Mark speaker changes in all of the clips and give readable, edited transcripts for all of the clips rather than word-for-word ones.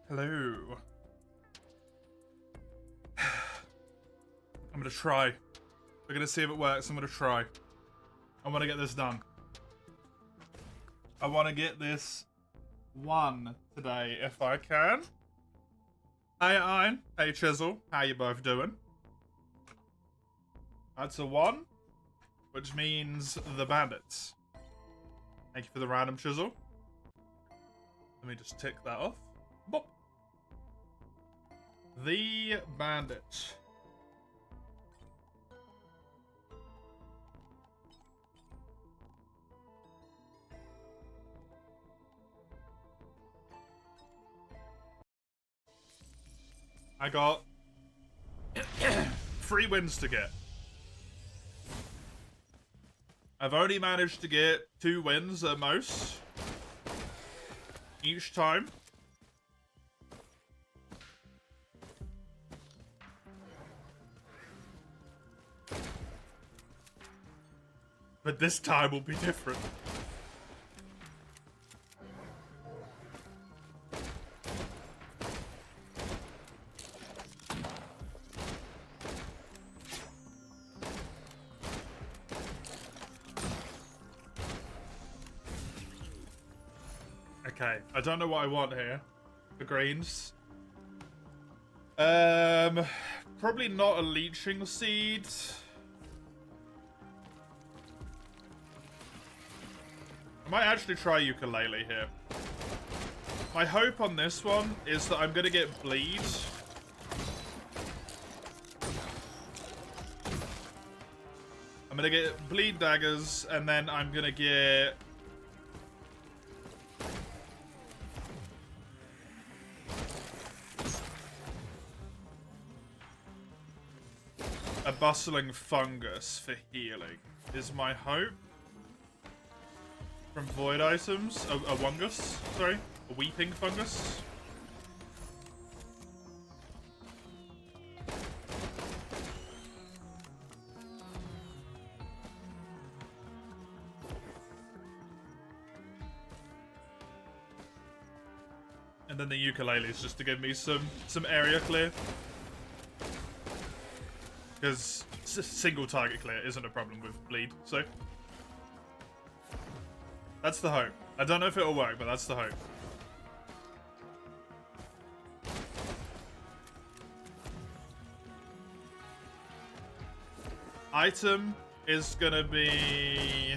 Speaker 1: Hello. I'm gonna try. We're gonna see if it works. I'm gonna try. I want to get this done. I want to get this one today if I can. Hey, Iron. Hey, Chisel. How you both doing? That's a 1, which means the bandits. Thank you for the random chisel. Let me just tick that off. Bop. The bandit. I got 3 wins to get. I've only managed to get 2 wins at most each time. But this time will be different. Okay, I don't know what I want here. The greens. Probably not a leeching seed. I might actually try ukulele here. My hope on this one is that I'm gonna get bleed. I'm gonna get bleed daggers, and then I'm gonna get a bustling fungus for healing, is my hope. From void items. A wungus, sorry. A weeping fungus. And then the ukuleles just to give me some area clear. Because single target clear isn't a problem with bleed, so that's the hope. I don't know if it'll work, but that's the hope. Item is gonna be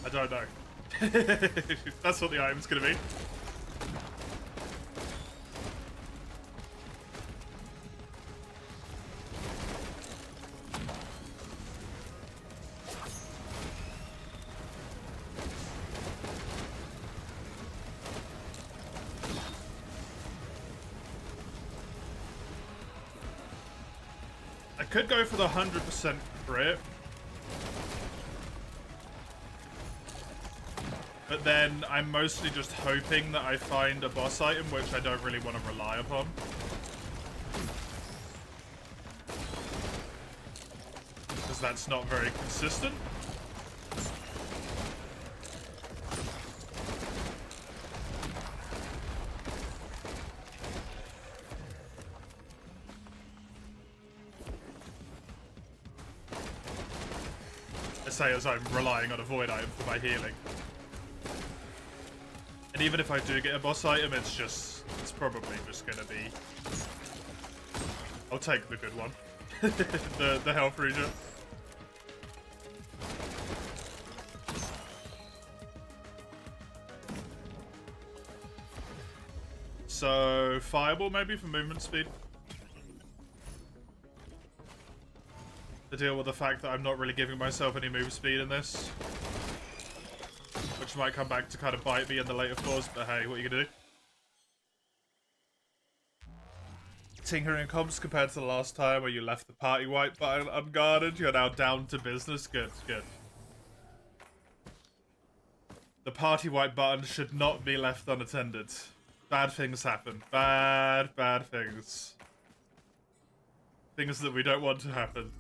Speaker 1: I don't know. That's what the item's gonna be. I could go for the 100% crit. But then I'm mostly just hoping that I find a boss item, which I don't really want to rely upon. Because that's not very consistent. I say as I'm relying on a void item for my healing. And even if I do get a boss item, it's probably just gonna be... I'll take the good one. the health regen. So, fireball maybe for movement speed. To deal with the fact that I'm not really giving myself any move speed in this. Which might come back to kind of bite me in the later floors, but hey, what are you gonna do? Tinkering comps compared to the last time where you left the party wipe button unguarded, you're now down to business. Good, good. The party wipe button should not be left unattended. Bad things happen. Bad things. Things that we don't want to happen.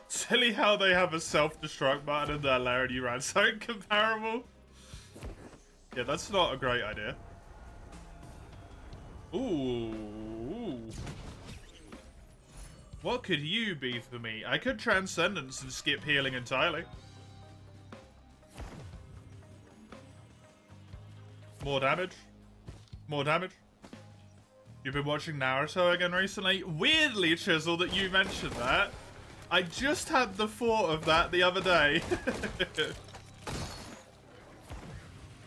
Speaker 1: Silly how they have a self-destruct button in their lair and you ran something comparable. Yeah, that's not a great idea. Ooh. What could you be for me? I could Transcendence and skip healing entirely. More damage. More damage. You've been watching Naruto again recently? Weirdly, Chisel, that you mentioned that. I just had the thought of that the other day. I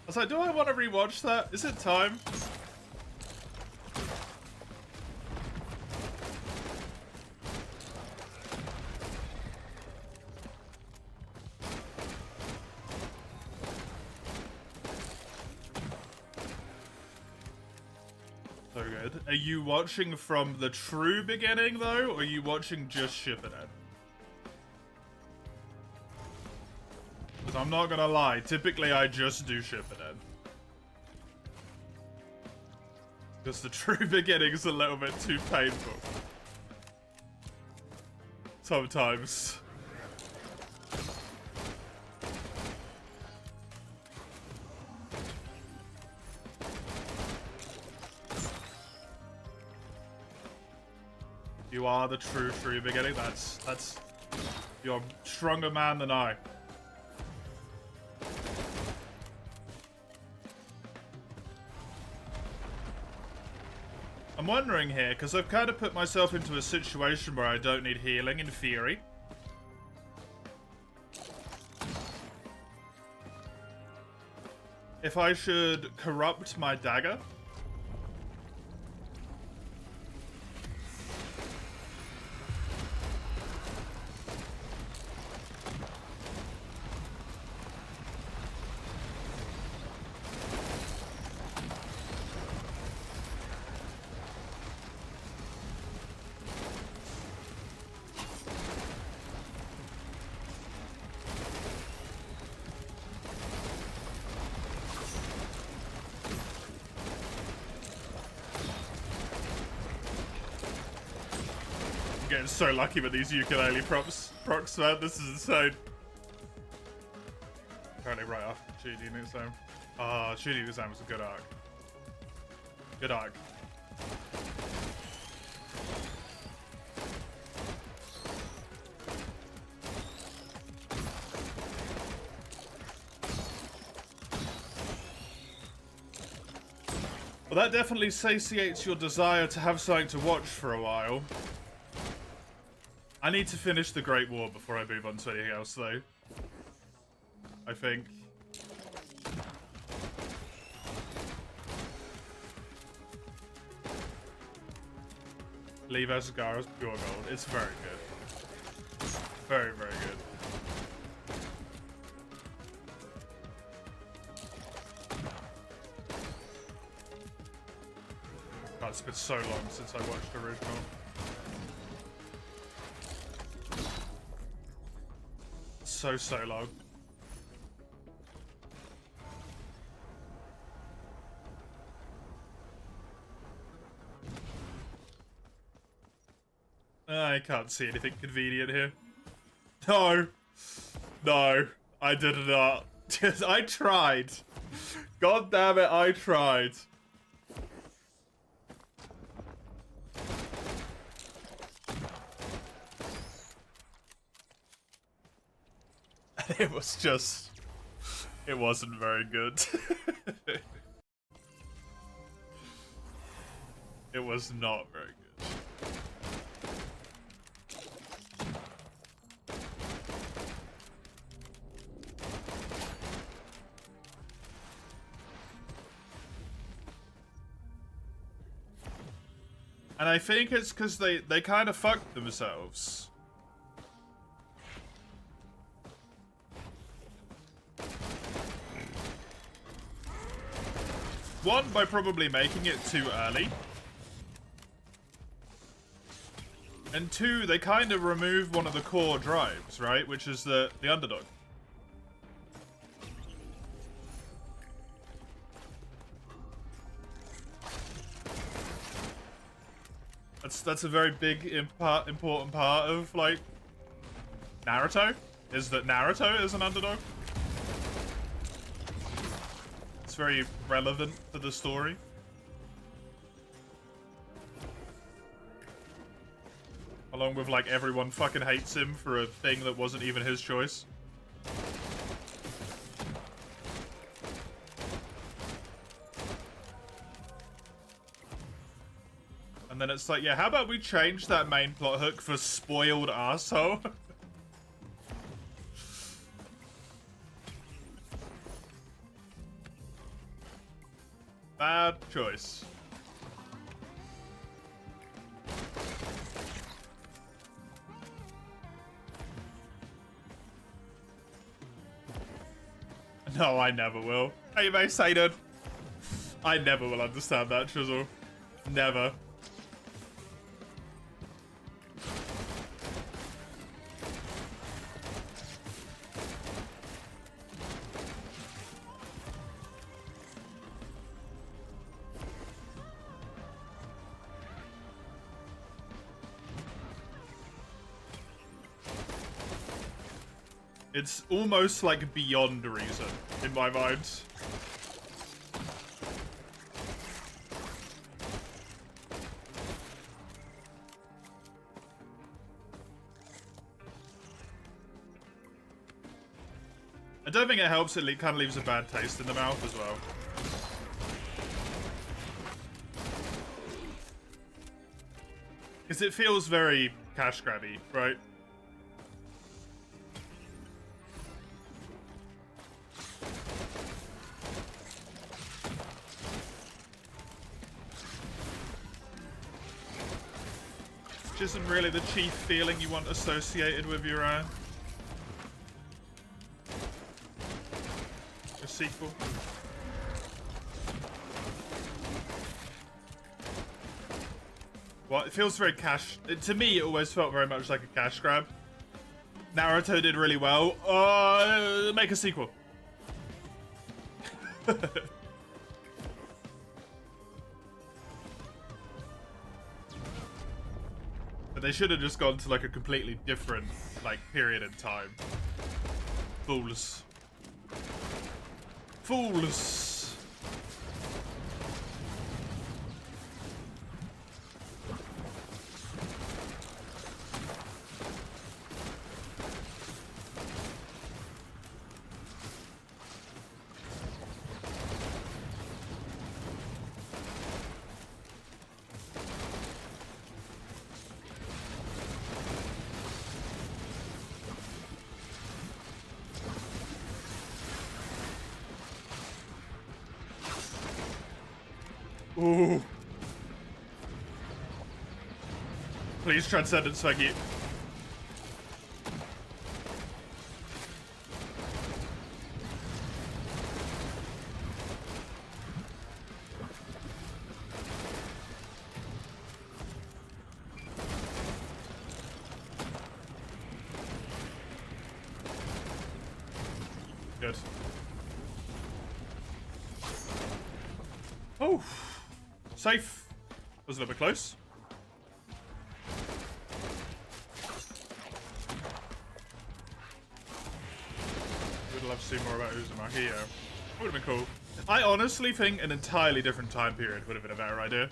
Speaker 1: was like, do I want to rewatch that? Is it time? So good. Are you watching from the true beginning, though? Or are you watching just Shippuden? Because I'm not gonna lie, typically I just do Shippuden. Because the true beginning is a little bit too painful. Sometimes. You are the true beginning. That's you're a stronger man than I. I'm wondering here, because I've kind of put myself into a situation where I don't need healing in theory. If I should corrupt my dagger. Getting so lucky with these ukulele procs, man. This is insane. Apparently right after Shooty Nuzam. Ah, Shooty Nuzam was a good arc. Good arc. Well, that definitely satiates your desire to have something to watch for a while. I need to finish the Great War before I move on to anything else, though. I think. Lee vs. Gaara's pure gold. It's very good. Very, very good. God, it's been so long since I watched the original. So long. I can't see anything convenient here. No. No. I did not. I tried. God damn it, I tried. It was just... It wasn't very good. It was not very good. And I think it's because they kind of fucked themselves. One, by probably making it too early. And two, they kind of removed one of the core drives, right? Which is the underdog. That's a very big important part of, like, Naruto. Is that Naruto is an underdog. It's very relevant to the story. Along with, like, everyone fucking hates him for a thing that wasn't even his choice. And then it's like, yeah, how about we change that main plot hook for spoiled asshole? Bad choice. No, I never will. Hey, mate, Saded. I never will understand that, Chisel. Never. It's almost like beyond reason in my mind. I don't think it helps. It kind of leaves a bad taste in the mouth as well. Because it feels very cash grabby, right? Which isn't really the chief feeling you want associated with your sequel. Well, it feels very cash. To me, it always felt very much like a cash grab. Naruto did really well. Make a sequel. But they should have just gone to like a completely different like period in time. Fools. Fools. Ooh. Please, Transcendence, thank you. Good. Oh. Safe. Was a little bit close. Would love to see more about Uzumaki, yeah. Would have been cool. I honestly think an entirely different time period would have been a better idea.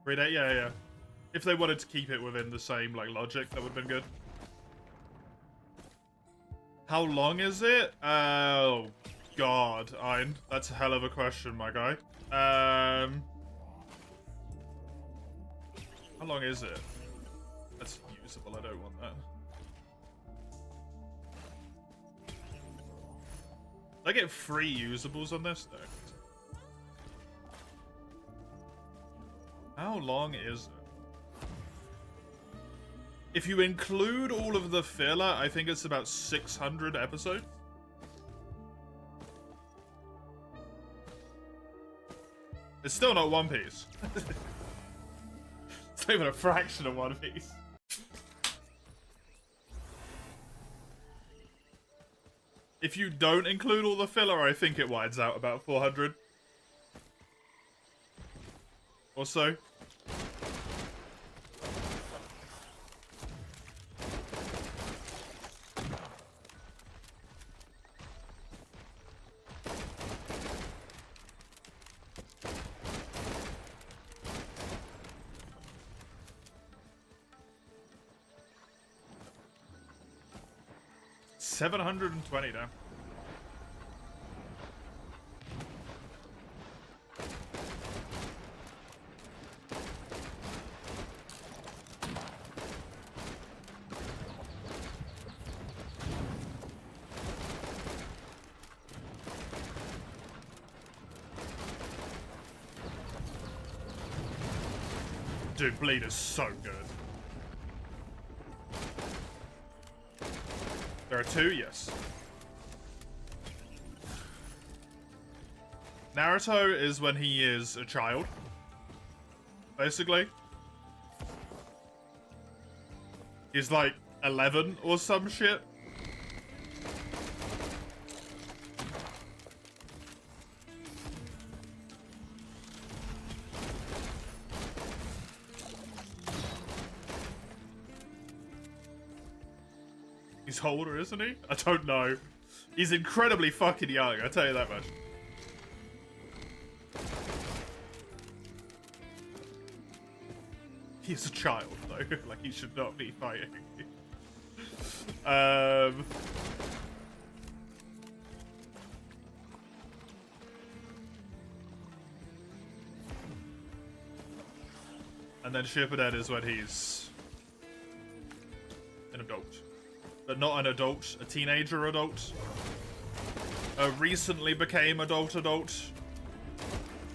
Speaker 1: Read it? Yeah. If they wanted to keep it within the same, like, logic, that would have been good. How long is it? Oh, God, Ein. That's a hell of a question, my guy. How long is it? That's usable, I don't want that. I get 3 usables on this? No. How long is it? If you include all of the filler, I think it's about 600 episodes. It's still not One Piece. It's not even a fraction of One Piece. If you don't include all the filler, I think it widens out about 400. Or so. $720 now. Dude, Bleed is so good. There are 2, yes. Naruto is when he is a child, basically. He's like 11 or some shit. He's older, isn't he? I don't know. He's incredibly fucking young, I'll tell you that much. He's a child, though. Like, he should not be fighting. And then Shippuden is when he's an adult. But not an adult, a teenager adult. Recently became adult.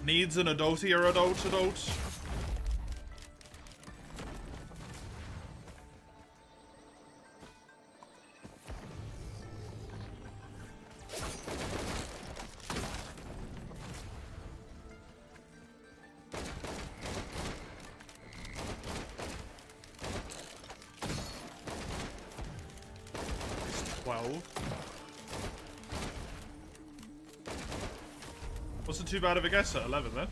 Speaker 1: Needs an adultier adult. Wasn't too bad of a guess at 11 then.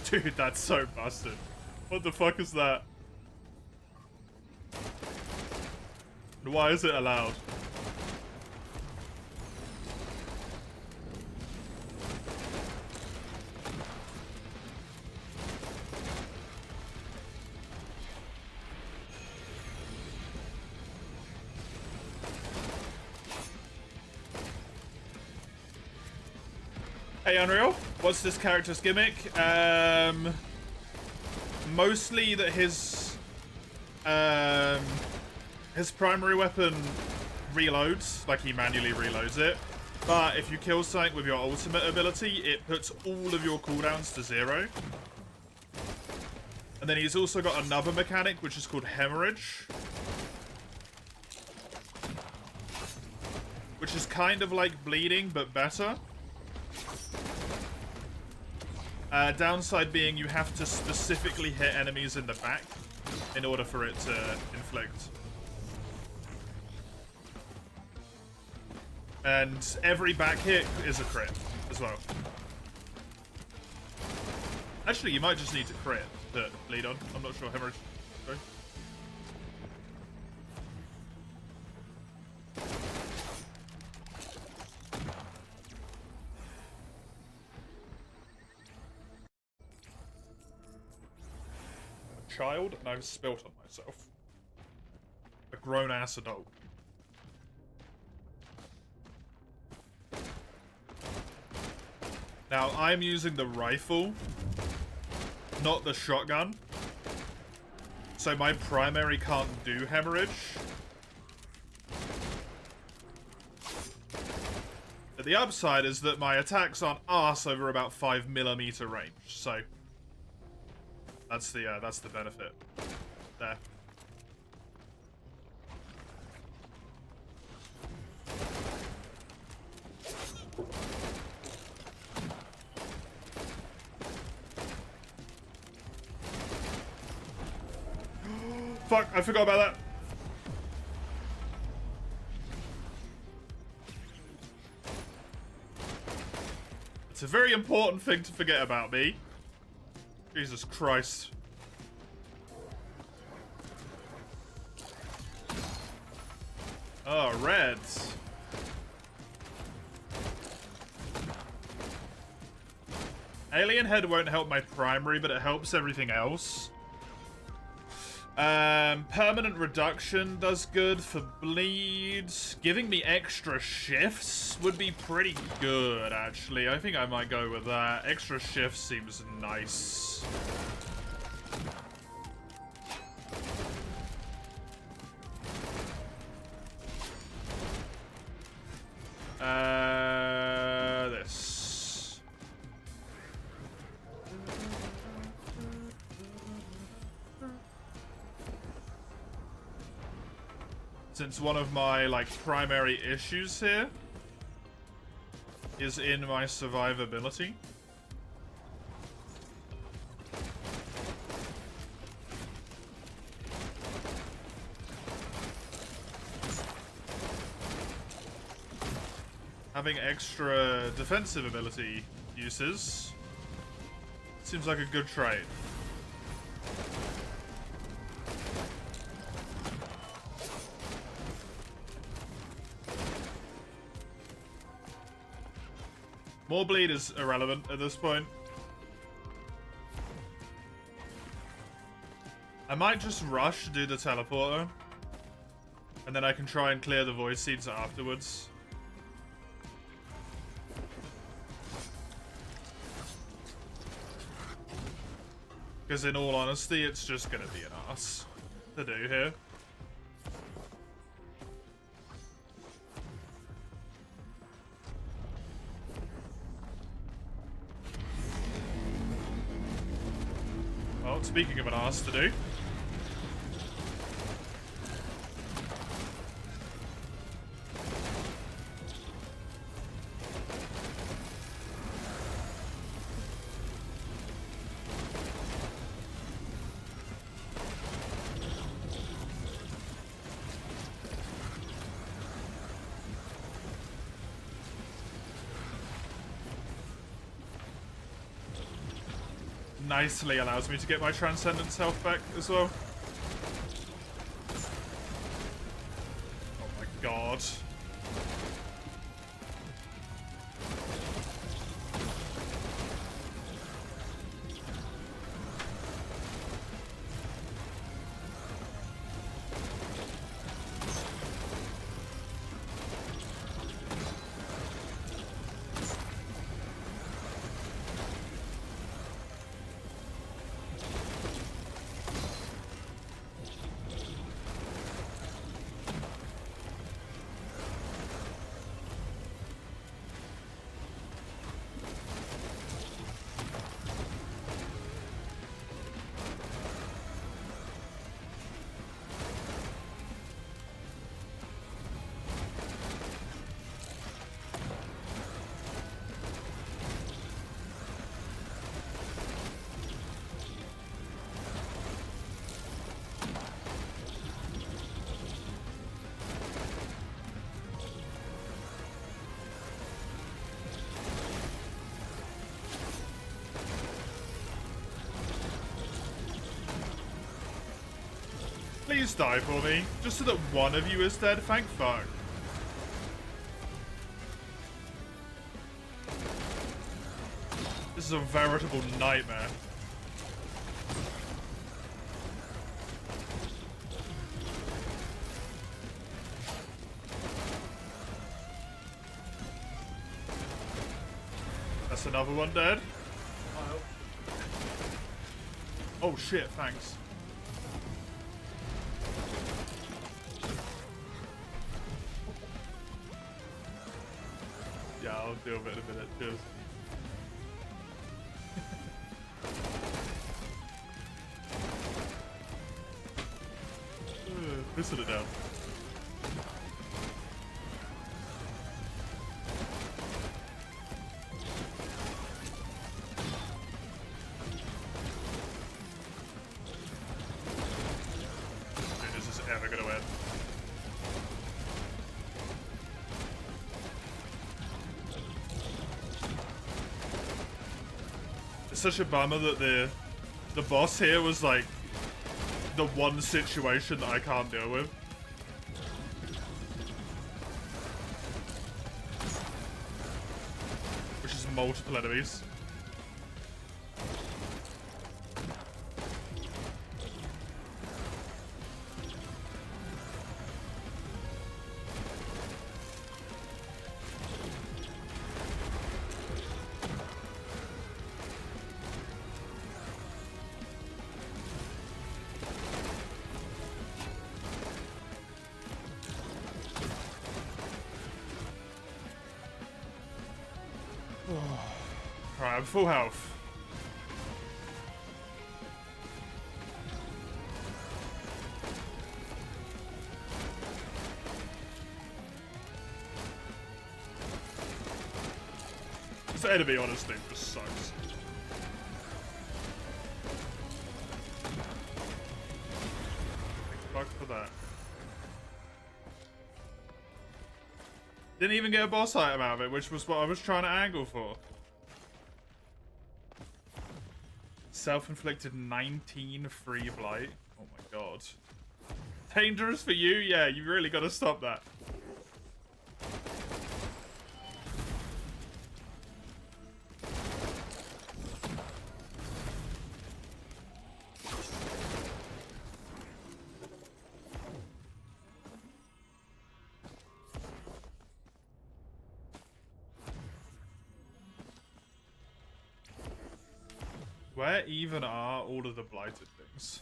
Speaker 1: Dude, that's so busted. What the fuck is that? Why is it allowed? Hey Unreal, what's this character's gimmick? Mostly that his primary weapon reloads, like he manually reloads it. But if you kill something with your ultimate ability, it puts all of your cooldowns to 0. And then he's also got another mechanic, which is called Hemorrhage. Which is kind of like bleeding, but better. Downside being you have to specifically hit enemies in the back in order for it to inflict. And every back hit is a crit as well. Actually, you might just need to crit to bleed on. I'm not sure. Hemorrhage. Sorry. I'm a child, and I've spilt on myself. A grown-ass adult. Now, I'm using the rifle, not the shotgun. So my primary can't do hemorrhage. But the upside is that my attacks aren't arse over about 5mm range. So that's the benefit there. Fuck, I forgot about that. It's a very important thing to forget about me. Jesus Christ. Oh, reds. Alien Head won't help my primary, but it helps everything else. Permanent reduction does good for bleeds. Giving me extra shifts would be pretty good, actually. I think I might go with that. Extra shifts seems nice. This. Since one of my, like, primary issues here is in my survivability. Having extra defensive ability uses seems like a good trade. More bleed is irrelevant at this point. I might just rush to do the teleporter. And then I can try and clear the void seeds afterwards. Because in all honesty, it's just gonna be an ass to do here. Well, speaking of an ass to do. Nicely allows me to get my Transcendence health back as well. Oh my god. please die for me? Just so that one of you is dead? Thank fuck. This is a veritable nightmare. That's another one dead. Oh shit, thanks. Yeah, I'll deal with it in a minute. Cheers. Missing it down. Dude, is this ever gonna win? It's such a bummer that the boss here was like the one situation that I can't deal with. Which is multiple enemies. Alright, I'm full health. This enemy honestly just sucks. Fuck for that. Didn't even get a boss item out of it, which was what I was trying to angle for. Self-inflicted 19 free blight. Oh my god. Dangerous for you? Yeah, you really gotta stop that. Where even are all of the blighted things?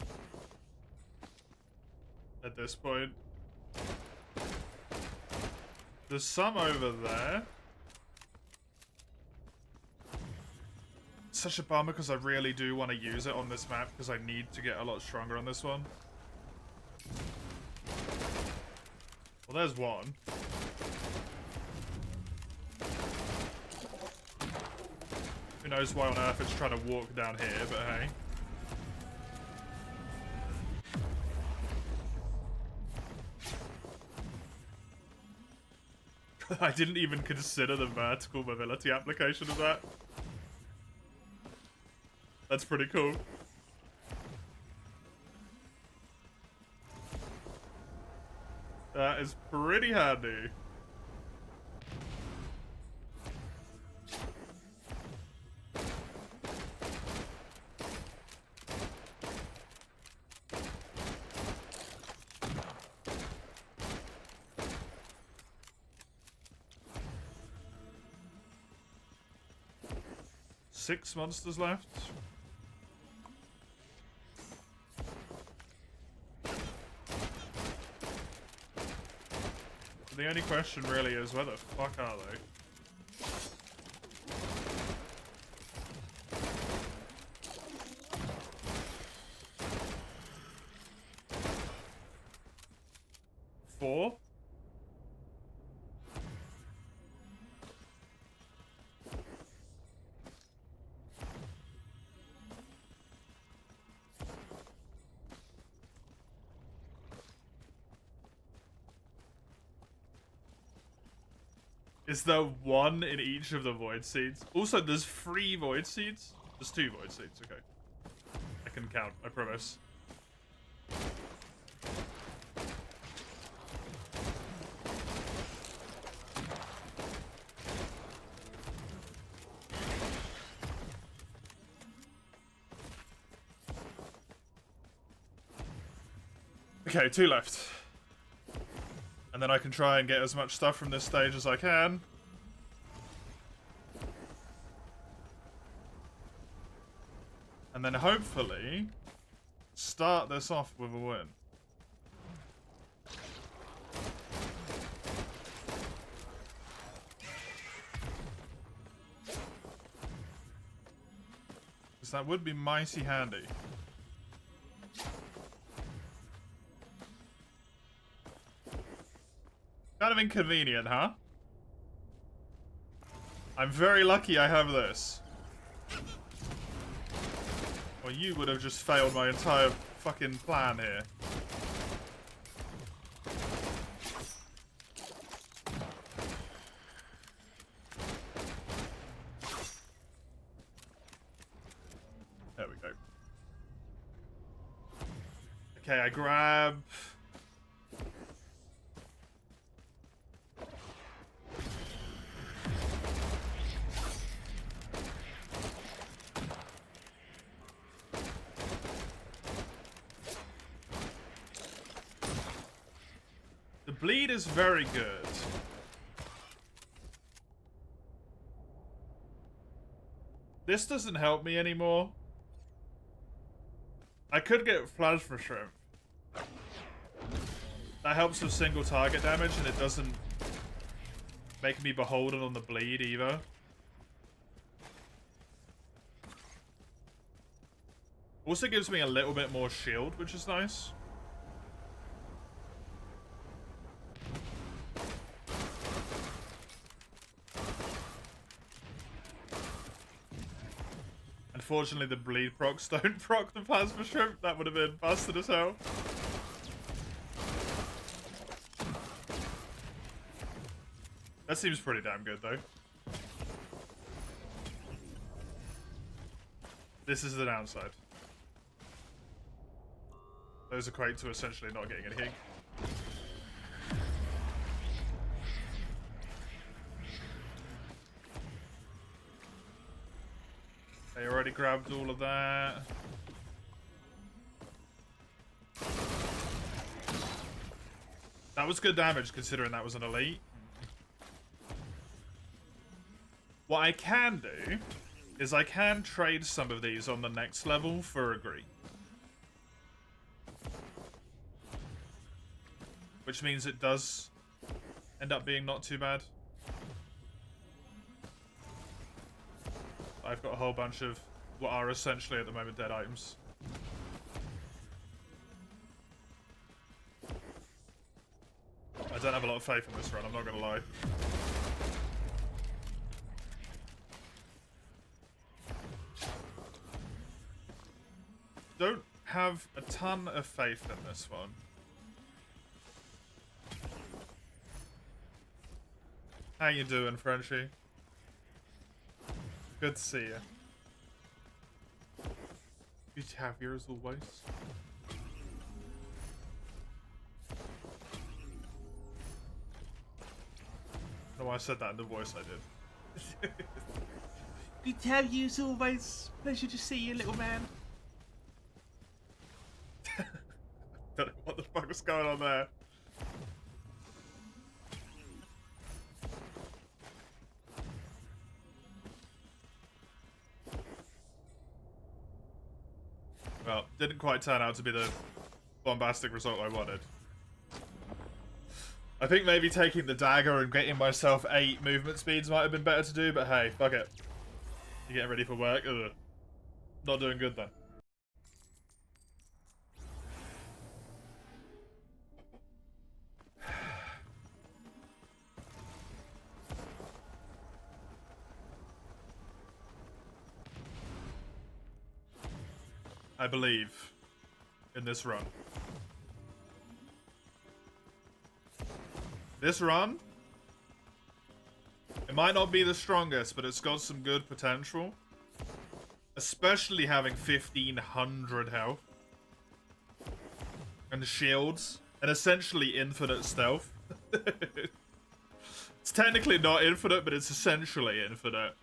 Speaker 1: At this point. There's some over there. Such a bummer because I really do want to use it on this map because I need to get a lot stronger on this one. Well, there's one. Who knows why on earth it's trying to walk down here, but hey. I didn't even consider the vertical mobility application of that. That's pretty cool. That is pretty handy. Six monsters left. The only question really is where the fuck are they? Four? Is there one in each of the void seeds? Also, there's 3 void seeds? There's 2 void seeds, okay. I can count, I promise. Okay, 2 left. And then I can try and get as much stuff from this stage as I can. And then hopefully start this off with a win. Because that would be mighty handy. Kind of inconvenient, huh? I'm very lucky I have this. Well, you would have just failed my entire fucking plan here. There we go. Okay, I grab... Bleed is very good. This doesn't help me anymore. I could get Plasma Shrimp. That helps with single target damage and it doesn't make me beholden on the bleed either. Also gives me a little bit more shield, which is nice. Unfortunately, the bleed procs don't proc the Plasma Shrimp. That would have been busted as hell. That seems pretty damn good, though. This is the downside. Those equate to essentially not getting anything. They already grabbed all of that. That was good damage considering that was an elite. What I can do is I can trade some of these on the next level for a green. Which means it does end up being not too bad. I've got a whole bunch of what are essentially at the moment dead items. I don't have a lot of faith in this run, I'm not gonna lie. Don't have a ton of faith in this one. How you doing, Frenchie? Good to see you. Good to have you as always. I don't know why I said that in the voice I did. Good to have you as always. Pleasure to see you, little man. Don't know what the fuck was going on there. Well, didn't quite turn out to be the bombastic result I wanted. I think maybe taking the dagger and getting myself 8 movement speeds might have been better to do, but hey, fuck it. You getting ready for work? Ugh. Not doing good then. I believe in this run. This run, it might not be the strongest, but it's got some good potential. Especially having 1500 health. and shields, and essentially infinite stealth. It's technically not infinite, but it's essentially infinite.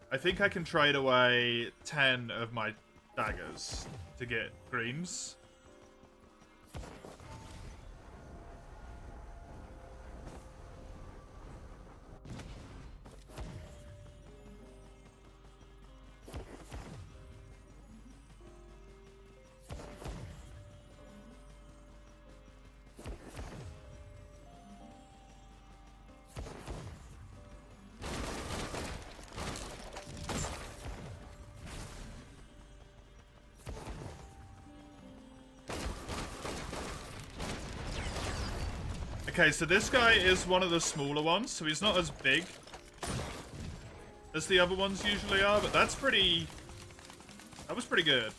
Speaker 1: I think I can trade away 10 of my daggers to get greens. Okay, so this guy is one of the smaller ones, so he's not as big as the other ones usually are, but that's pretty... That was pretty good.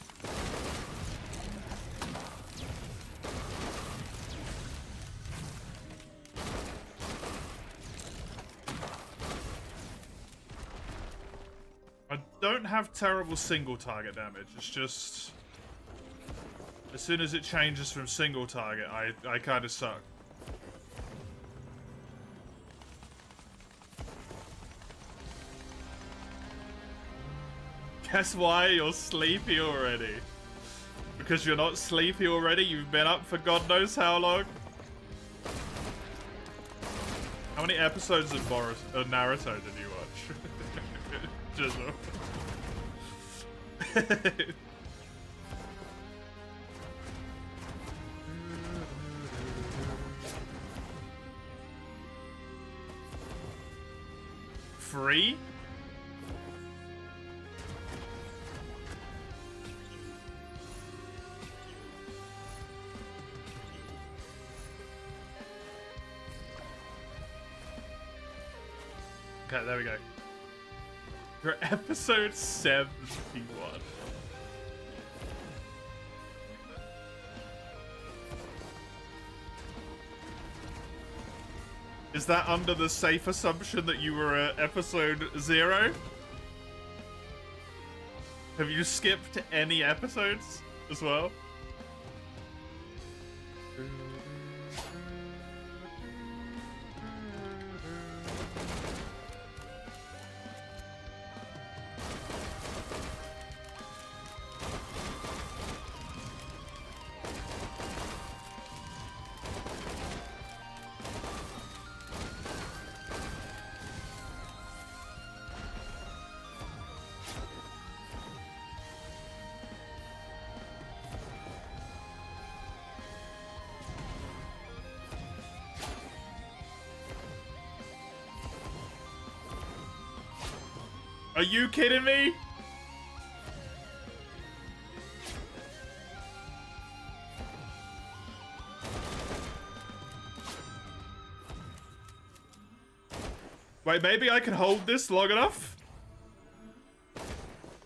Speaker 1: I don't have terrible single target damage, it's just... As soon as it changes from single target, I kind of suck. Guess why you're sleepy already? Because you're not sleepy already? You've been up for God knows how long? How many episodes of Naruto did you watch? Jizzle. 3? Okay, there we go. You're episode 71. Is that under the safe assumption that you were at episode 0? Have you skipped any episodes as well? Are you kidding me? Wait, maybe I can hold this long enough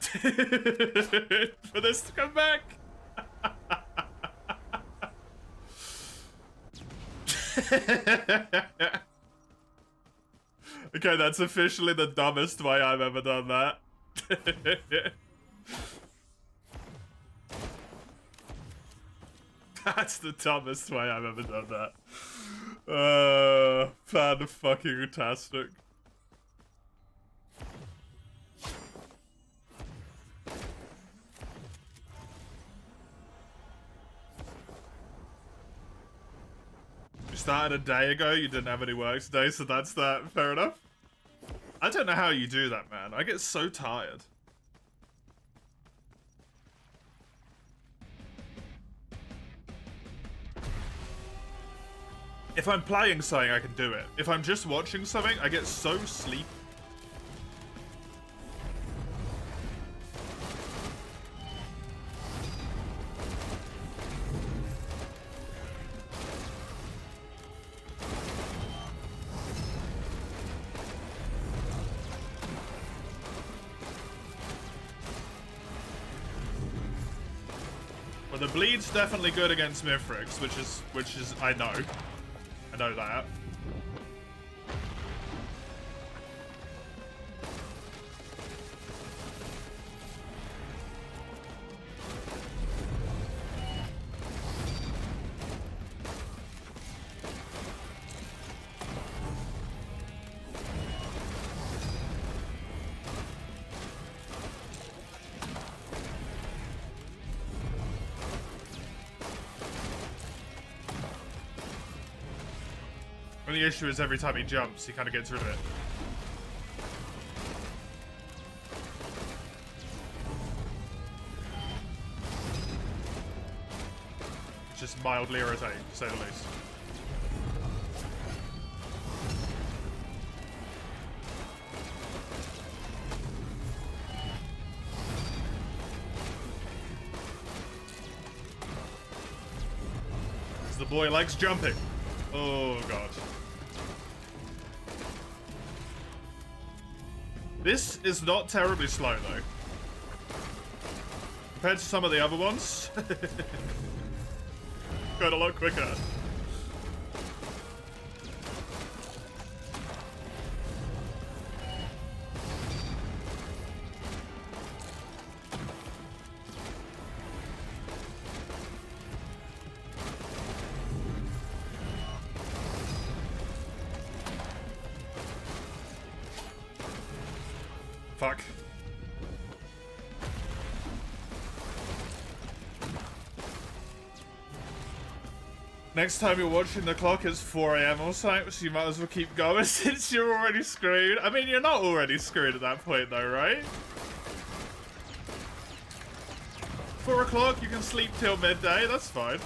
Speaker 1: for this to come back. Okay, that's officially the dumbest way I've ever done that. That's the dumbest way I've ever done that. Fan-fucking-tastic. You started a day ago, you didn't have any work today, so that's that. Fair enough. I don't know how you do that, man. I get so tired. If I'm playing something, I can do it. If I'm just watching something, I get so sleepy. Well, the bleed's definitely good against Mithrix, which is I know that. The issue is every time he jumps, he kind of gets rid of it. It's just mildly irritating, to say the least. Because the boy likes jumping. Oh, God. This is not terribly slow, though. Compared to some of the other ones. Going a lot quicker. Fuck. Next time you're watching the clock, it's 4 AM or something, so you might as well keep going since you're already screwed. I mean, you're not already screwed at that point though, right? 4 o'clock, you can sleep till midday, that's fine.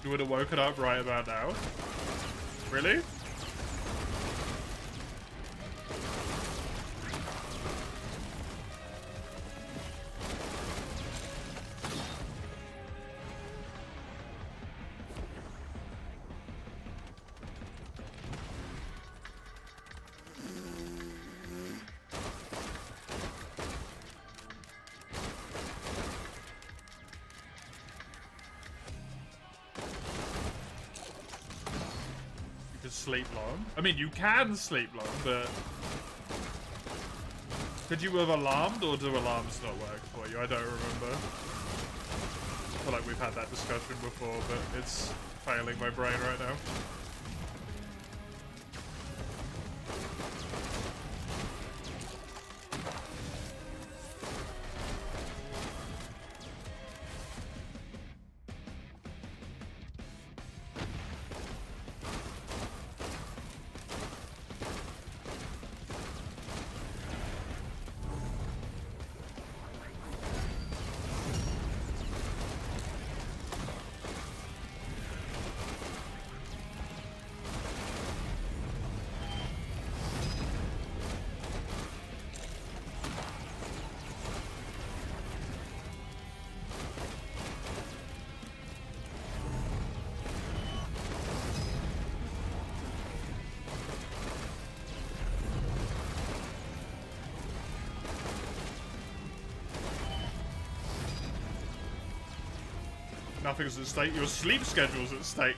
Speaker 1: You would have woken up right about now. Really? Sleep long. I mean, you can sleep long, but could you have alarmed, or do alarms not work for you? I don't remember. I feel like we've had that discussion before, but it's failing my brain right now. Nothing's at stake. Your sleep schedule's at stake.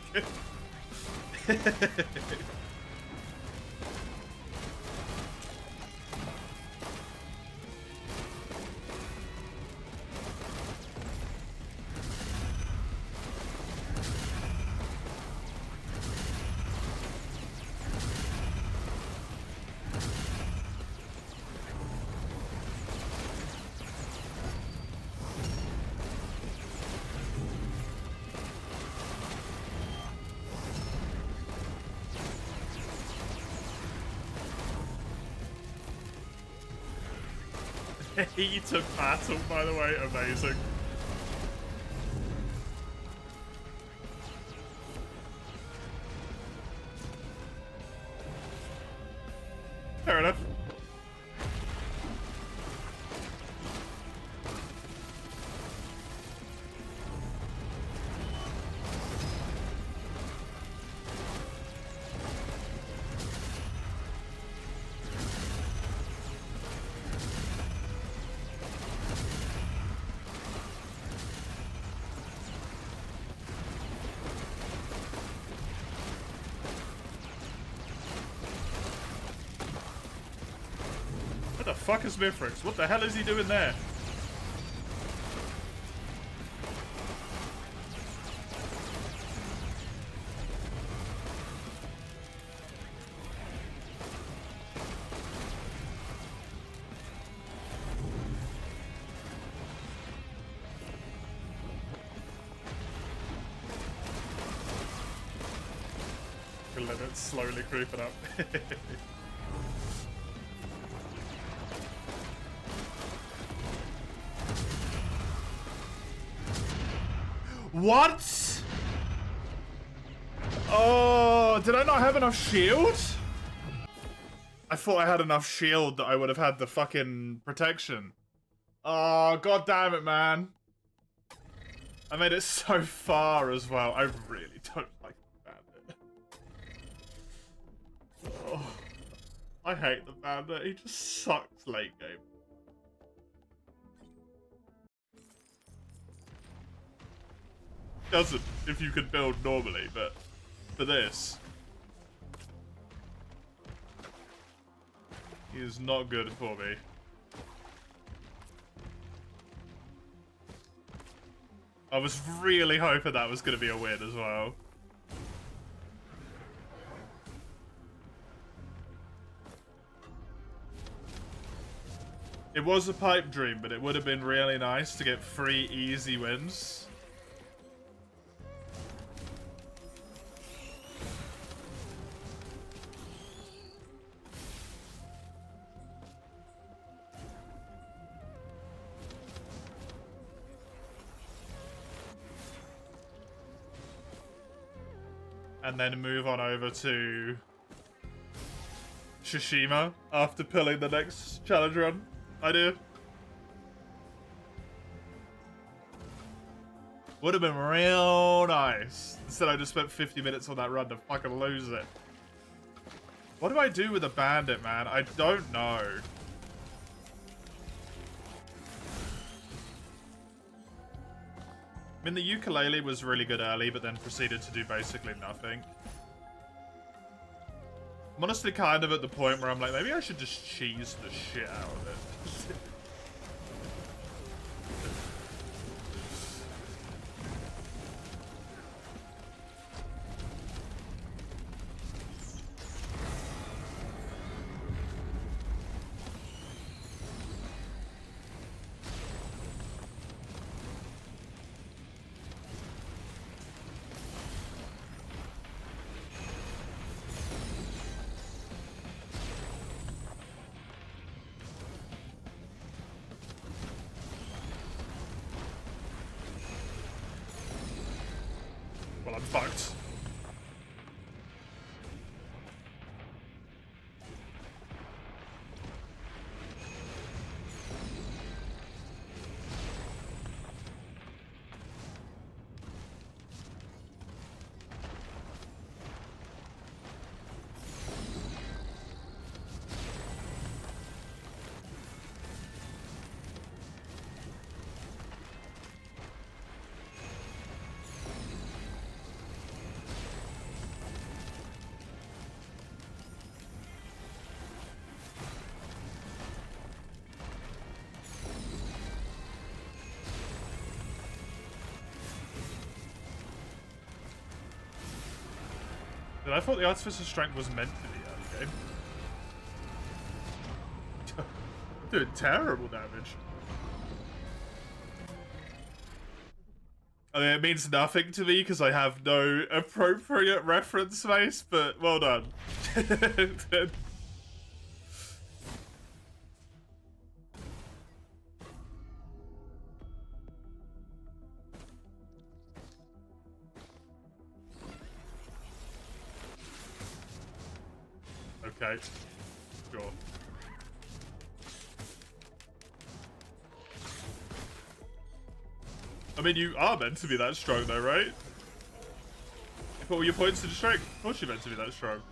Speaker 1: Heat of battle, by the way, amazing. Fair enough. What the fuck is Mithrix? What the hell is he doing there? Let it slowly creeping up. What? Oh, did I not have enough shield? I thought I had enough shield that I would have had the fucking protection. Oh, god damn it, man. I made it so far as well. I really don't like the bandit. Oh, I hate the bandit. He just sucks late game. Doesn't if you could build normally, but for this, he is not good for me. I was really hoping that was going to be a win as well. It was a pipe dream, but it would have been really nice to get 3 easy wins. And then move on over to Tsushima after pulling the next challenge run idea. Would have been real nice. Instead I just spent 50 minutes on that run to fucking lose it. What do I do with a bandit, man? I don't know. I mean, the ukulele was really good early, but then proceeded to do basically nothing. I'm honestly kind of at the point where I'm like, maybe I should just cheese the shit out of it. Well, I'm fucked. I thought the Artificer's Strength was meant to be early game. Doing terrible damage. I mean, it means nothing to me because I have no appropriate reference space, but well done. Okay. Sure. I mean, you are meant to be that strong, though, right? What were your points to the strike? Of course you're meant to be that strong.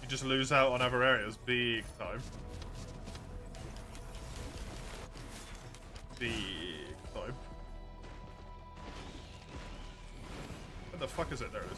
Speaker 1: You just lose out on other areas big time. Big time. What the fuck is it? There it is.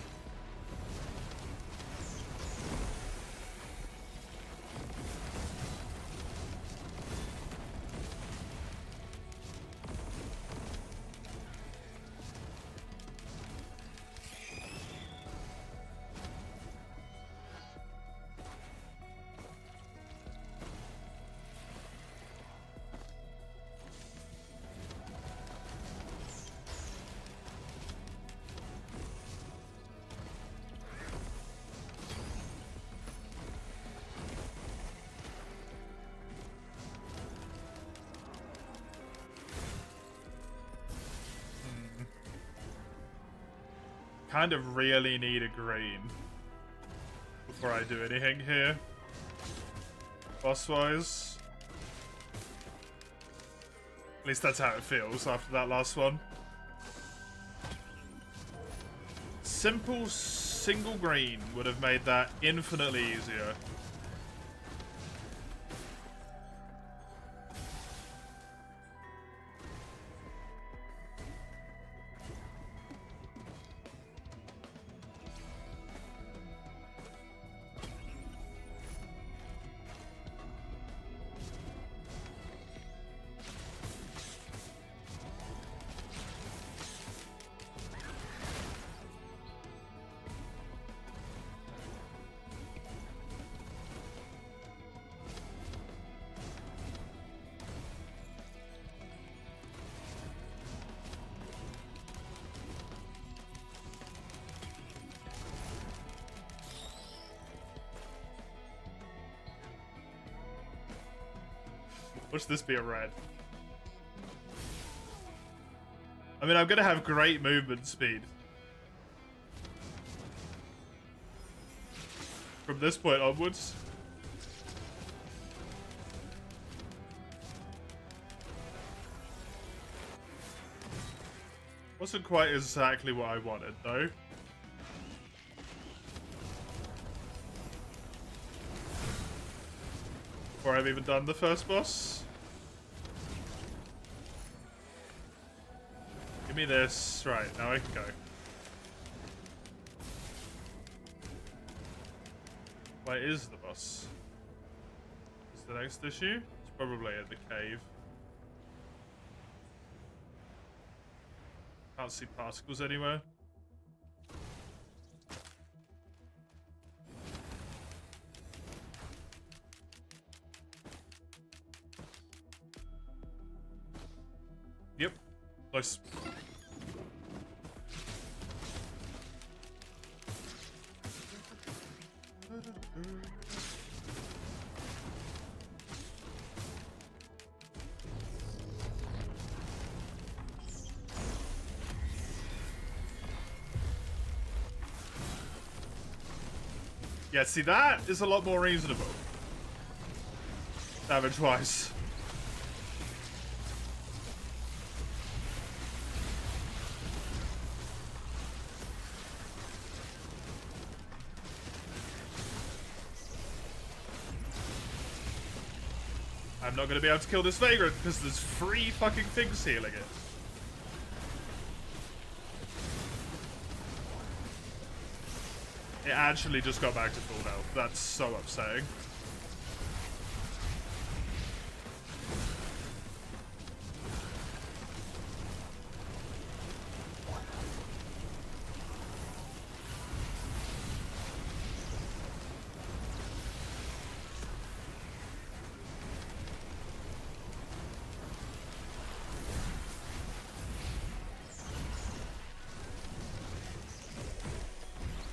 Speaker 1: Kind of really need a green before I do anything here. Boss-wise. At least that's how it feels after that last one. Simple single green would have made that infinitely easier. Watch this be a red. I mean, I'm gonna have great movement speed from this point onwards. Wasn't quite exactly what I wanted, though. Before I've even done the first boss. Give me this. Right, now I can go. Where is the boss? Is the next issue? It's probably in the cave. Can't see particles anywhere. Yep. Nice. Yeah, see, that is a lot more reasonable. Damage-wise. I'm not going to be able to kill this Vagrant because there's 3 fucking things healing it. It actually just got back to full health. That's so upsetting.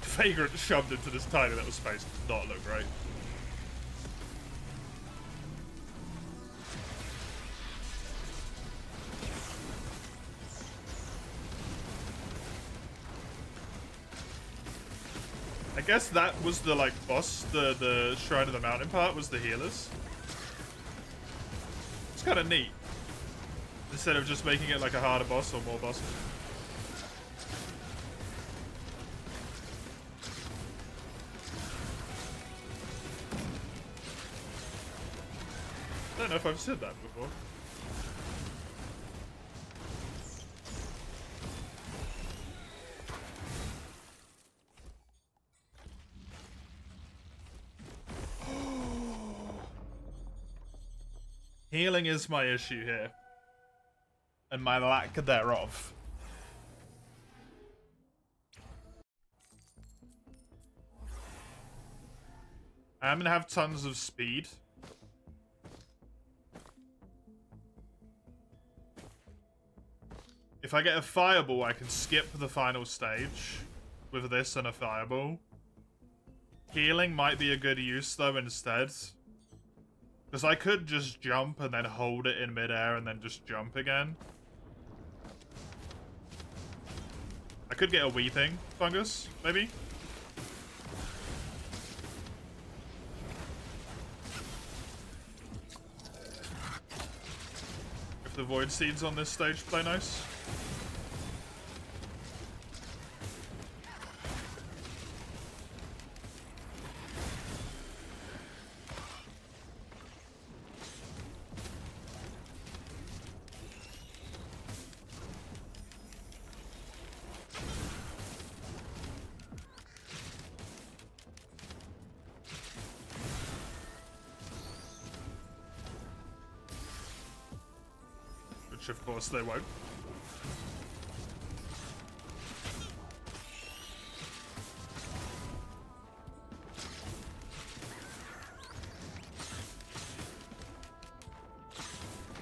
Speaker 1: Vagrant shoved into this tiny little space does not look right. I guess that was the, like, boss. The Shrine of the Mountain part was the healers. It's kind of neat. Instead of just making it like a harder boss or more bosses. I don't know if I've said that before. Healing is my issue here. And my lack thereof. I'm gonna have tons of speed. If I get a fireball, I can skip the final stage with this and a fireball. Healing might be a good use though instead. Because I could just jump and then hold it in midair and then just jump again. I could get a wee thing, fungus, maybe. If the void seeds on this stage play nice. Which of course they won't.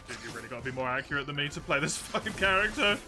Speaker 1: Dude, you really gotta be more accurate than me to play this fucking character.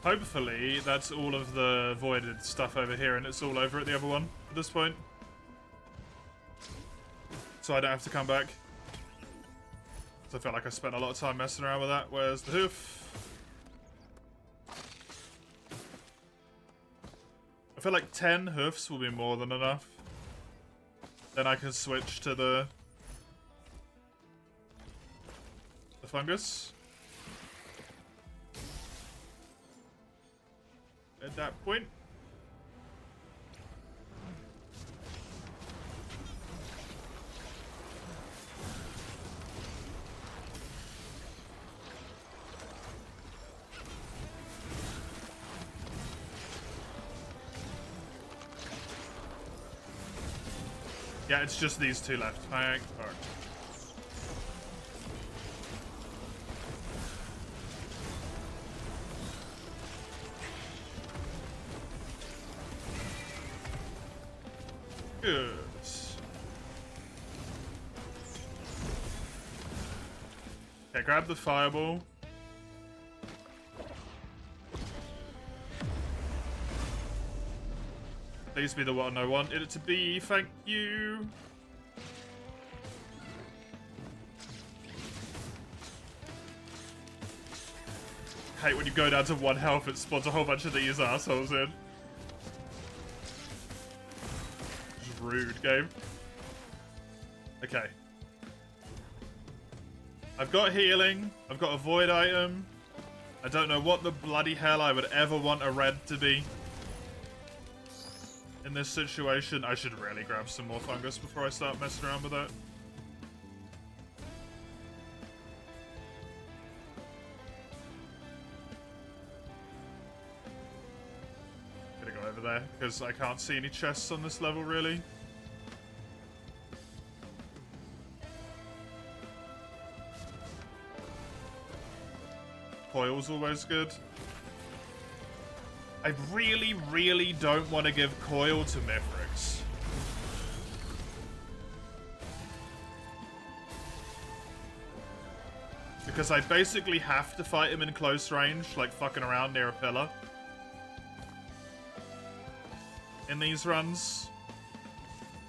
Speaker 1: Hopefully, that's all of the voided stuff over here, and it's all over at the other one at this point. So I don't have to come back. So I felt like I spent a lot of time messing around with that. Where's the hoof? I feel like 10 hoofs will be more than enough. Then I can switch to the fungus. At that point. Yeah, it's just these two left. Alright. Good. Okay, grab the fireball. Please be the one I wanted it to be. Thank you. Hate when you go down to 1 health, it spawns a whole bunch of these assholes in. Rude game. Okay. I've got healing. I've got a void item. I don't know what the bloody hell I would ever want a red to be. In this situation, I should really grab some more fungus before I start messing around with that. Gonna go over there, because I can't see any chests on this level, really. Coil's always good. I really, really don't want to give Coil to Mithrix. Because I basically have to fight him in close range, like fucking around near a pillar. In these runs.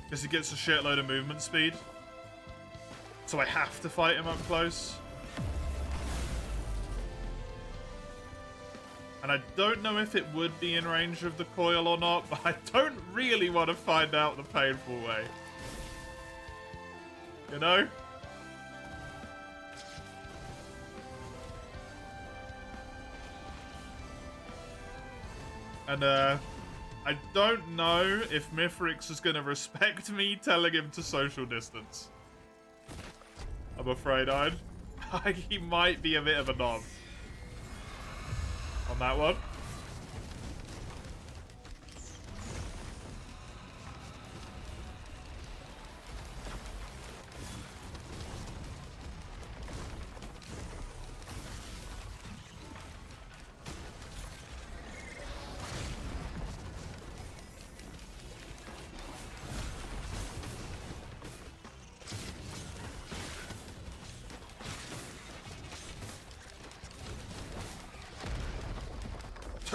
Speaker 1: Because he gets a shitload of movement speed. So I have to fight him up close. And I don't know if it would be in range of the coil or not, but I don't really want to find out the painful way. You know? And, I don't know if Mithrix is going to respect me telling him to social distance. I'm afraid he might be a bit of a knob on that one.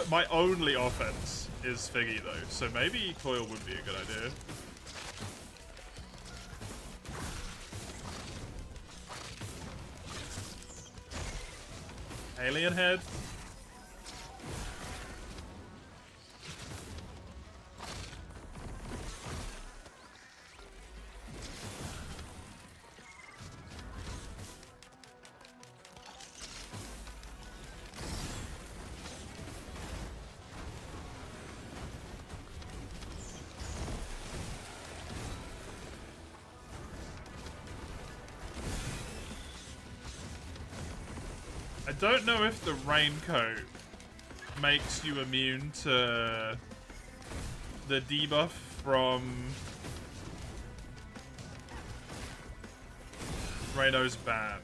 Speaker 1: My only offense is Figgy though, so maybe coil would be a good idea. Alien head. I don't know if the raincoat makes you immune to the debuff from Reyno's band.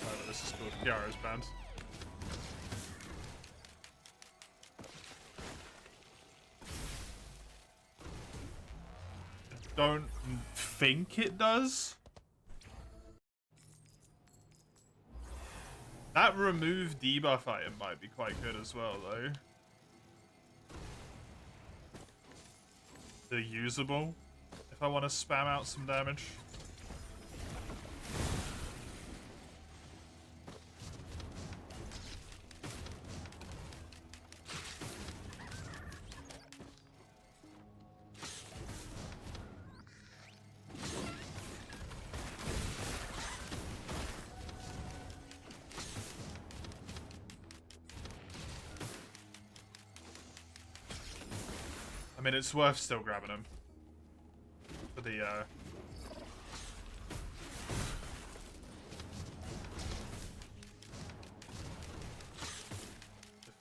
Speaker 1: Oh, this is called Kiara's band. Don't think it does. That remove debuff item might be quite good as well, though. The usable, if I want to spam out some damage. I mean, it's worth still grabbing him for the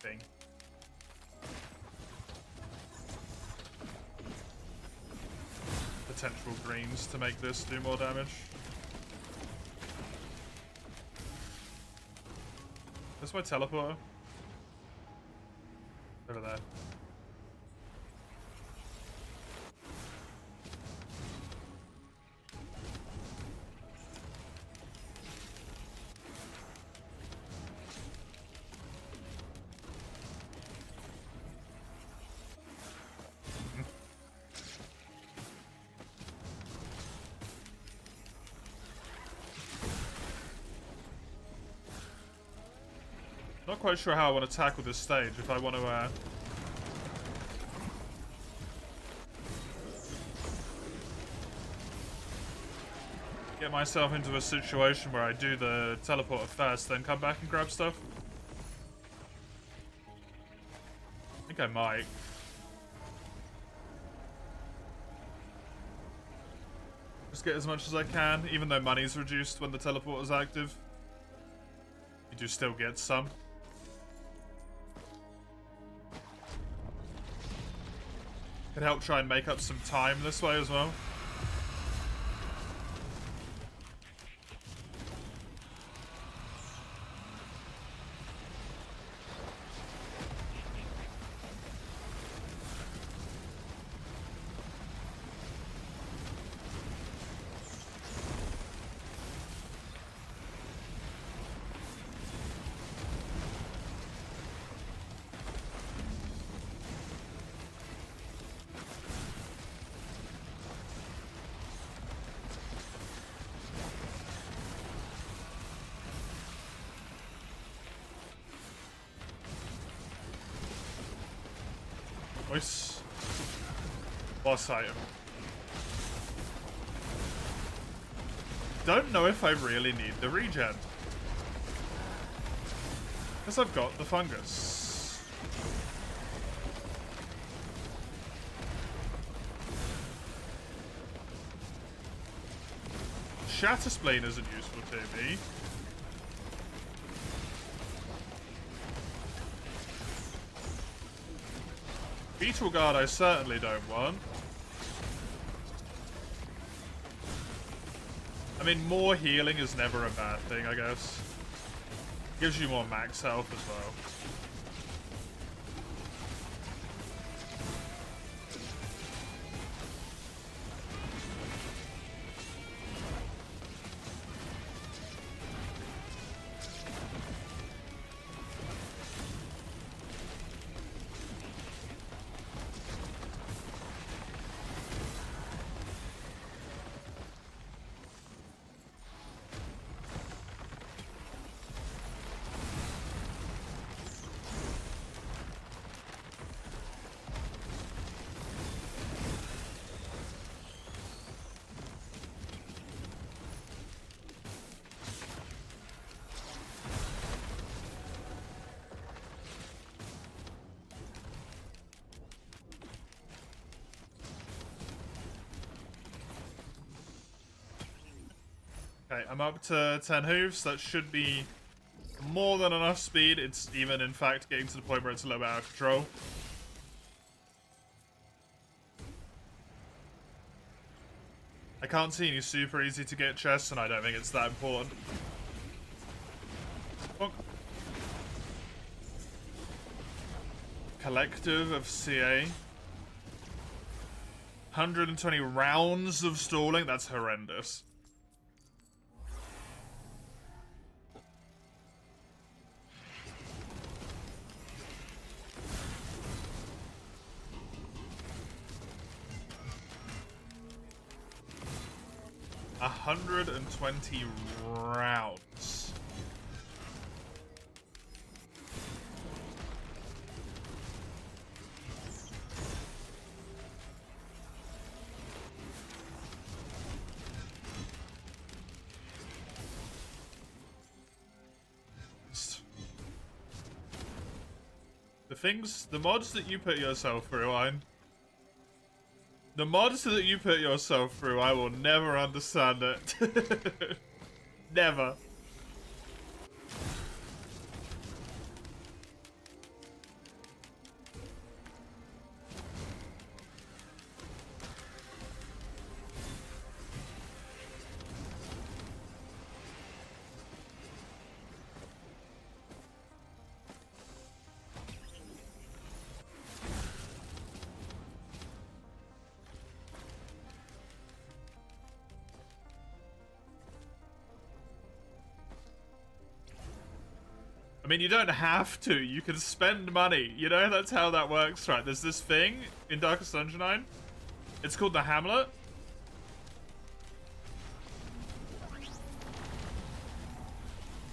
Speaker 1: thing. Potential greens to make this do more damage. Where's my teleporter? Over there. Not quite sure how I want to tackle this stage. If I want to get myself into a situation where I do the teleporter first, then come back and grab stuff. I think I might. Just get as much as I can, even though money's reduced when the teleporter's active. You do still get some. Could help try and make up some time this way as well. Nice. Boss item. Don't know if I really need the regen. Because I've got the fungus. Shattersplane isn't useful to me. Beetle Guard I certainly don't want. I mean, more healing is never a bad thing, I guess. Gives you more max health as well. Okay, I'm up to 10 hooves. That should be more than enough speed. It's even, in fact, getting to the point where it's a little bit out of control. I can't see any super easy to get chests, and I don't think it's that important. Bonk. Collective of CA. 120 rounds of stalling? That's horrendous. A 120 rounds. The mods that you put yourself through, the mods that you put yourself through, I will never understand it. Never. I mean, you don't have to. You can spend money. You know, that's how that works, right? There's this thing in Darkest Dungeon. It's called the Hamlet.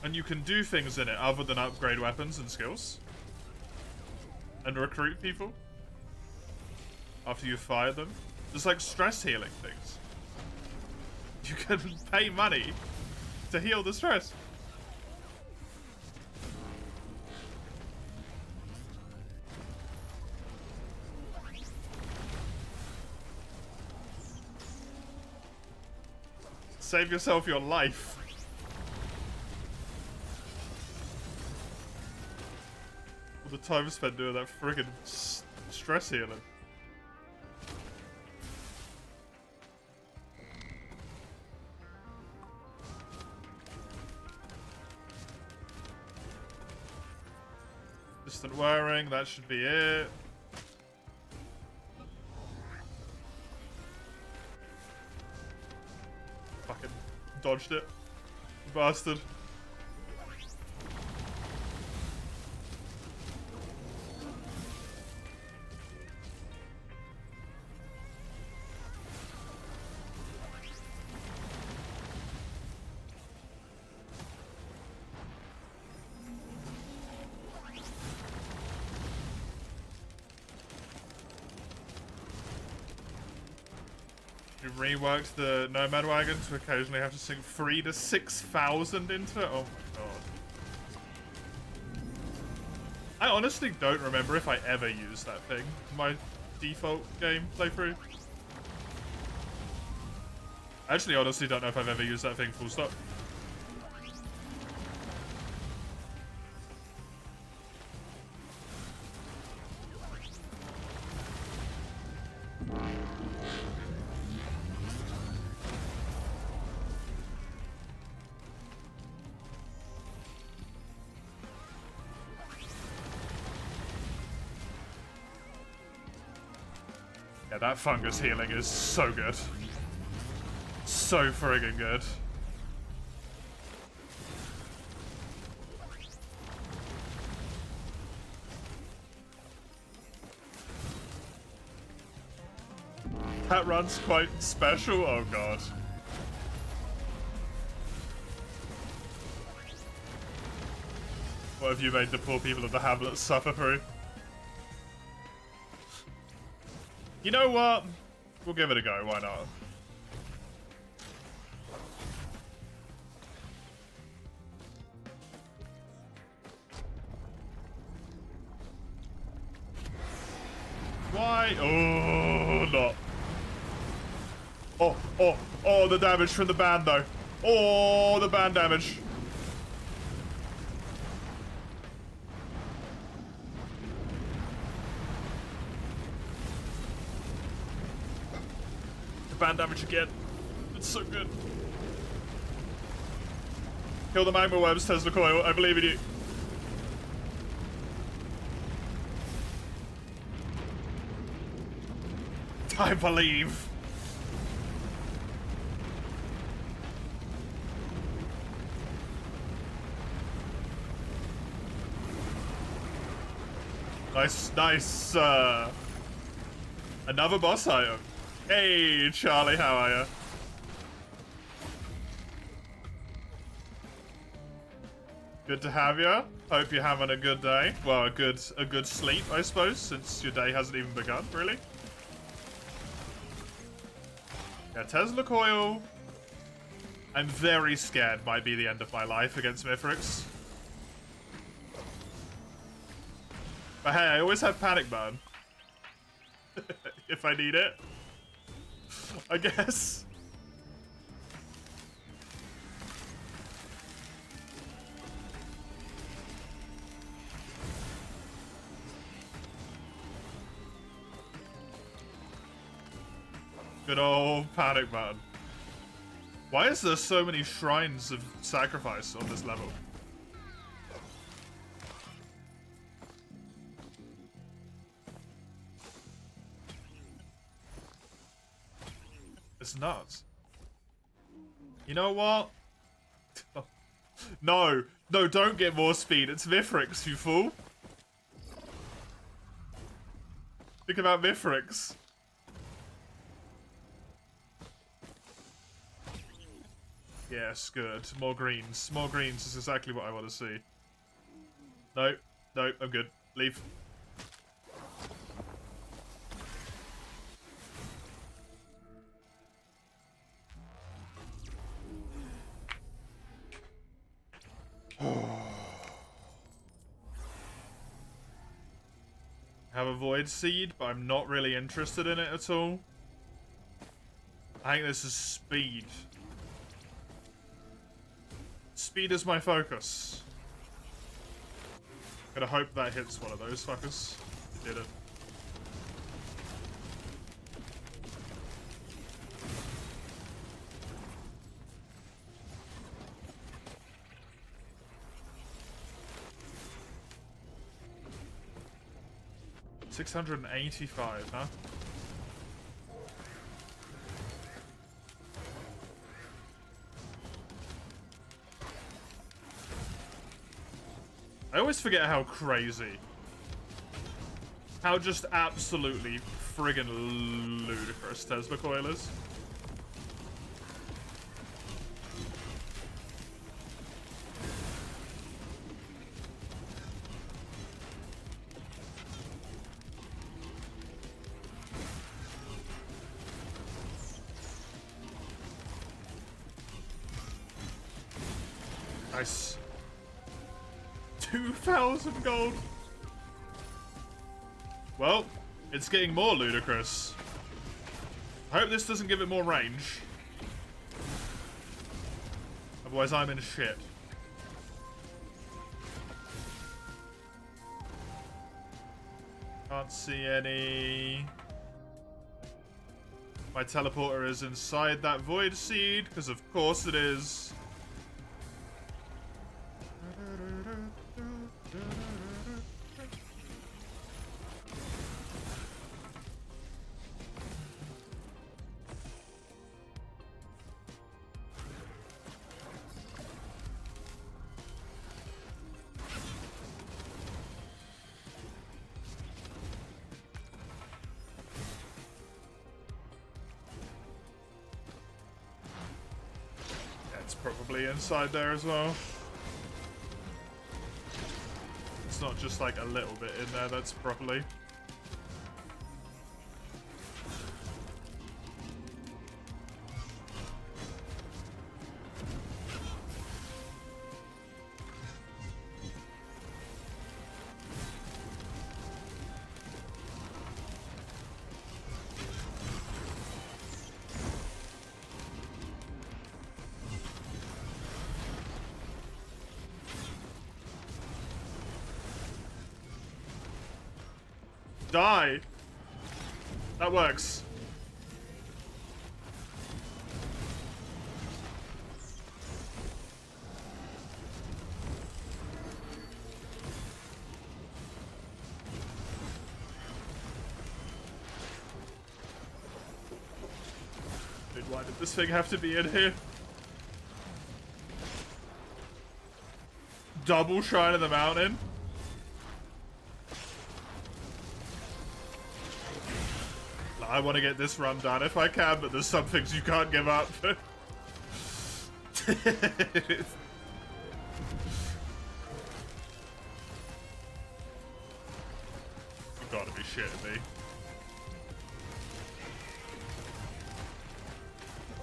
Speaker 1: And you can do things in it other than upgrade weapons and skills. And recruit people. After you fire them. There's like stress healing things. You can pay money to heal the stress. Save yourself your life. All the time spent doing that friggin' stress healing. Distant wearing, that should be it. Fucking dodged it. Bastard. We reworked the Nomad wagon to occasionally have to sink 3 to 6,000 into it. Oh my god. I honestly don't remember if I ever used that thing in my default game playthrough. I actually honestly don't know if I've ever used that thing full stop. Yeah, that fungus healing is so good. So friggin' good. That run's quite special. Oh god. What have you made the poor people of the Hamlet suffer through? You know what? We'll give it a go, why not? Why? Oh, not. Oh, the damage from the band, though. Oh, the band damage. Band damage again. It's so good. Kill the magma worms, Tesla Coil. I believe in you. I believe. Nice, another boss item. Hey, Charlie, how are ya? Good to have ya. Hope you're having a good day. Well, a good sleep, I suppose, since your day hasn't even begun, really. Yeah, Tesla Coil. I'm very scared might be the end of my life against Mithrix. But hey, I always have Panic Burn. If I need it. I guess. Good old Panic Burn. Why is there so many shrines of sacrifice on this level? It's nuts. You know what? No, don't get more speed. It's Mithrix, you fool. Think about Mithrix. Yes, good. More greens. More greens is exactly what I want to see. No, I'm good. Leave. Have a Void Seed, but I'm not really interested in it at all. I think this is speed. Speed is my focus. Gotta hope that hits one of those fuckers. It didn't. $685, huh? I always forget how crazy. How just absolutely friggin' ludicrous Tesla Coil is. Nice. 2,000 gold. Well, it's getting more ludicrous. I hope this doesn't give it more range. Otherwise, I'm in shit. Can't see any. My teleporter is inside that void seed, because of course it is. Probably inside there as well. It's not just like a little bit in there, that's properly. Die. That works. Dude, why did this thing have to be in here? Double Shrine of the Mountain. I want to get this run done if I can, but there's some things you can't give up. You've got to be shitting me.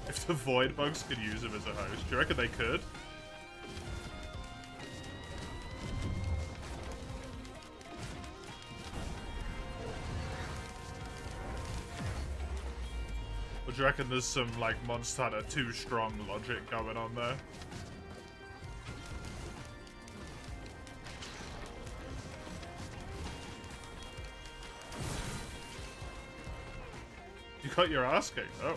Speaker 1: If the Void Bugs could use him as a host, do you reckon they could? Or do you reckon there's some, like, Monster Hunter 2 strong logic going on there? You got your ass kicked, oh.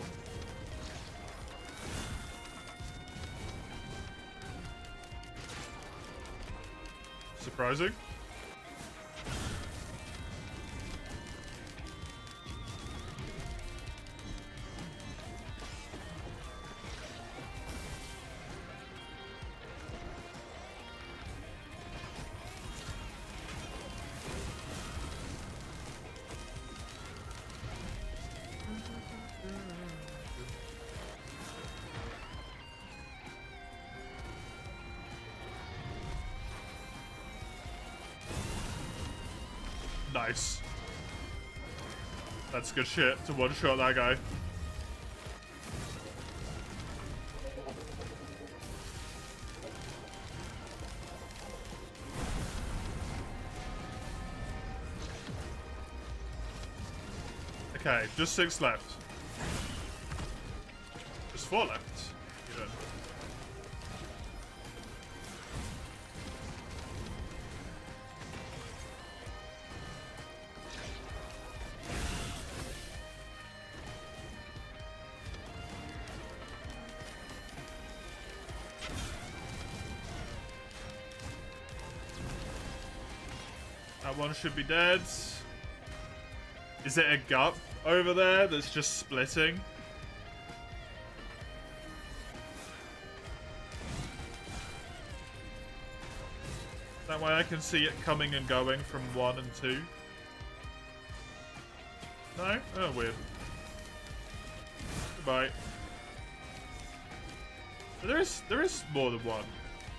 Speaker 1: Surprising. Nice. That's good shit to one-shot that guy. Okay, just 6 left. Just 4 left. Even. That one should be dead. Is it a gut over there that's just splitting? That way I can see it coming and going from 1 and 2. No? Oh, weird. Goodbye. But there is more than one.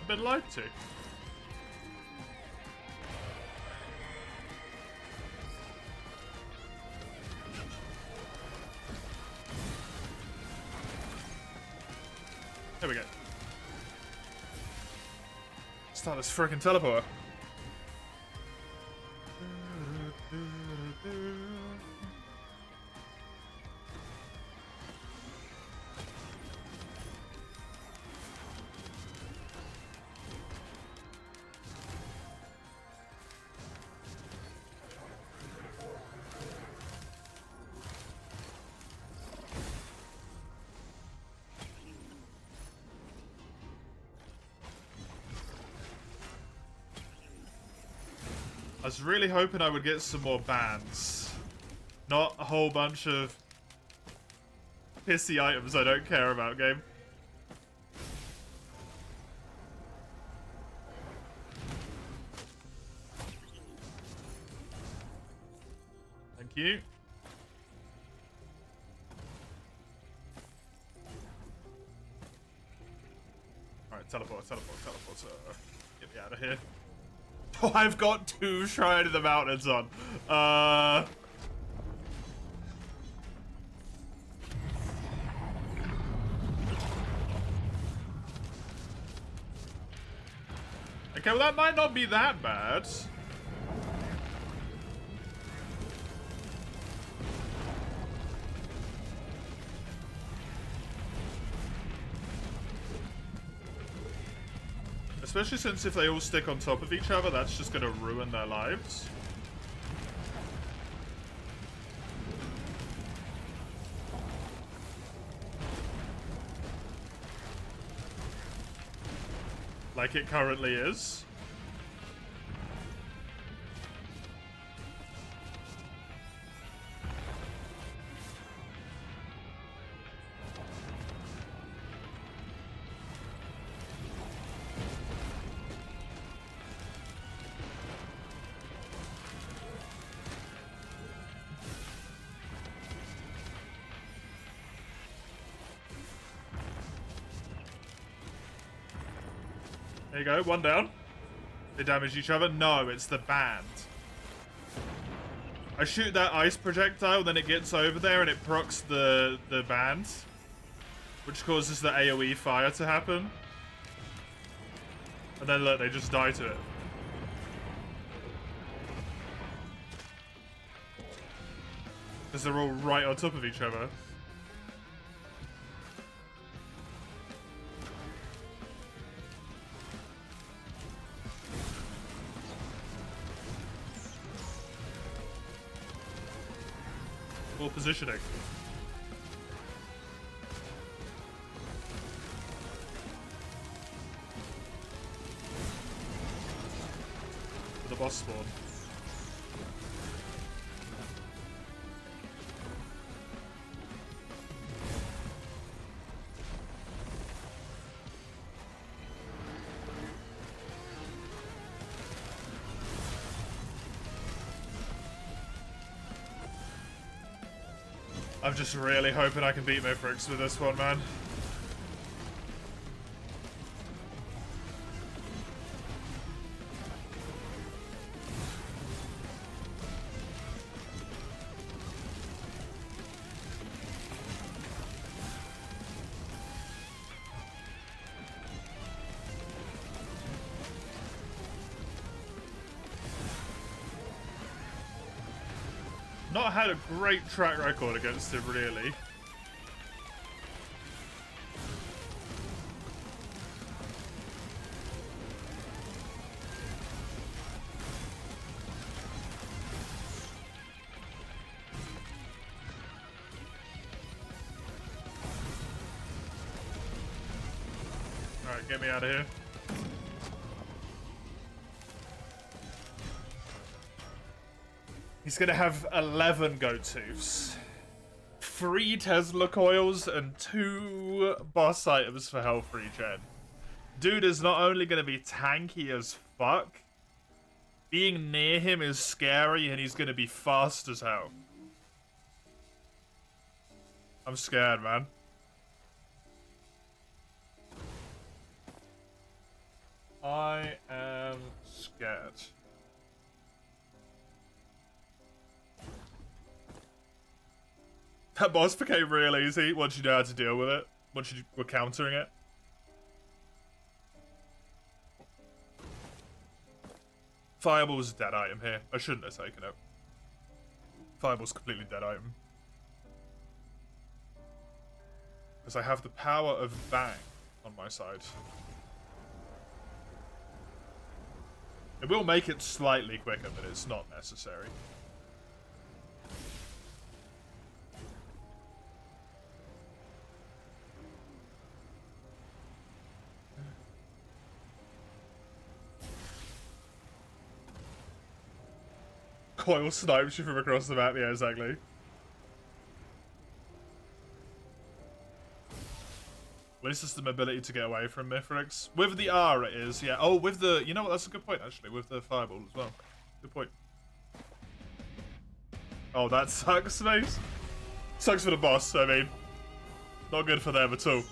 Speaker 1: I've been lied to. There we go. Start this freaking teleporter. I was really hoping I would get some more bans. Not a whole bunch of pissy items I don't care about, game. Thank you. Alright, teleport. Get me out of here. Oh, I've got 2 Shrine of the Mountains on. Okay, well that might not be that bad. Especially since if they all stick on top of each other, that's just gonna ruin their lives. Like it currently is. There you go, 1 down. They damage each other. No, it's the band. I shoot that ice projectile, then it gets over there and it procs the band, which causes the AoE fire to happen. And then look, they just die to it. Because they're all right on top of each other. Positioning. For the boss spawn. I'm just really hoping I can beat Mithrix with this one, man. Not had a great track record against him, really. Alright, get me out of here. He's gonna have 11 go-tos, 3 Tesla coils, and 2 boss items for health regen. Dude is not only gonna be tanky as fuck, being near him is scary, and he's gonna be fast as hell. I'm scared, man. I am scared. That boss became real easy once you know how to deal with it. Once you were countering it. Fireball's a dead item here. I shouldn't have taken it. Fireball's a completely dead item. Because I have the power of Bang on my side. It will make it slightly quicker, but it's not necessary. Coil snipes you from across the map, yeah, exactly. What is this, the mobility to get away from Mithrix? With the R it is, yeah. Oh, with the... You know what, that's a good point, actually. With the Fireball as well. Good point. Oh, that sucks, mate. Sucks for the boss, I mean. Not good for them at all.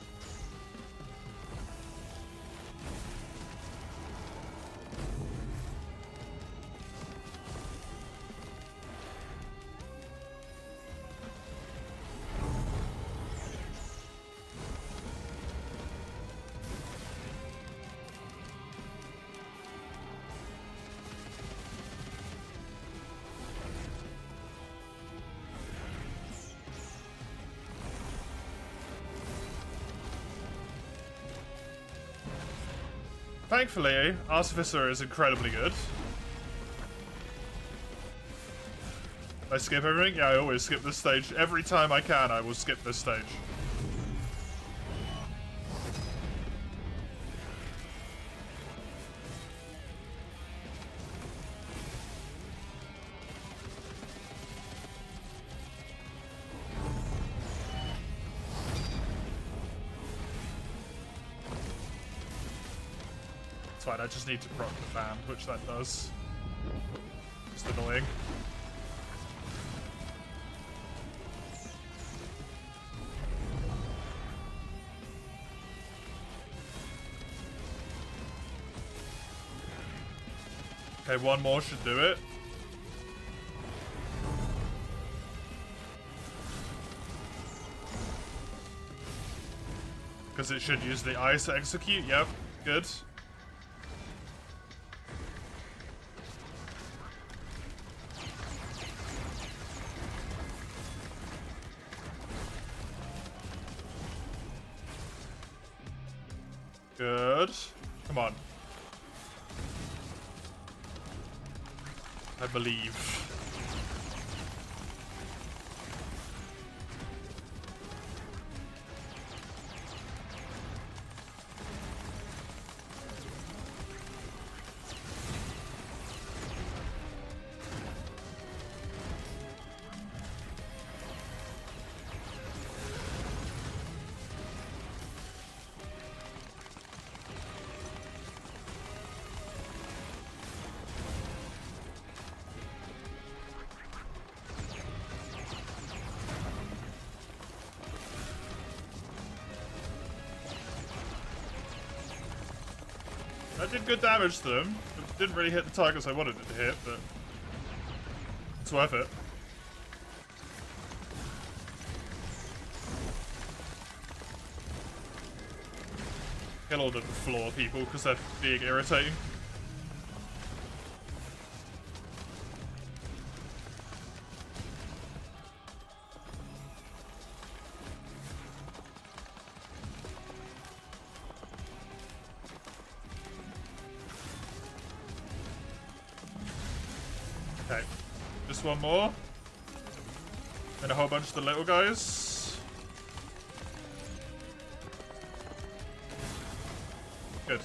Speaker 1: Thankfully, Artificer is incredibly good. I skip everything? Yeah, I always skip this stage. Every time I can, I will skip this stage. It's fine, I just need to proc the band, which that does. Just annoying. Okay, one more should do it. Because it should use the ice to execute, yep, good. Good. Come on. I believe. That did good damage to them. It didn't really hit the targets I wanted it to hit, but it's worth it. Kill all the floor people because they're being irritating. Okay, just one more. And a whole bunch of the little guys. Good.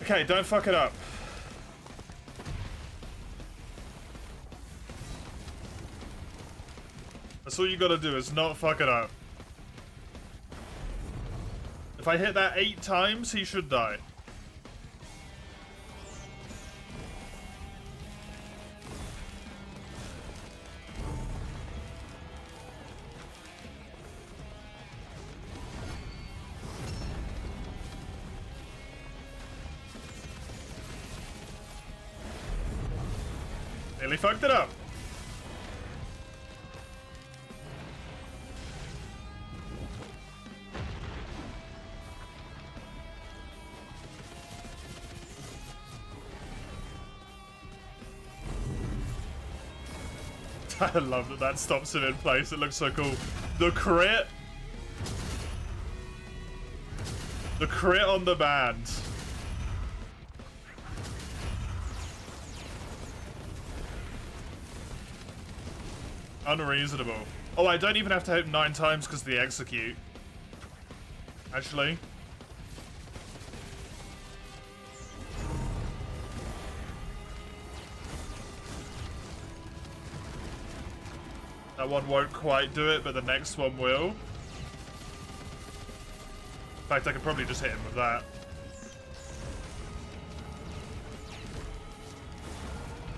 Speaker 1: Okay, don't fuck it up. That's all you gotta do, is not fuck it up. If I hit that 8 times, he should die. Nearly fucked it up. I love that that stops him in place. It looks so cool. The crit. The crit on the band. Unreasonable. Oh, I don't even have to hit 9 times because of the execute. Actually. That one won't quite do it, but the next one will. In fact, I could probably just hit him with that.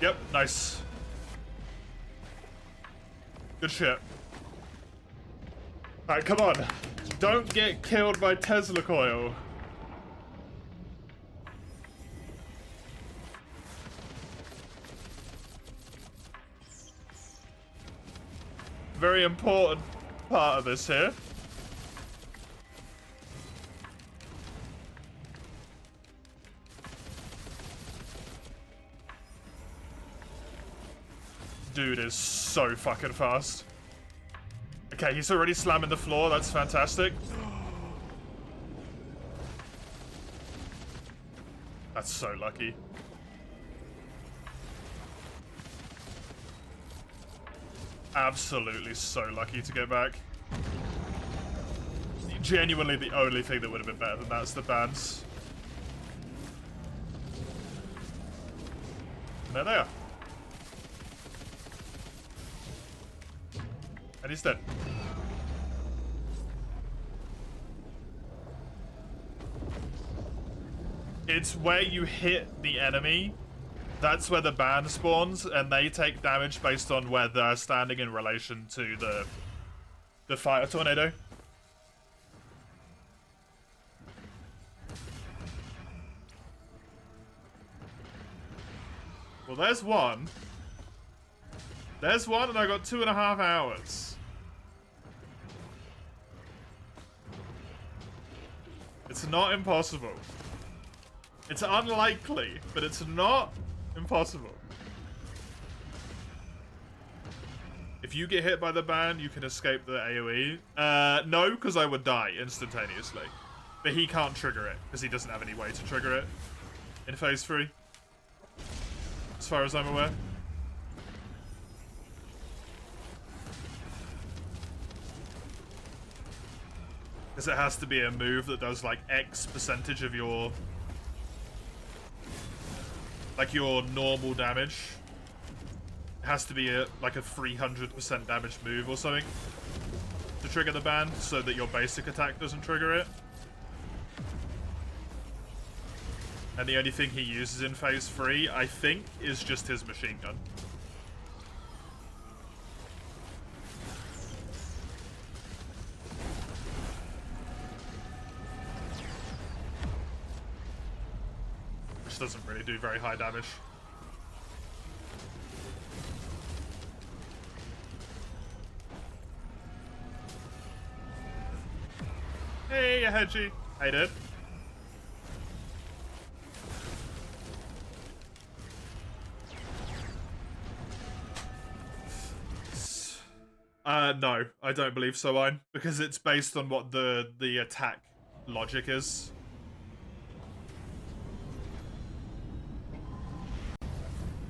Speaker 1: Yep, nice. Good shit. Alright, come on. Don't get killed by Tesla coil. Very important part of this here. Dude is so fucking fast. Okay, he's already slamming the floor. That's fantastic. That's so lucky. Absolutely so lucky to get back. Genuinely the only thing that would have been better than that is the bands. And there they are. And he's dead. It's where you hit the enemy. That's where the band spawns, and they take damage based on where they're standing in relation to the fire tornado. Well, there's one. There's one, and I got 2.5 hours. It's not impossible. It's unlikely, but it's not impossible. If you get hit by the band, you can escape the AoE. No, because I would die instantaneously. But he can't trigger it, because he doesn't have any way to trigger it in phase 3. As far as I'm aware. Because it has to be a move that does like X percentage of your... like your normal damage. It has to be like a 300% damage move or something to trigger the ban, so that your basic attack doesn't trigger it. And the only thing he uses in phase 3, I think, is just his machine gun. Which doesn't really do very high damage. Hey, Hedgie. How you doing? No, I don't believe so, Ein, because it's based on what the attack logic is.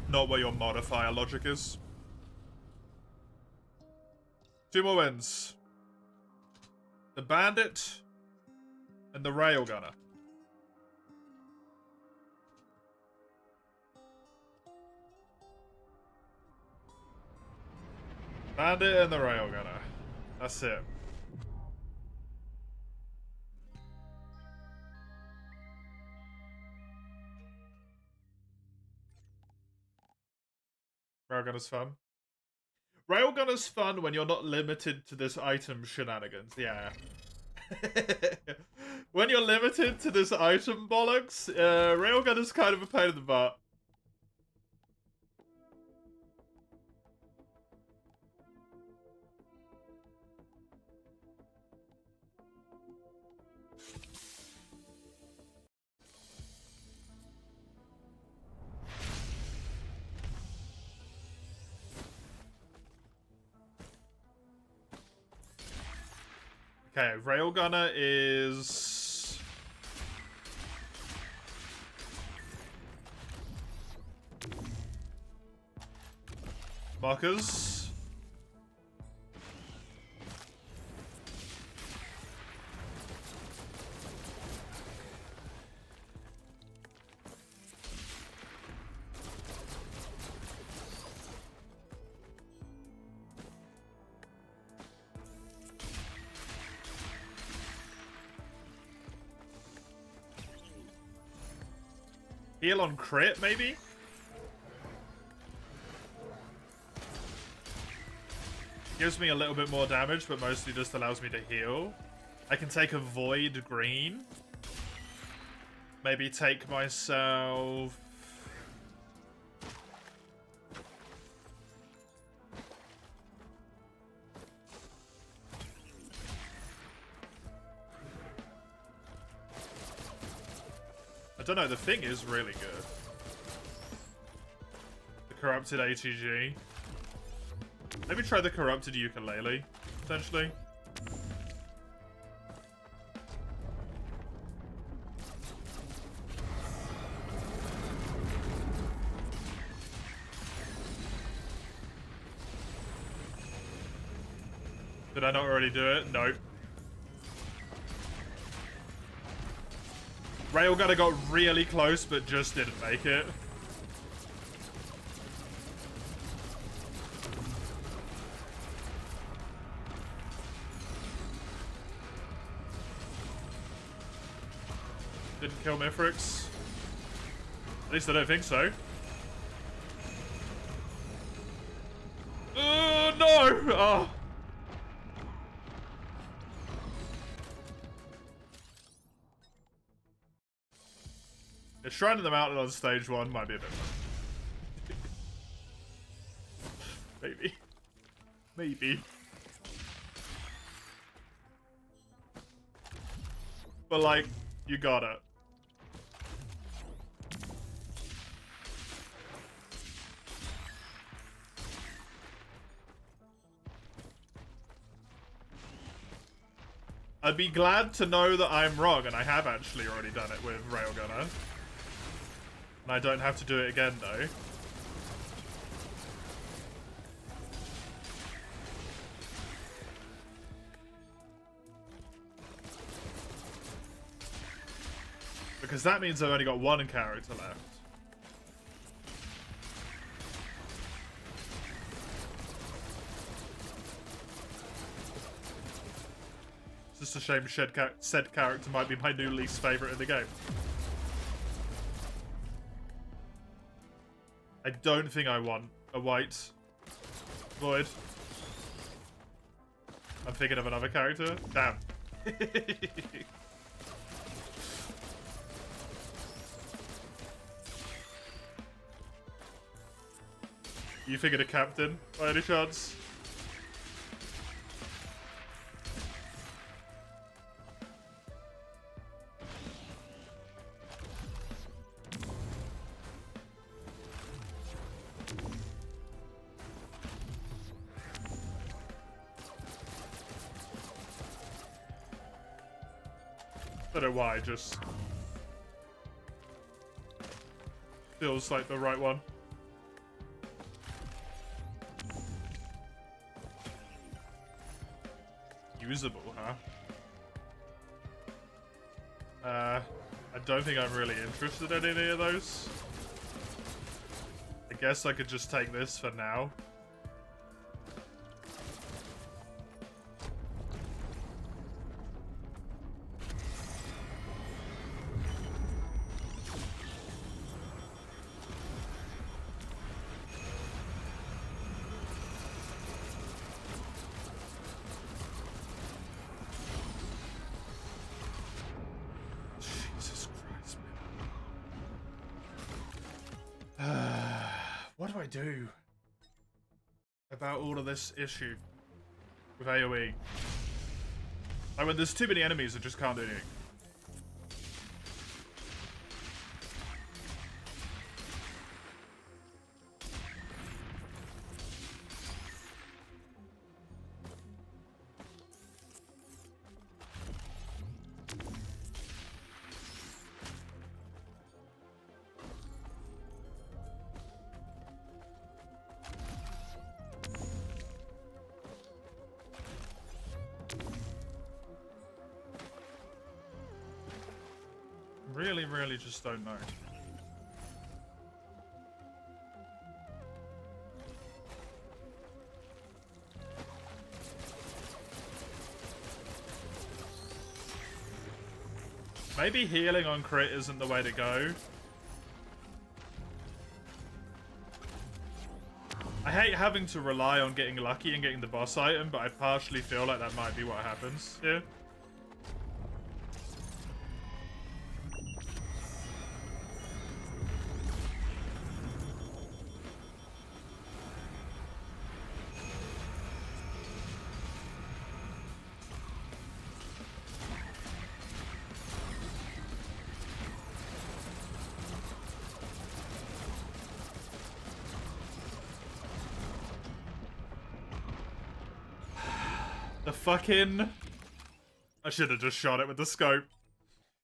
Speaker 1: Not what your modifier logic is. 2 more wins. The Bandit and the Railgunner. Bandit and the Railgunner. That's it. Railgunner's fun. Railgunner's fun when you're not limited to this item shenanigans. Yeah. When you're limited to this item bollocks, Railgunner's kind of a pain in the butt. Okay, Railgunner is... Markers. Heal on crit, maybe? Gives me a little bit more damage, but mostly just allows me to heal. I can take a Void Green. Maybe take myself... I don't know, the thing is really good. The Corrupted ATG. Maybe try the Corrupted Ukulele, potentially. Did I not already do it? Nope. Railgunner got really close, but just didn't make it. Didn't kill Mithrix. At least I don't think so. No! Oh. Yeah, Shrine of the Mountain on stage 1 might be a bit fun. Maybe. Maybe. But like, you got it. I'd be glad to know that I'm wrong, and I have actually already done it with Railgunner. And I don't have to do it again, though. Because that means I've only got one character left. It's just a shame said character might be my new least favourite in the game. I don't think I want a white Void. I'm thinking of another character. Damn. You figured a captain, by any chance? I don't know why, just feels like the right one. Usable, huh? I don't think I'm really interested in any of those. I guess I could just take this for now. What do I do about all of this issue with AoE? Like when there's too many enemies, I just can't do anything. Really, really just don't know. Maybe healing on crit isn't the way to go. I hate having to rely on getting lucky and getting the boss item, but I partially feel like that might be what happens here. The fucking... I should have just shot it with the scope.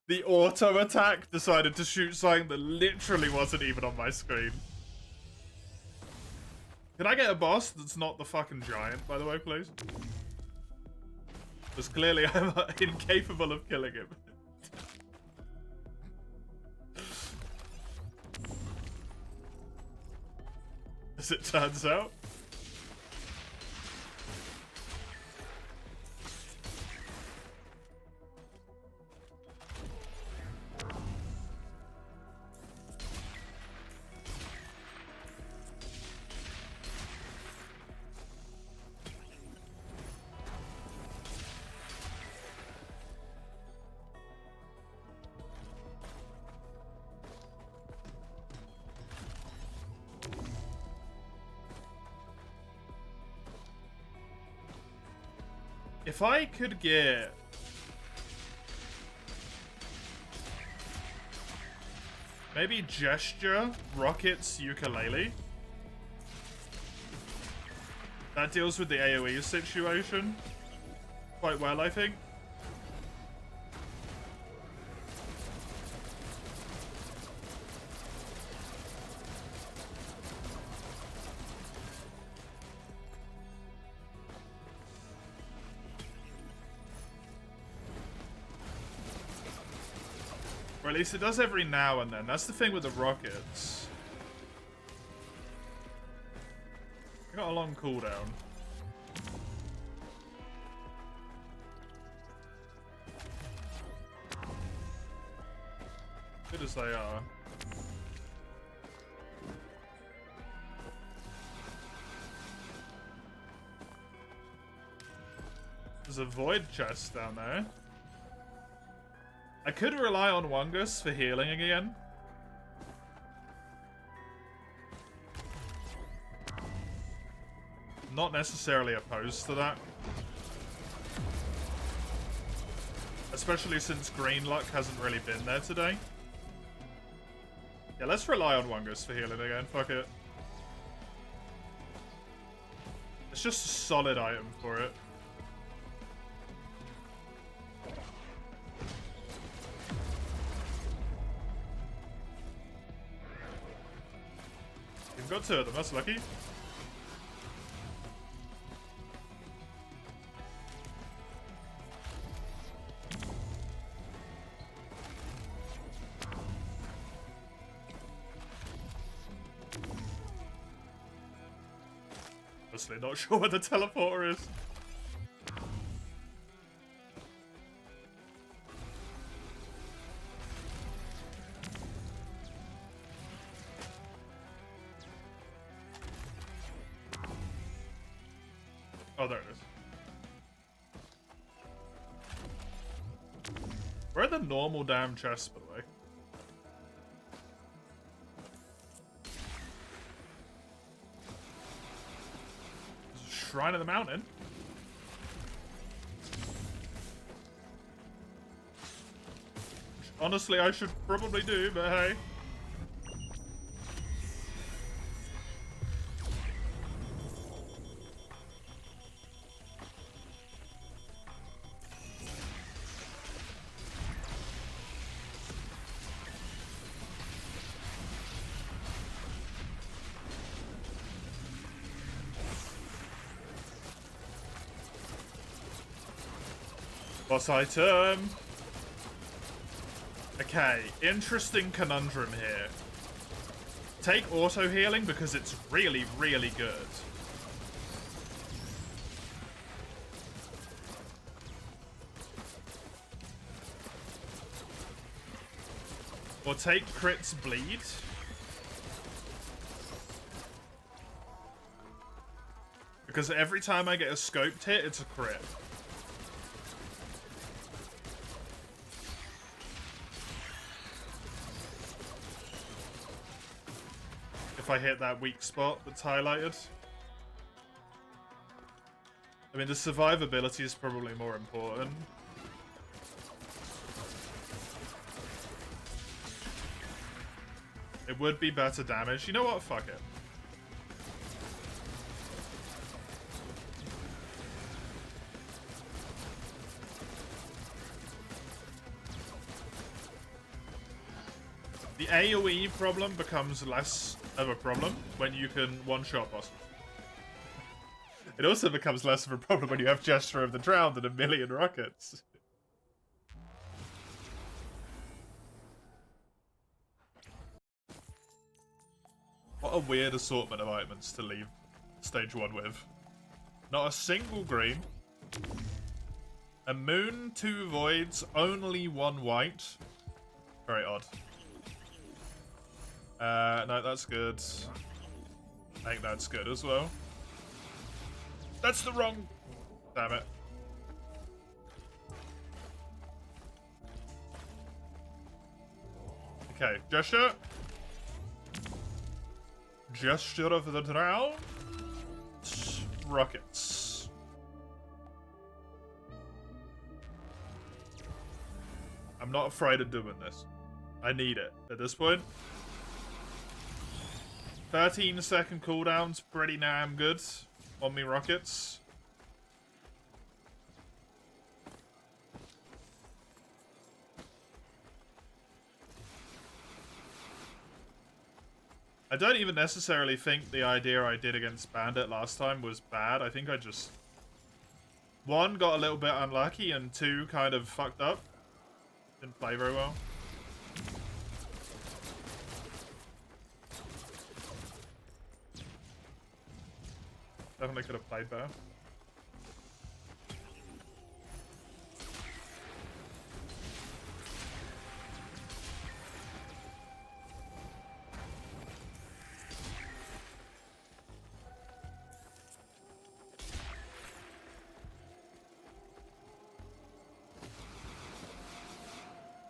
Speaker 1: The auto attack decided to shoot something that literally wasn't even on my screen. Can I get a boss that's not the fucking giant, by the way, please? Because clearly I'm incapable of killing him. As it turns out. If I could get... maybe Gesture, Rocket's Ukulele. That deals with the AoE situation quite well, I think. Or at least it does every now and then. That's the thing with the rockets. I got a long cooldown. Good as they are. There's a void chest down there. I could rely on Wungus for healing again. Not necessarily opposed to that. Especially since Green Luck hasn't really been there today. Yeah, let's rely on Wungus for healing again. Fuck it. It's just a solid item for it. You've got two of them, that's lucky. Honestly, not sure where the teleporter is. Oh, there it is. Where are the normal damn chests, by the way? There's a Shrine of the Mountain. Which, honestly, I should probably do, but hey. Boss item. Okay, interesting conundrum here. Take auto healing because it's really, really good. Or take Crit's bleed. Because every time I get a scoped hit, it's a crit. If I hit that weak spot that's highlighted. I mean, the survivability is probably more important. It would be better damage. You know what? Fuck it. The AoE problem becomes less of a problem when you can one-shot bosses. It also becomes less of a problem when you have Gesture of the Drowned and a million rockets. What a weird assortment of items to leave stage 1 with. Not a single green. A moon, 2 voids, only 1 white. Very odd. No, that's good. I think that's good as well. That's the wrong... Damn it. Okay, Gesture. Gesture of the Drowned. Rockets. I'm not afraid of doing this. I need it at this point. 13-second cooldown's pretty damn good on me rockets. I don't even necessarily think the idea I did against Bandit last time was bad. I think I just... 1, got a little bit unlucky, and 2, kind of fucked up. Didn't play very well. Definitely could have played better.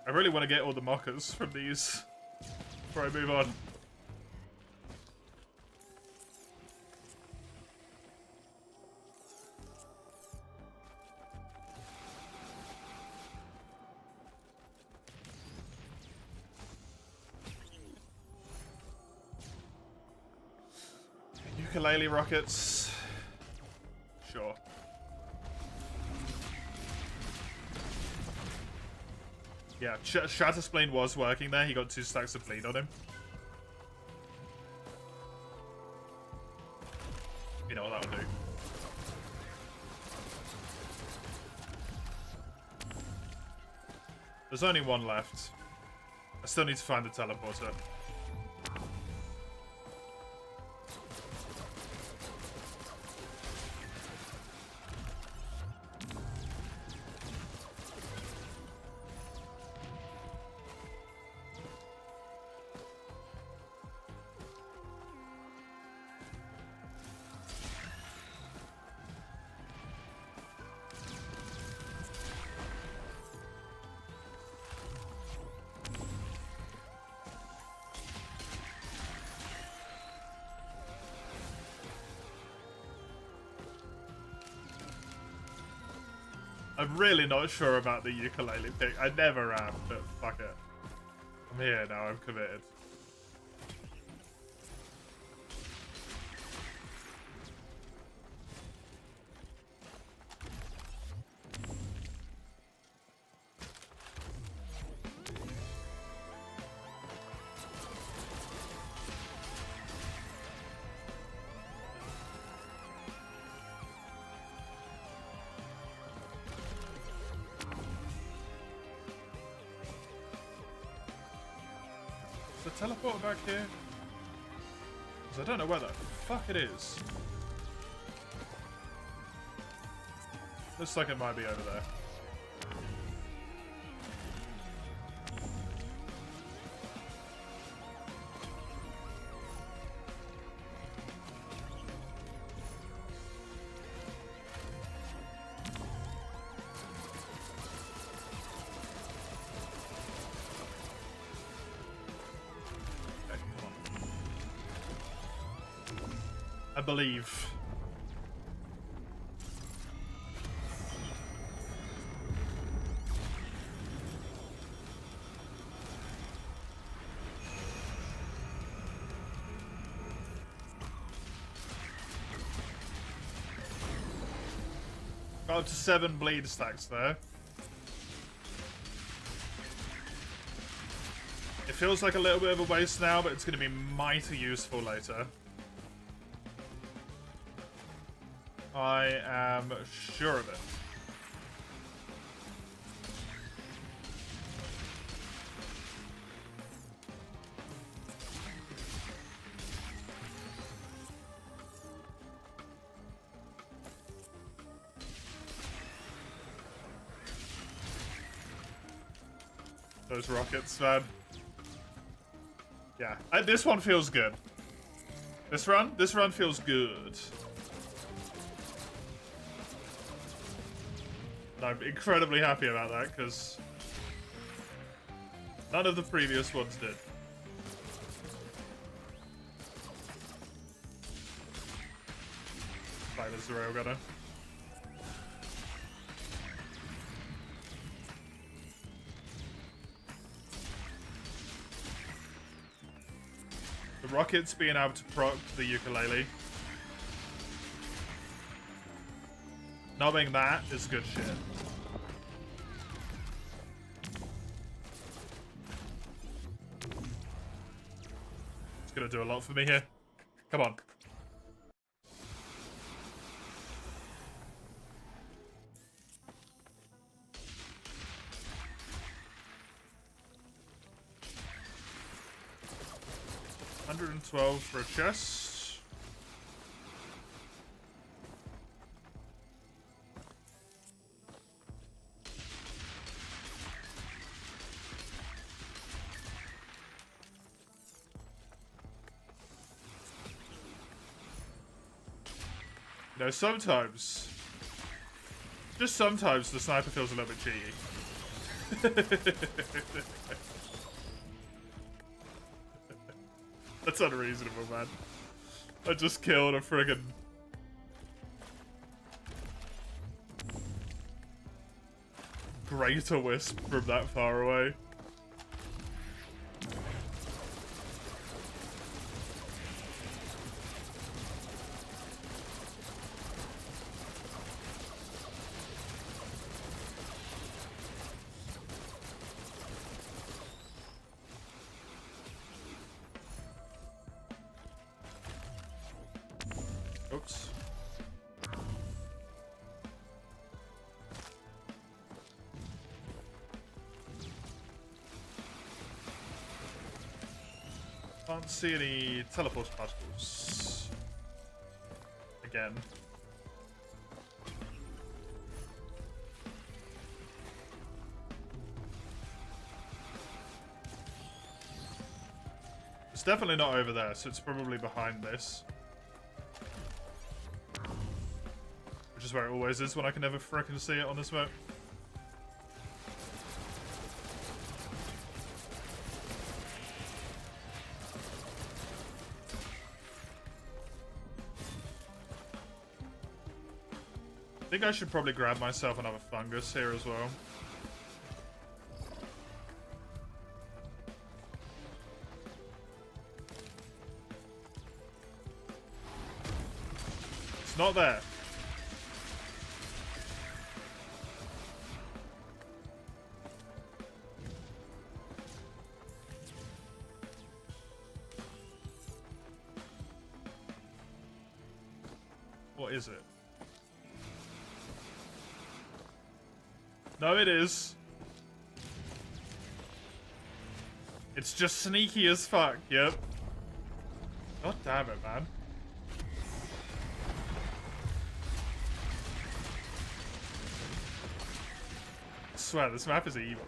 Speaker 1: I really want to get all the mockers from these before I move on. Ukulele rockets. Sure. Yeah, Shatterspleen was working there. He got 2 stacks of bleed on him. You know what that would do. There's only 1 left. I still need to find the teleporter. I'm really not sure about the ukulele pick. I never am, but fuck it. I'm here now, I'm committed. the teleporter back here? Because I don't know where the fuck it is. Looks like it might be over there. I believe. Got up to 7 bleed stacks there. It feels like a little bit of a waste now, but it's going to be mighty useful later. I am sure of it. Those rockets, man. Yeah, this one feels good. This run feels good. I'm incredibly happy about that, because none of the previous ones did. There's the railgunner. The rockets being able to proc the ukulele. Knowing that is good shit. It's gonna do a lot for me here. Come on. $112 for a chest. You know, sometimes, just sometimes, the sniper feels a little bit cheeky. That's unreasonable, man. I just killed a friggin' greater wisp from that far away. Oops. Can't see any teleport particles. Again. It's definitely not over there, so it's probably behind this. Which is where it always is when I can never frickin' see it on this map. I think I should probably grab myself another fungus here as well. It's not there. What is it? No, it is. It's just sneaky as fuck, yep. God damn it, man. I swear, this map is evil.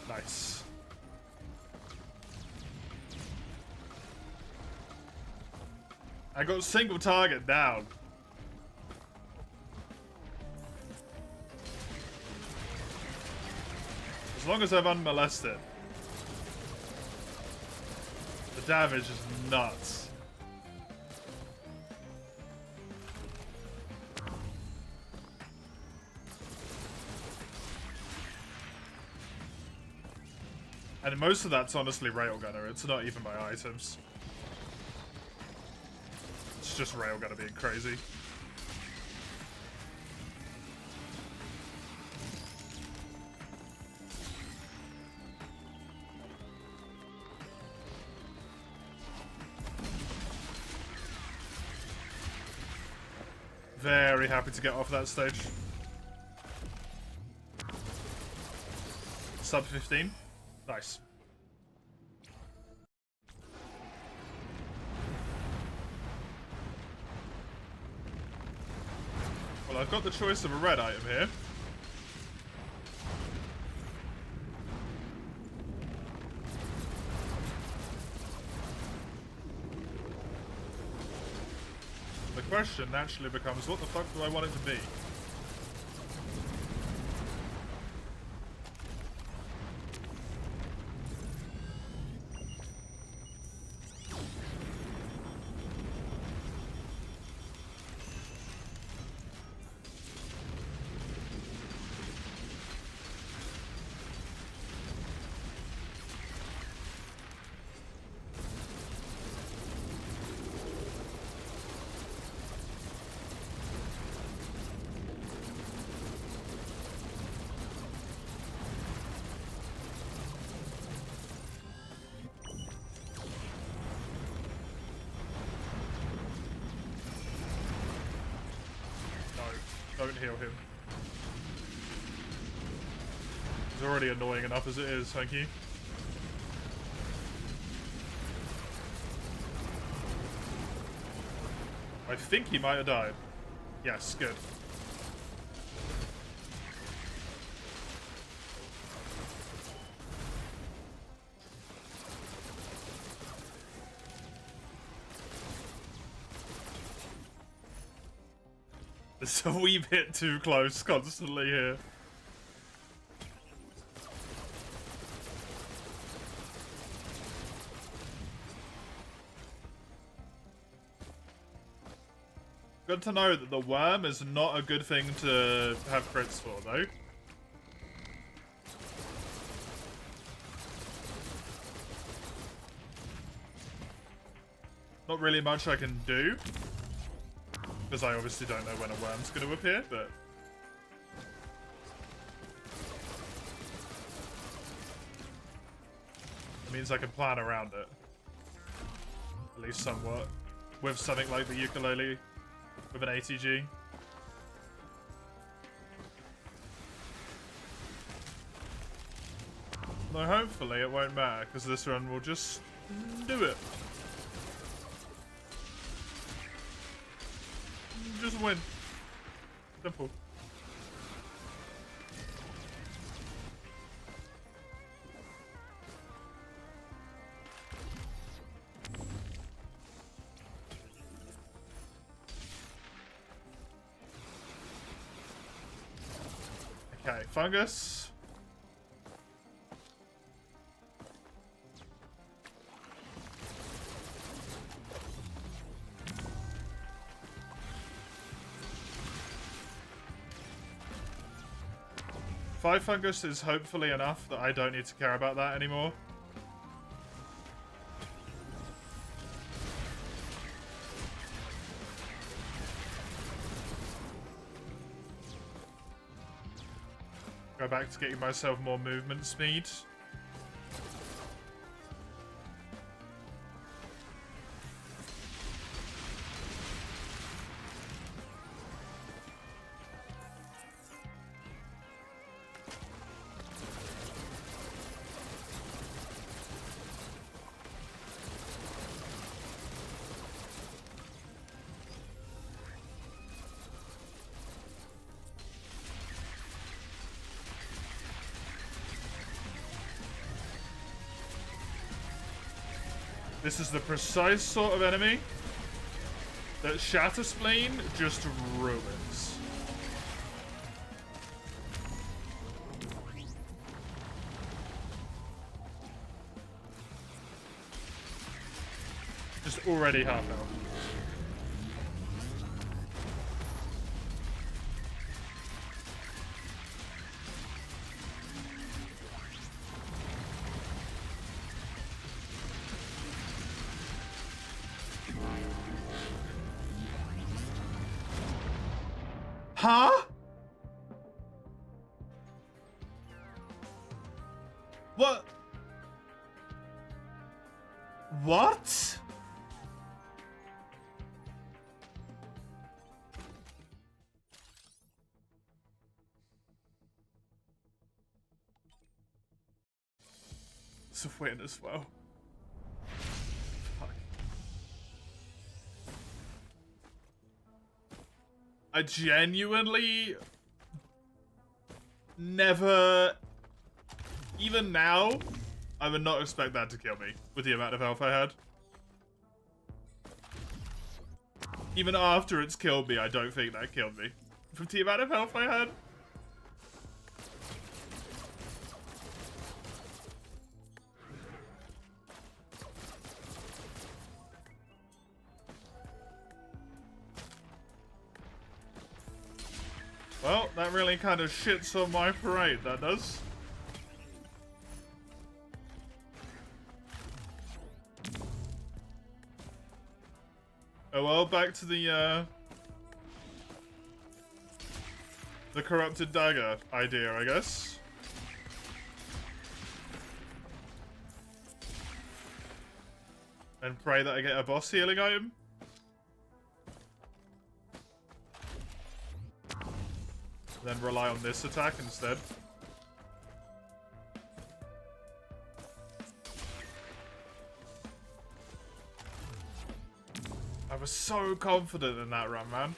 Speaker 1: Nice. I got single target down. As long as I'm unmolested. The damage is nuts. And most of that's honestly Railgunner, it's not even my items. It's just Railgunner being crazy. Very happy to get off that stage. Sub 15. Nice. Well, I've got the choice of a red item here. The question naturally becomes, what the fuck do I want it to be? Don't heal him. He's already annoying enough as it is, thank you. I think he might have died. Yes, good. It's a wee bit too close constantly here. Good to know that the worm is not a good thing to have crits for, though. Not really much I can do. Because I obviously don't know when a worm's going to appear, but... it means I can plan around it. At least somewhat. With something like the ukulele. With an ATG. Though hopefully it won't matter, because this run will just do it. Just win. Simple. Okay, fungus. Fire Fungus is hopefully enough that I don't need to care about that anymore. Go back to getting myself more movement speed. This is the precise sort of enemy that Shatter Spleen just ruins. Just already half health. Huh? What? What? It's a win as well. Fuck. I genuinely never, even now, I would not expect that to kill me with the amount of health I had. Even after it's killed me, I don't think that killed me. From the amount of health I had. Well, that really kind of shits on my parade, that does. Oh well, back to the corrupted dagger idea, I guess. And pray that I get a boss healing item. Then rely on this attack instead. I was so confident in that run, man.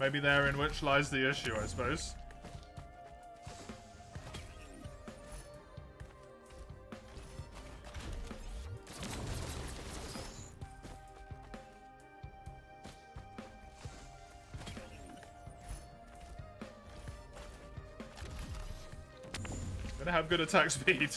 Speaker 1: Maybe therein which lies the issue, I suppose. Gonna have good attack speed.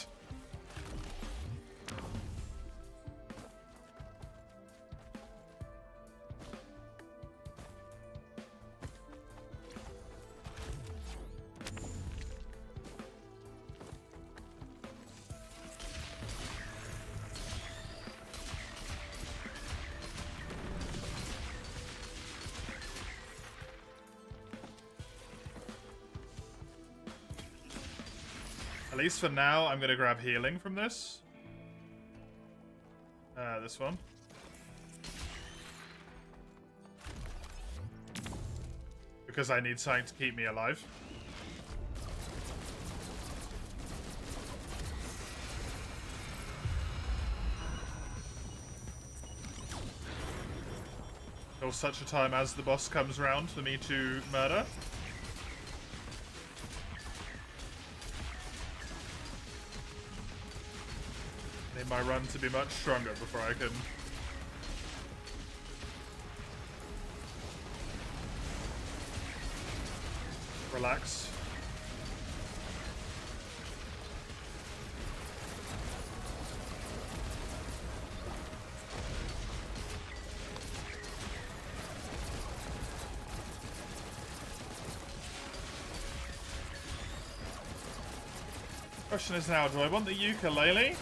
Speaker 1: At least for now, I'm gonna grab healing from this. This one. Because I need something to keep me alive. Till such a time as the boss comes round for me to murder. Need my run to be much stronger before I can relax. question is now, do I want the ukulele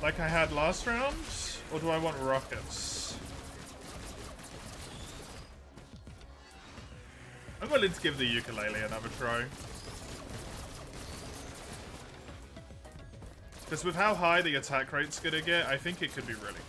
Speaker 1: like I had last round, or do I want rockets? I'm willing to give the ukulele another try. Because with how high the attack rate's gonna get, I think it could be really good.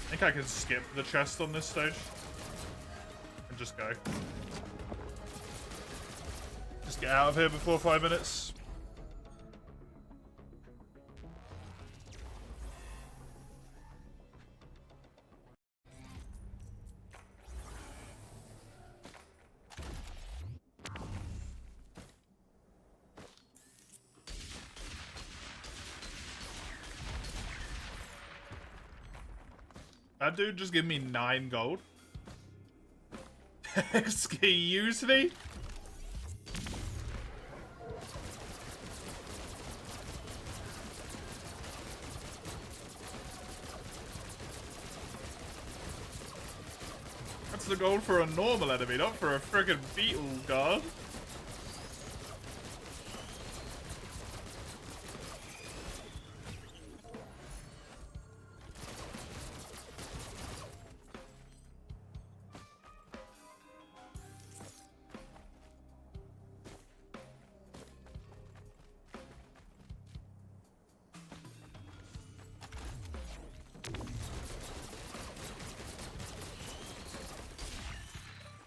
Speaker 1: I think I can skip the chest on this stage. And just go. Just get out of here before 5 minutes. That dude just gave me 9 gold. Excuse me? That's the gold for a normal enemy, not for a friggin' beetle guard.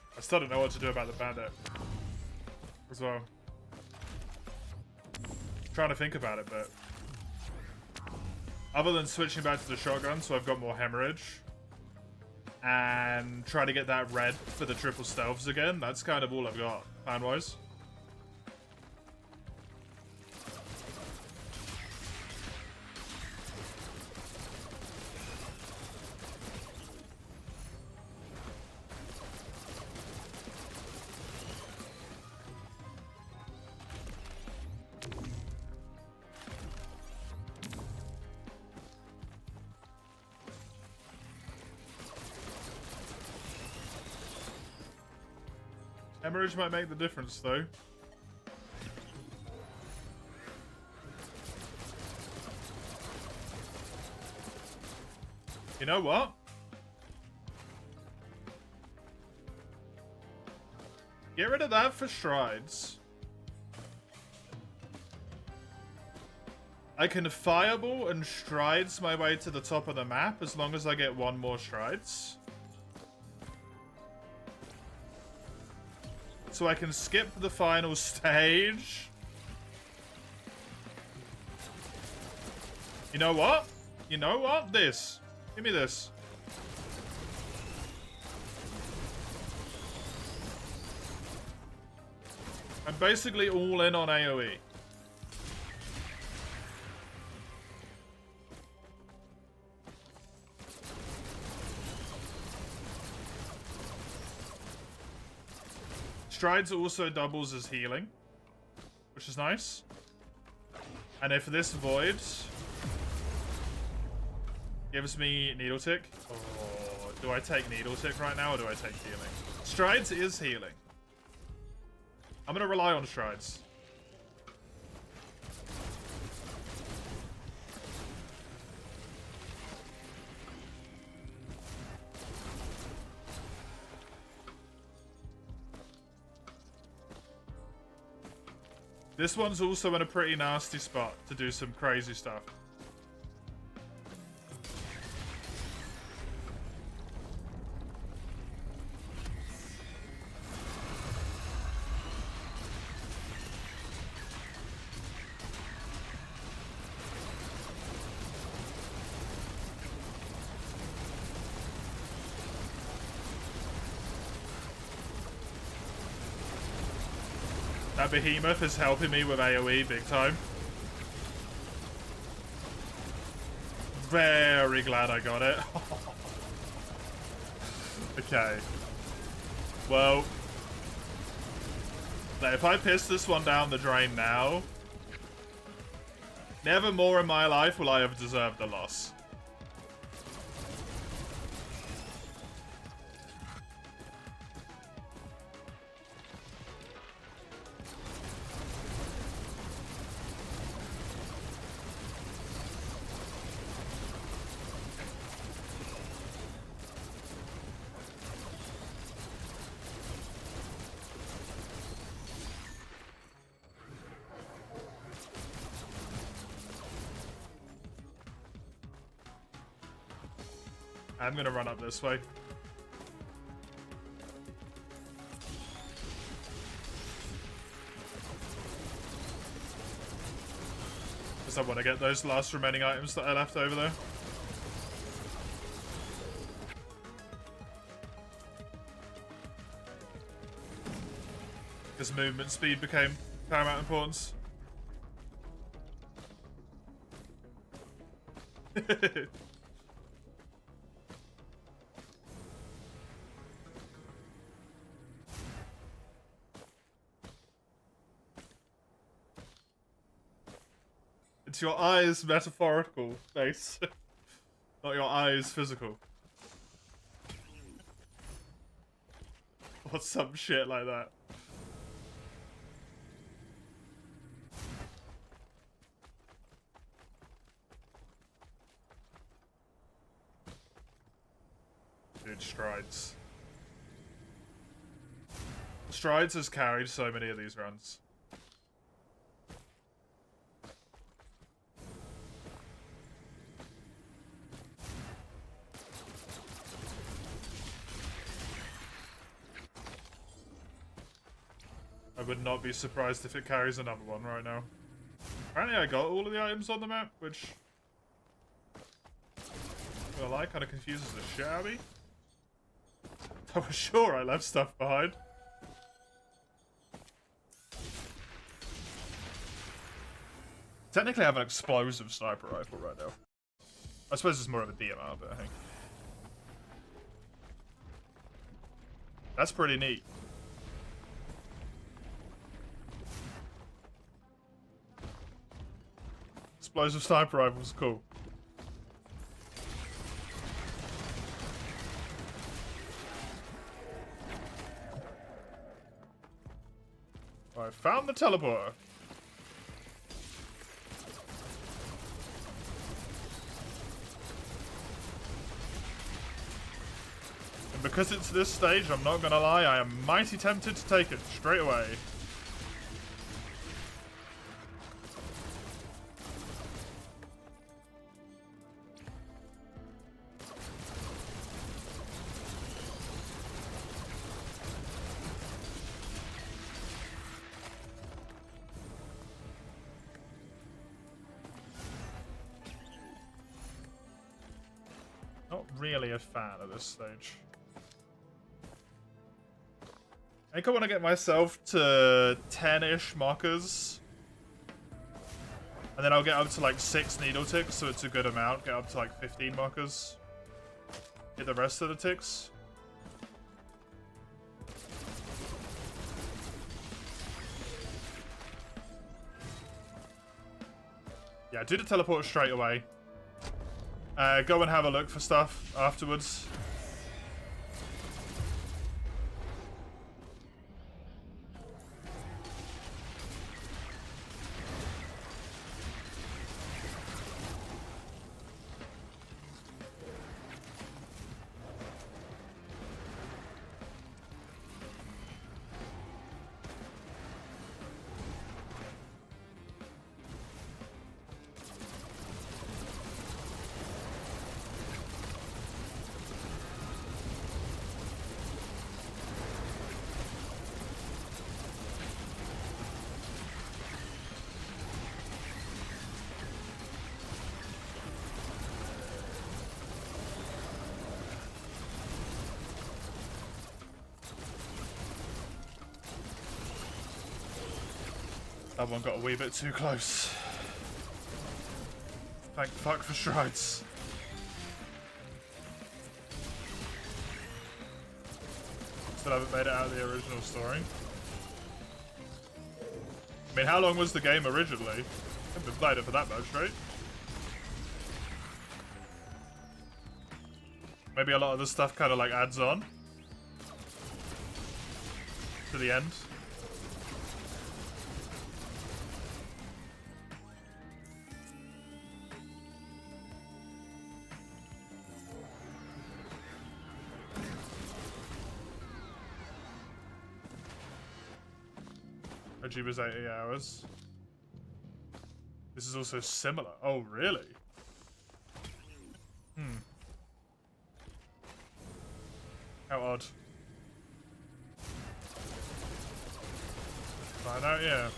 Speaker 1: I still don't know what to do about the bandit as well. I'm trying to think about it, but other than switching back to the shotgun so I've got more hemorrhage and try to get that red for the triple stealths again, that's kind of all I've got plan wise. Hemorrhage might make the difference, though. You know what? Get rid of that for strides. I can fireball and strides my way to the top of the map as long as I get 1 more strides. So I can skip the final stage. You know what? You know what? This. Give me this. I'm basically all in on AoE. Strides also doubles as healing, which is nice. And if this void gives me needle tick, oh, do I take needle tick right now or do I take healing? Strides is healing. I'm gonna rely on strides. This one's also in a pretty nasty spot to do some crazy stuff. That behemoth is helping me with AoE big time. Very glad I got it. Okay. Well, now if I piss this one down the drain now, never more in my life will I have deserved a loss. I'm gonna run up this way. Because I want to get those last remaining items that I left over there. Because movement speed became paramount importance. It's your eyes metaphorical, face. Not your eyes physical. Or some shit like that. Dude, Strides. Strides has carried so many of these runs. I would not be surprised if it carries another one right now. Apparently I got all of the items on the map, which... well, I kind of confuses the shit out of me. I was sure I left stuff behind. Technically I have an explosive sniper rifle right now. I suppose it's more of a DMR, but I think... that's pretty neat. Explosive sniper rifle's cool. I found the teleporter. And because it's this stage, I'm not gonna lie, I am mighty tempted to take it straight away. Not really a fan of this stage. I think I want to get myself to 10-ish markers. And then I'll get up to like 6 needle ticks, so it's a good amount. Get up to like 15 markers. Hit the rest of the ticks. Yeah, do the teleport straight away. Go and have a look for stuff afterwards. That one got a wee bit too close. Thank fuck for strides. Still haven't made it out of the original story. I mean, how long was the game originally? I haven't played it for that much, right? Maybe a lot of the stuff kind of like adds on to the end. OG was 80 hours. This is also similar. Oh, really? How odd. Find out, yeah.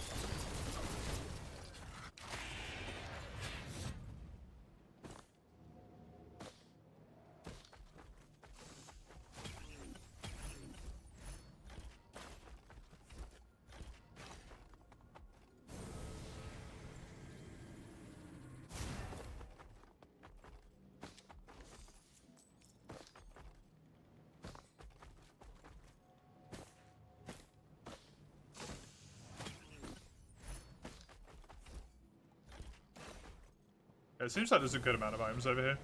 Speaker 1: It seems like there's a good amount of items over here.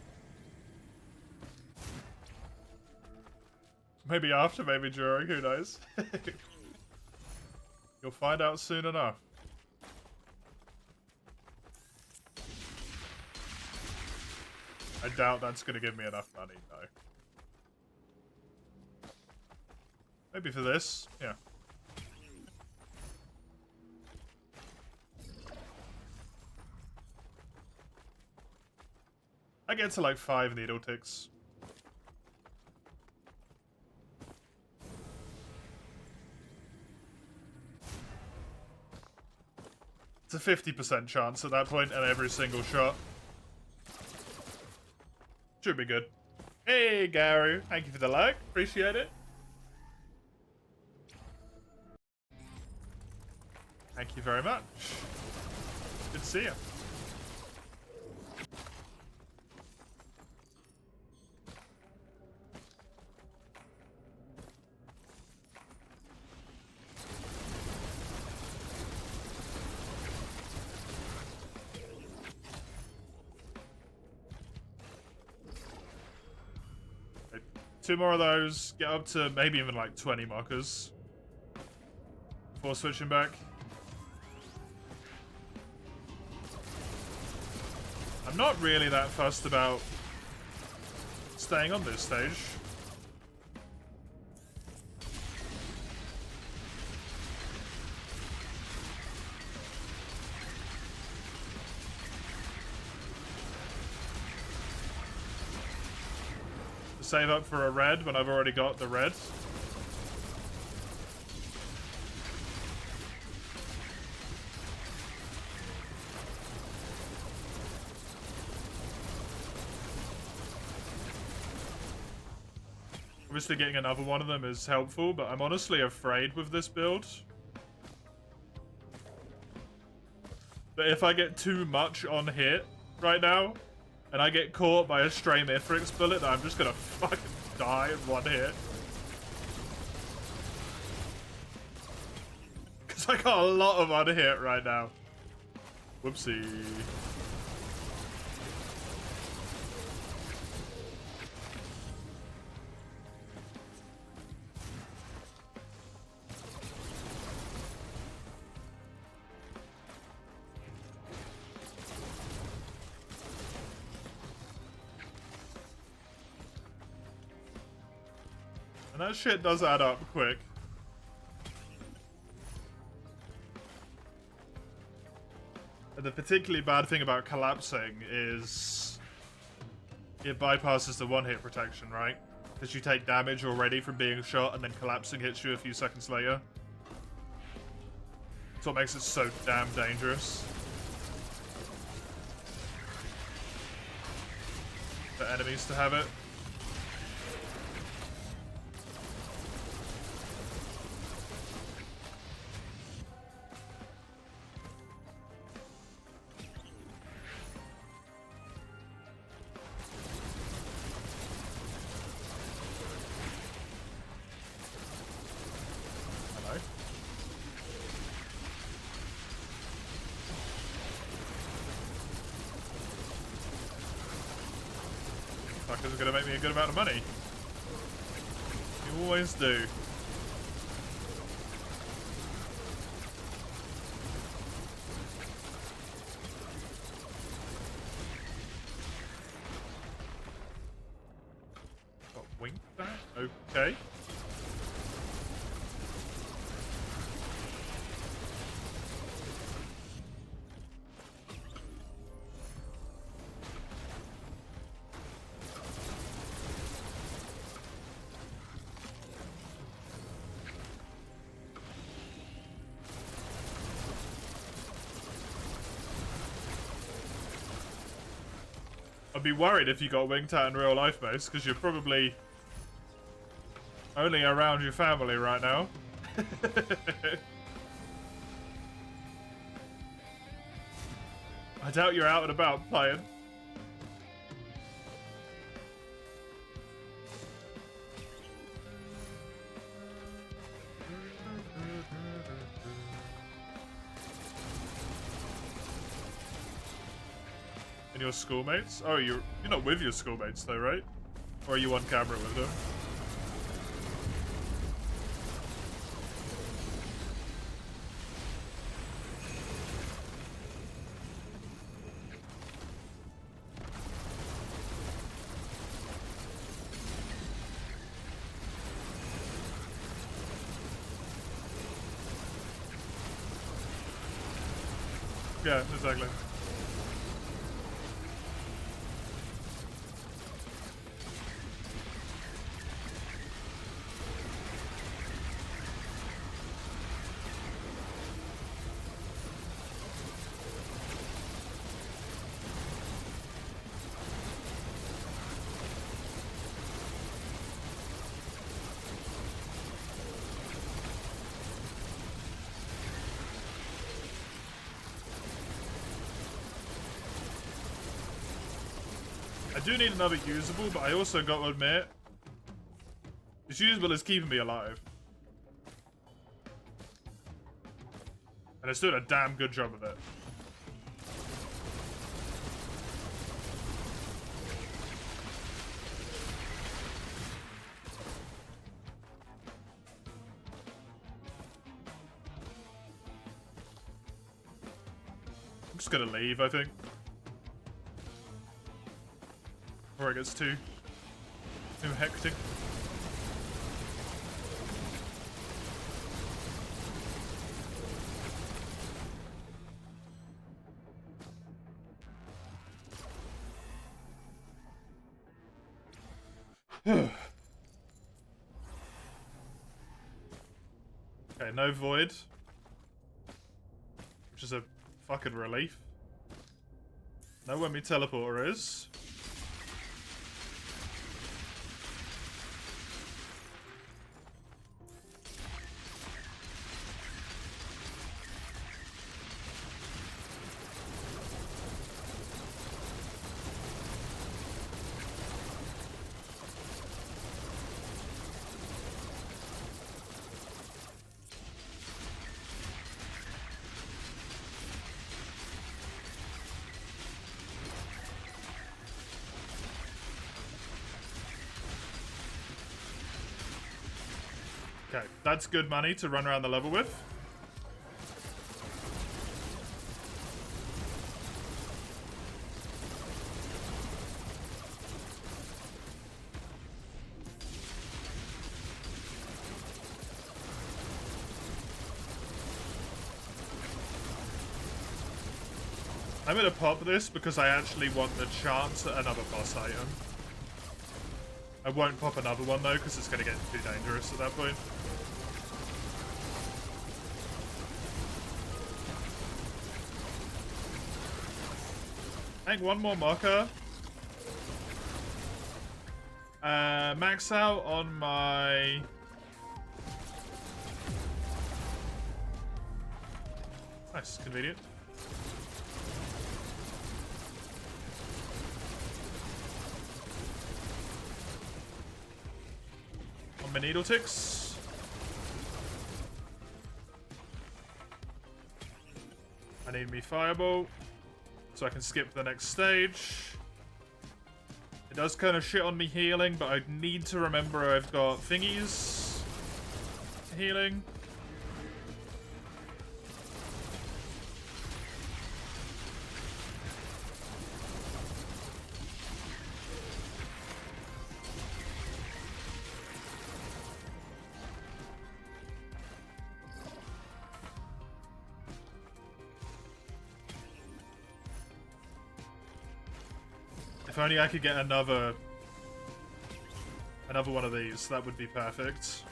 Speaker 1: Maybe after, maybe during, who knows? You'll find out soon enough. I doubt that's going to give me enough money, though. Maybe for this, yeah. I get to like 5 needle ticks. It's a 50% chance at that point, and every single shot. Should be good. Hey, Gary. Thank you for the like. Appreciate it. Thank you very much. Good to see you. Two more of those, get up to maybe even like 20 markers before switching back. I'm not really that fussed about staying on this stage. Save up for a red when I've already got the red. Obviously getting another one of them is helpful, but I'm honestly afraid with this build that if I get too much on hit right now, and I get caught by a stray Mithrix bullet, I'm just gonna fucking die in one hit. Because I got a lot of unhit right now. Whoopsie. And that shit does add up quick. And the particularly bad thing about collapsing is it bypasses the one-hit protection, right? Because you take damage already from being shot and then collapsing hits you a few seconds later. That's what makes it so damn dangerous for enemies to have it. fuckers are gonna make me a good amount of money. You always do. Got wink back? Okay. I'd be worried if you got winked at in real life, Mace, because you're probably only around your family right now. I doubt you're out and about playing. And your schoolmates? Oh, you're not with your schoolmates though, right? Or are you on camera with them? Yeah, exactly. I do need another usable, but I also got to admit, this usable is keeping me alive. And it's doing a damn good job of it. I'm just gonna leave, I think. Before it gets too hectic. Okay, no void. Which is a fucking relief. Know where my teleporter is. Okay, that's good money to run around the level with. I'm gonna pop this because I actually want the chance at another boss item. I won't pop another one though because it's gonna get too dangerous at that point. I think one more marker. Max out on my... Nice, convenient. On my needle ticks. I need me fireball so I can skip the next stage. It does kind of shit on me healing, but I need to remember I've got thingies healing. If only I could get another one of these, that would be perfect.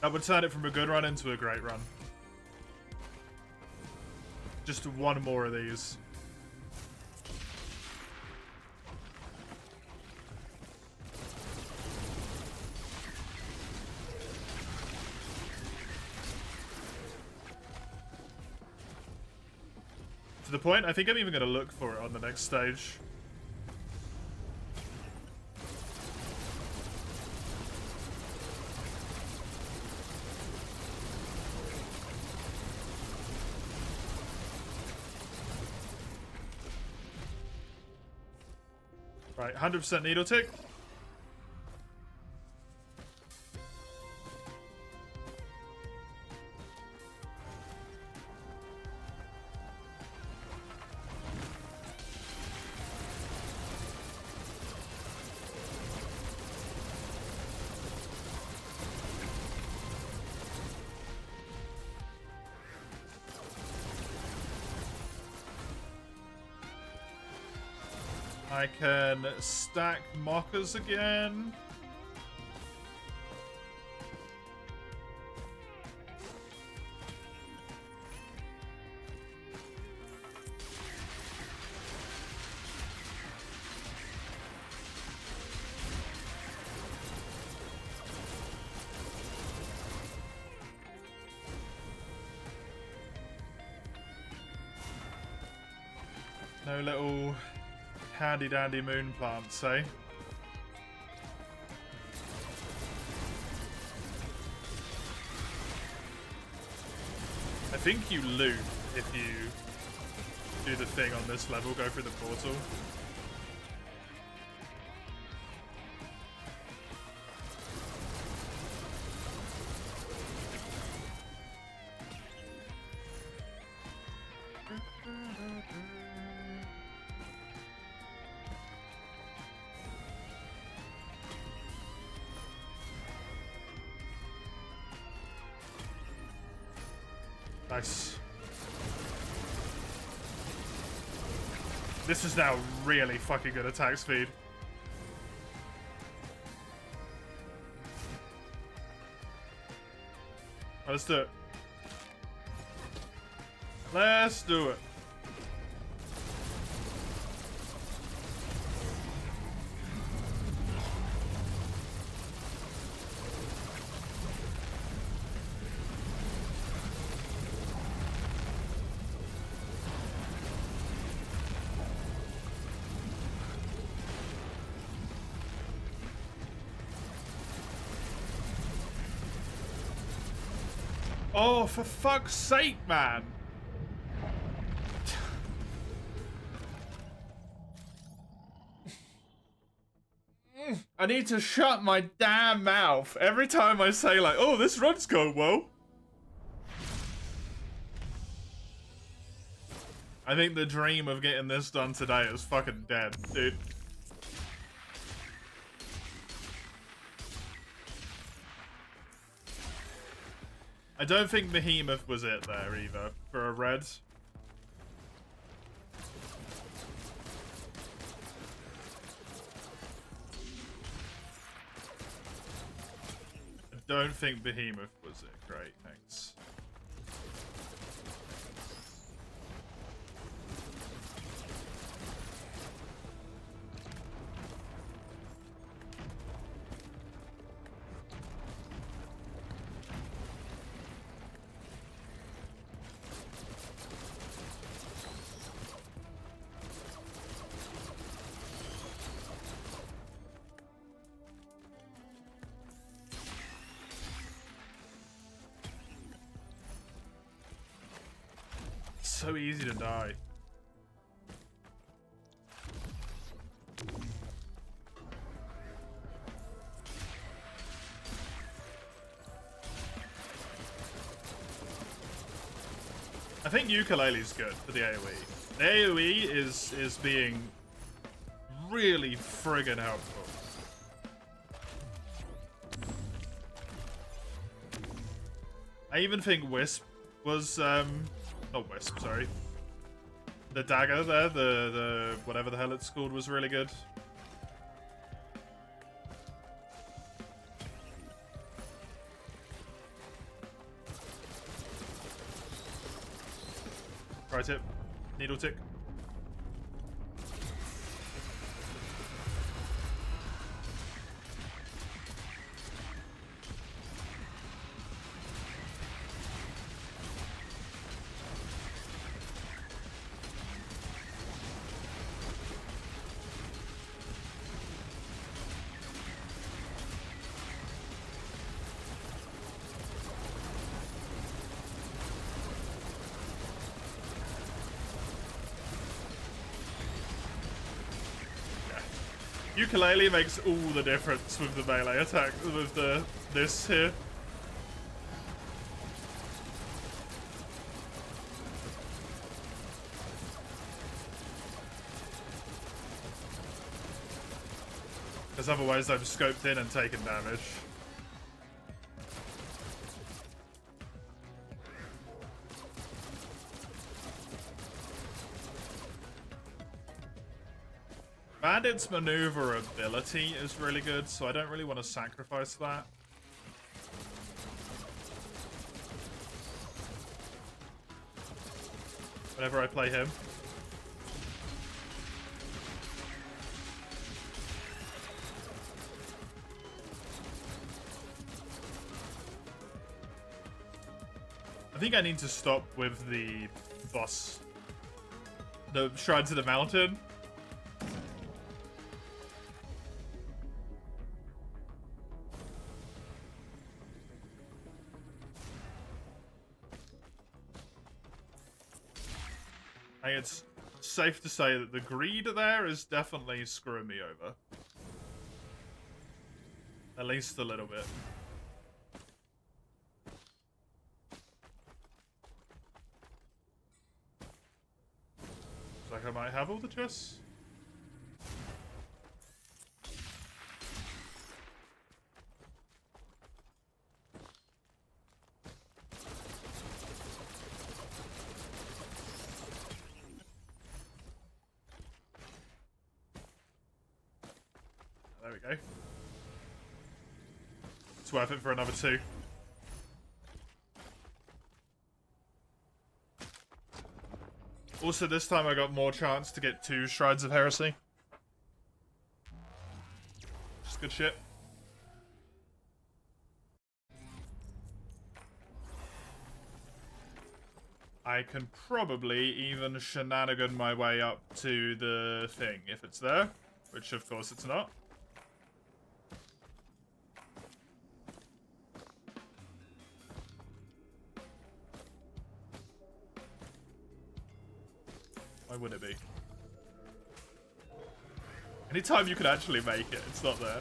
Speaker 1: That would turn it from a good run into a great run. Just one more of these. To the point, I think I'm even going to look for it on the next stage. Right, 100% needle tick. I can stack mockers again. No little handy dandy moon plants, eh? I think you loot if you do the thing on this level, go through the portal. Nice. This is now really fucking good attack speed. Let's do it. Let's do it. Oh, for fuck's sake, man. I need to shut my damn mouth every time I say, like, oh, this run's going well. I think the dream of getting this done today is fucking dead, dude. I don't think Behemoth was it there either, for a red. I don't think Behemoth was it. Great, thanks. So easy to die. think Ukulele's good for the AoE. The AoE is being really friggin' helpful. I even think Wisp was, not Wisp, sorry. The dagger there, the whatever the hell it's called, was really good. Right tip. Needle tick. Ukulele makes all the difference with the melee attack, with this here. Because otherwise I'm scoped in and taking damage. Bandit's maneuverability is really good, so I don't really want to sacrifice that. Whenever I play him. I think I need to stop with the boss. The Shrines of the Mountain. I think it's safe to say that the greed there is definitely screwing me over. At least a little bit. Looks like I might have all the chests. There we go. It's worth it for another 2. Also, this time I got more chance to get 2 Shrines of Heresy. Just good shit. I can probably even shenanigan my way up to the thing if it's there, which of course it's not. Why would it be? Anytime you can actually make it, it's not there.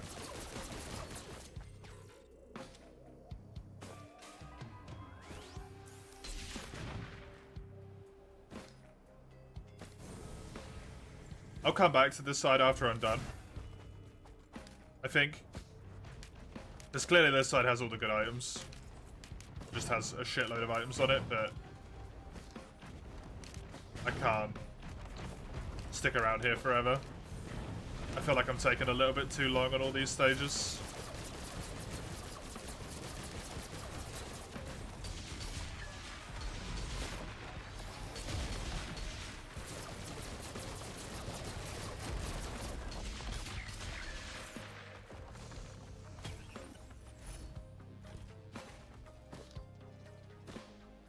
Speaker 1: I'll come back to this side after I'm done. I think. Because clearly this side has all the good items. Just has a shitload of items on it, but I can't stick around here forever. I feel like I'm taking a little bit too long on all these stages.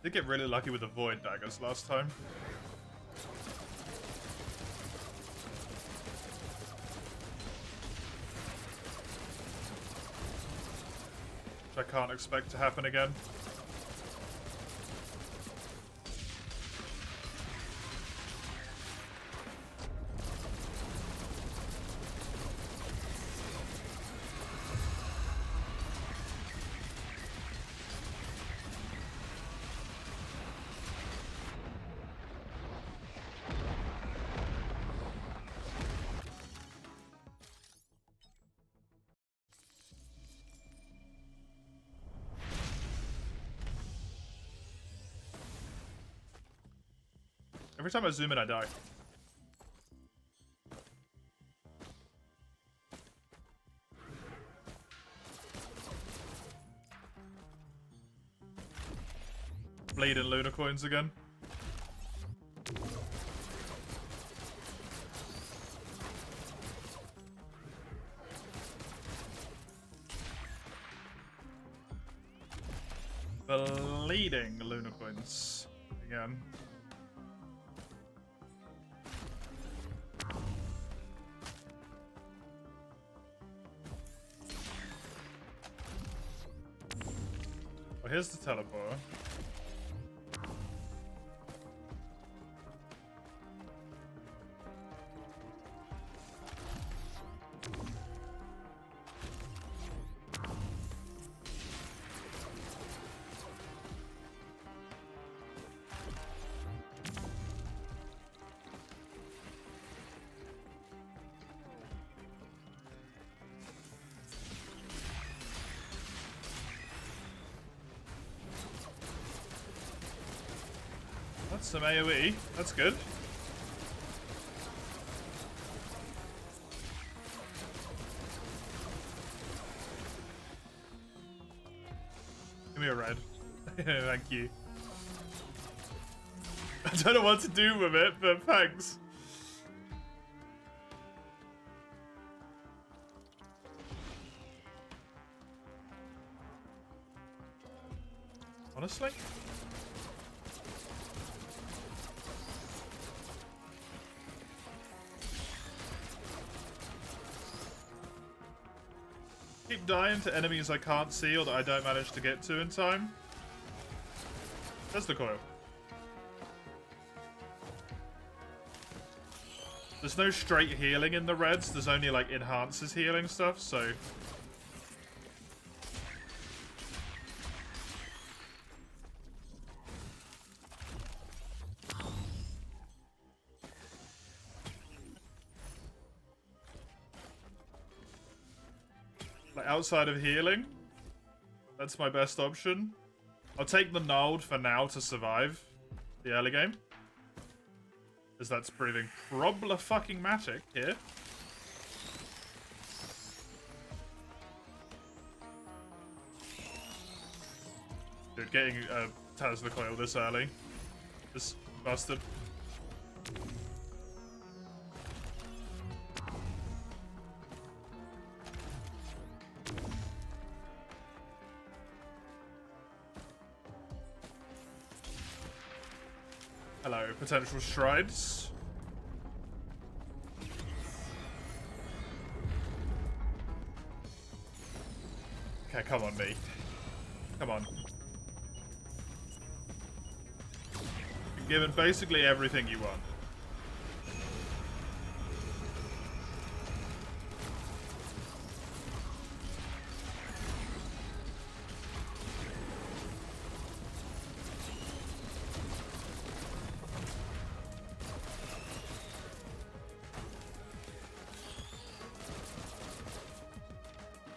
Speaker 1: Did get really lucky with the Void Daggers last time. Which I can't expect to happen again. Every time I zoom in, I die. Bleeding Luna coins again. Bleeding Luna coins again. Well, here's the teleporter. That's some AoE. That's good. Give me a red. Thank you. I don't know what to do with it, but thanks. Honestly? Keep dying to enemies I can't see or that I don't manage to get to in time. There's the coil. There's no straight healing in the reds, there's only like enhances healing stuff, so... like outside of healing, that's my best option. I'll take the Gnarled for now to survive the early game, as that's proving problematic here. Dude, getting Tesla coil this early is busted. Hello, potential strides. Okay, come on, me. Come on. You're given basically everything you want.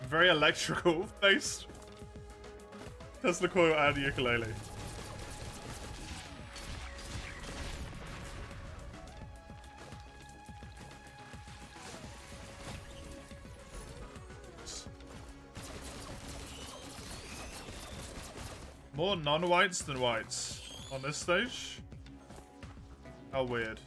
Speaker 1: Very electrical based. That's the coil and ukulele. More non-whites than whites on this stage. How weird.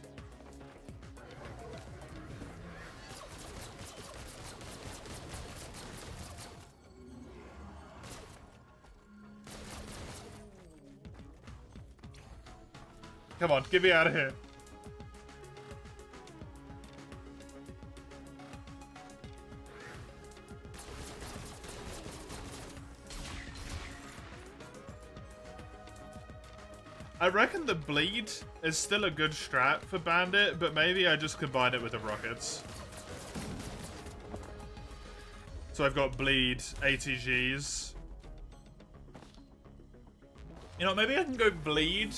Speaker 1: Come on, get me out of here. I reckon the bleed is still a good strat for Bandit, but maybe I just combine it with the rockets. So I've got bleed, ATGs. You know, maybe I can go bleed,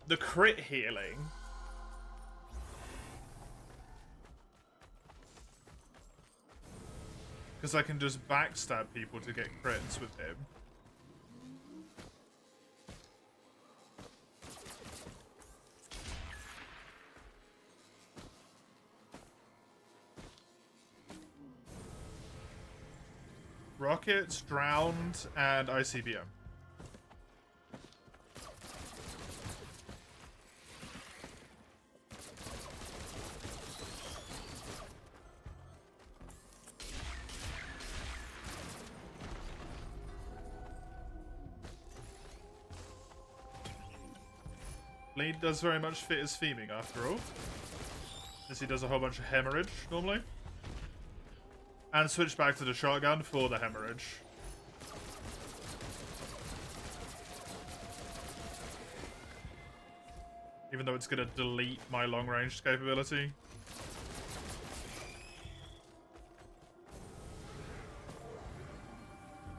Speaker 1: the crit healing. Because I can just backstab people to get crits with him. rockets, drowned, and ICBM. Bleed does very much fit his theming after all. As he does a whole bunch of hemorrhage normally. And switch back to the shotgun for the hemorrhage. Even though it's going to delete my long range capability.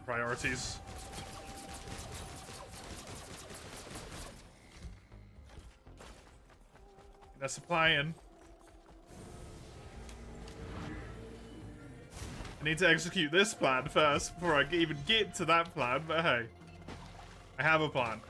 Speaker 1: Priorities. They're supplying. I need to execute this plan first before I even get to that plan, but hey. I have a plan.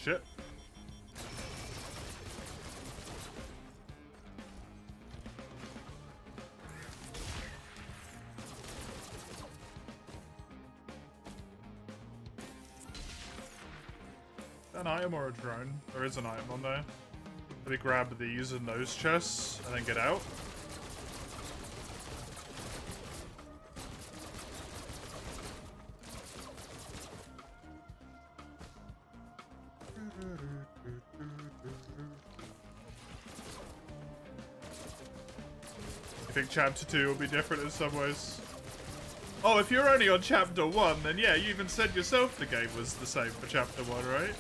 Speaker 1: Shit. An item or a drone? There is an item on there. Let me grab these and those chests and then get out. I think chapter 2 will be different in some ways. Oh, if you're only on chapter 1, then yeah, you even said yourself the game was the same for chapter 1, right?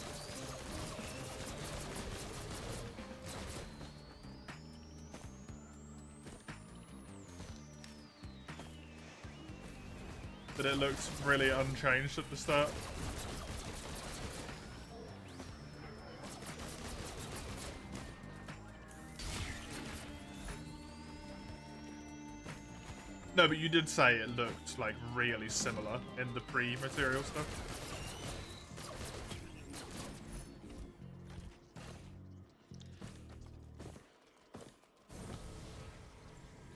Speaker 1: But it looks really unchanged at the start. No, but you did say it looked, like, really similar in the pre-material stuff.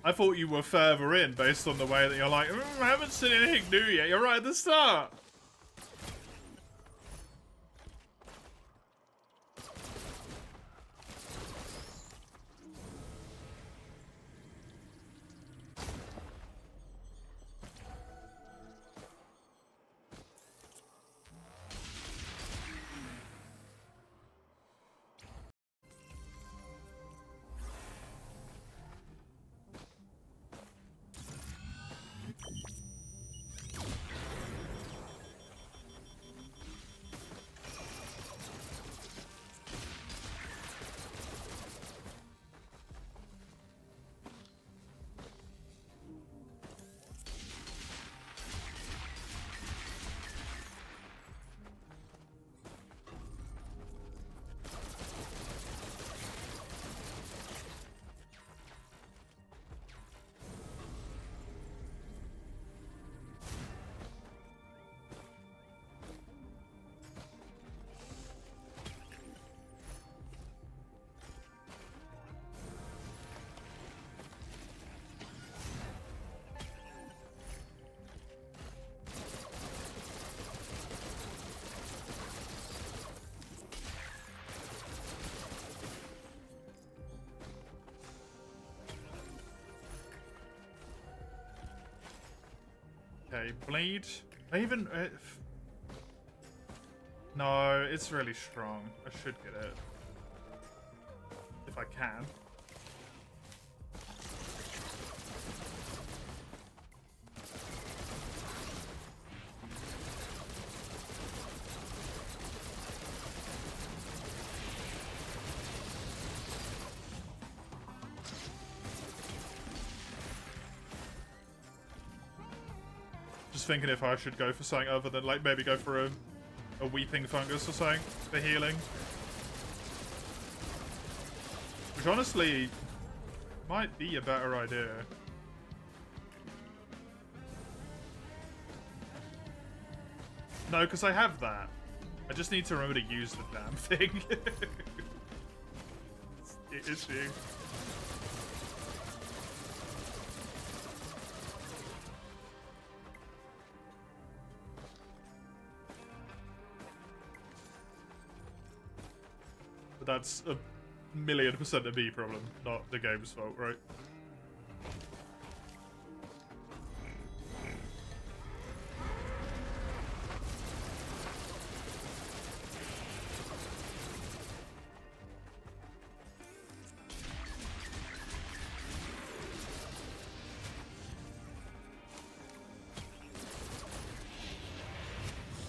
Speaker 1: I thought you were further in based on the way that you're like, I haven't seen anything new yet. You're right at the start. Okay, bleed. I even... No, it's really strong. I should get it. If I can. Just thinking if I should go for something other than, like, maybe go for a Weeping Fungus or something for healing. Which honestly might be a better idea. No, because I have that. I just need to remember to use the damn thing. It's issue. But that's a 1,000,000% a me problem, not the game's fault, right?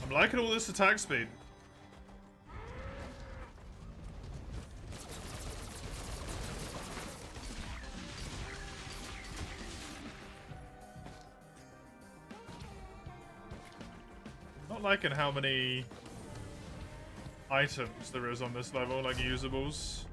Speaker 1: I'm liking all this attack speed. Not liking how many items there is on this level, like usables.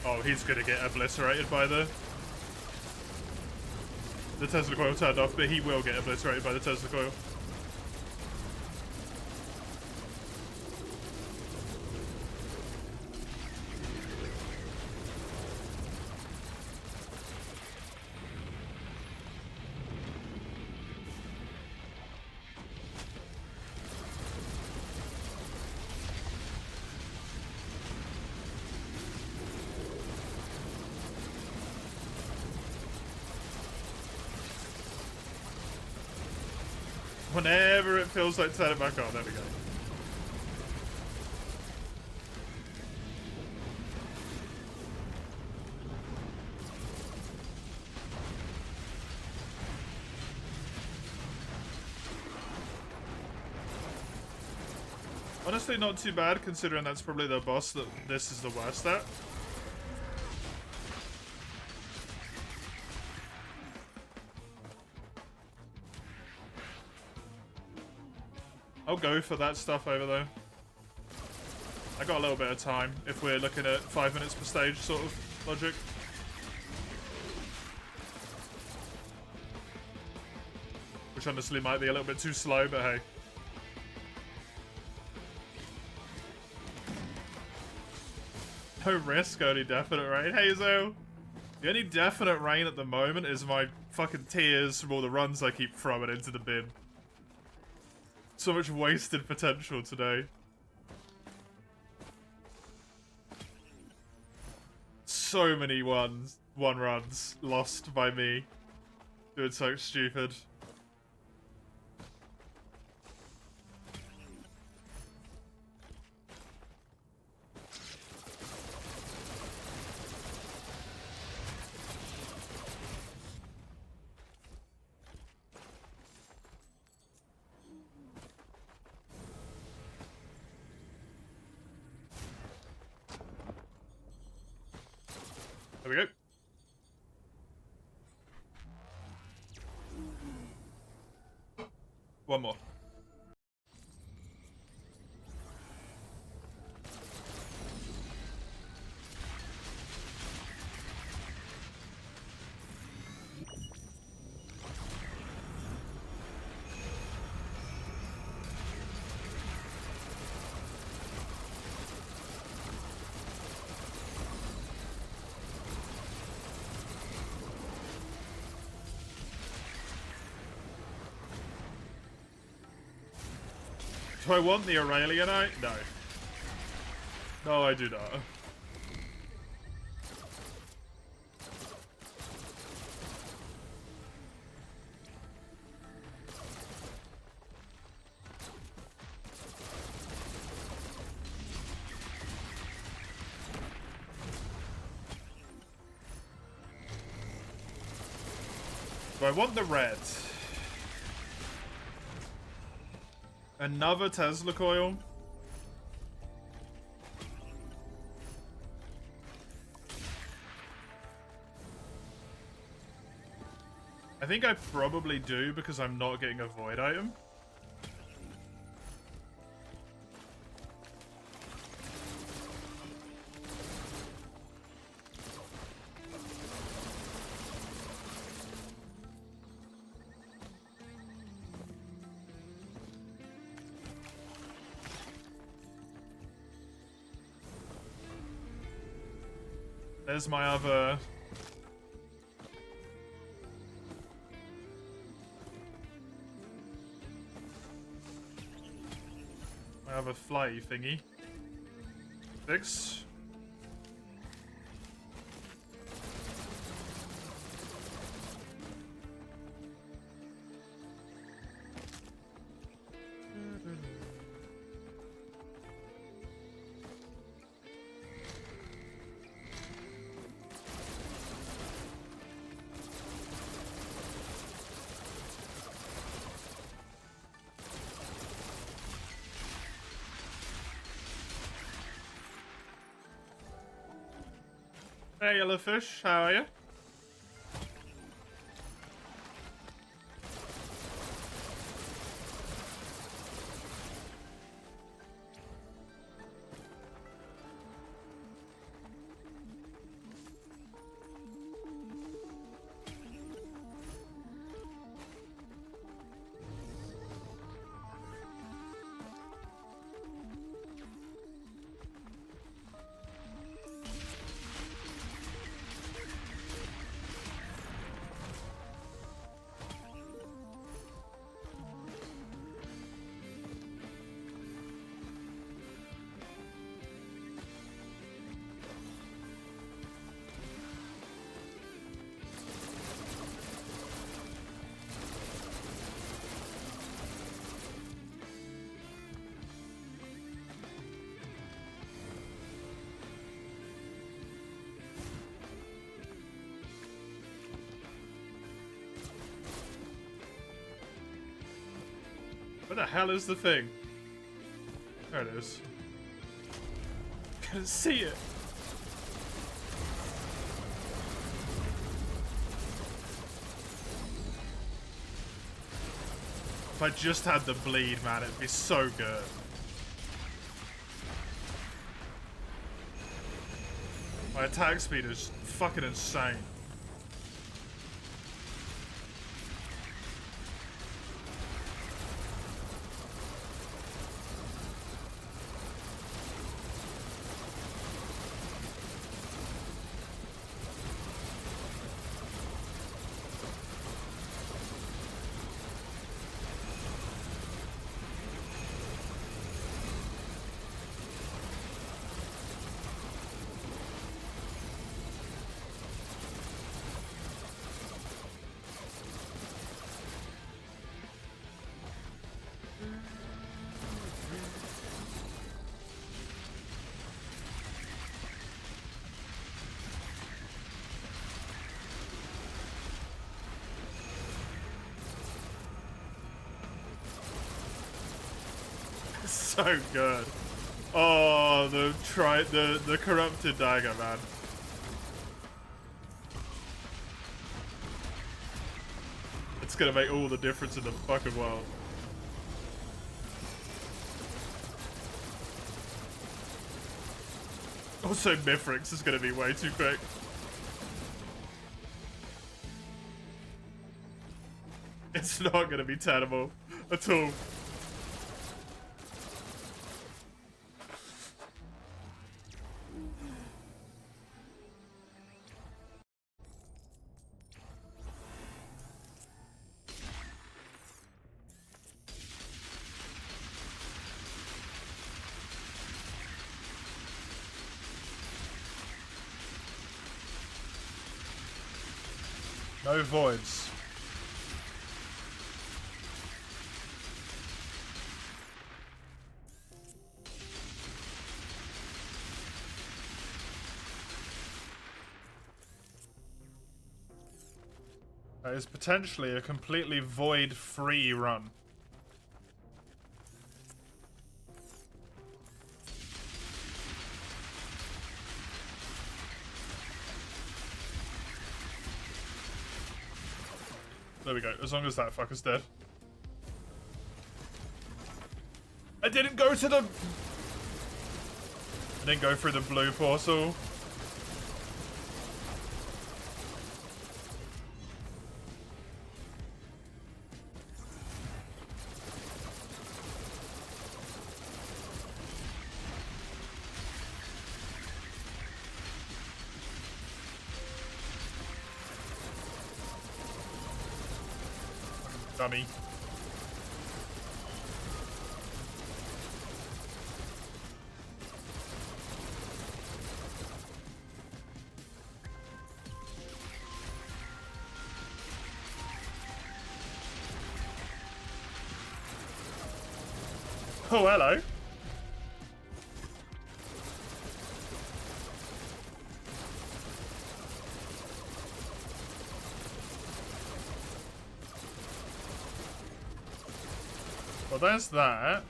Speaker 1: Oh, he's gonna get obliterated by the Tesla coil turned off, but he will get obliterated by the Tesla coil. Whenever it feels like turn it back on, there we go. Honestly, not too bad, considering that's probably the boss that this is the worst at. I'll go for that stuff over there. I got a little bit of time if we're looking at 5 minutes per stage sort of logic. Which honestly might be a little bit too slow, but hey. No risk, only definite rain. Hey, Zo. The only definite rain at the moment is my fucking tears from all the runs I keep throwing into the bin. So much wasted potential today. So many one runs lost by me. Doing so stupid. There we go. One more. Do I want the Aurelianite? No. No, I do not. Do I want the red? Another Tesla coil? I think I probably do because I'm not getting a void item. There's my other... my other fly thingy. 6. Hey, Yellowfish, how are you? Where the hell is the thing? There it is. Can't see it. If I just had the bleed, man, it'd be so good. My attack speed is fucking insane. So good. Oh, the corrupted dagger, man. It's gonna make all the difference in the fucking world. Also, Mithrix is gonna be way too quick. It's not gonna be tenable at all. No voids. That is potentially a completely void-free run. There we go. As long as that fucker's dead. I didn't go to the... I didn't go through the blue portal. Dummy. Oh, hello. Well, there's that.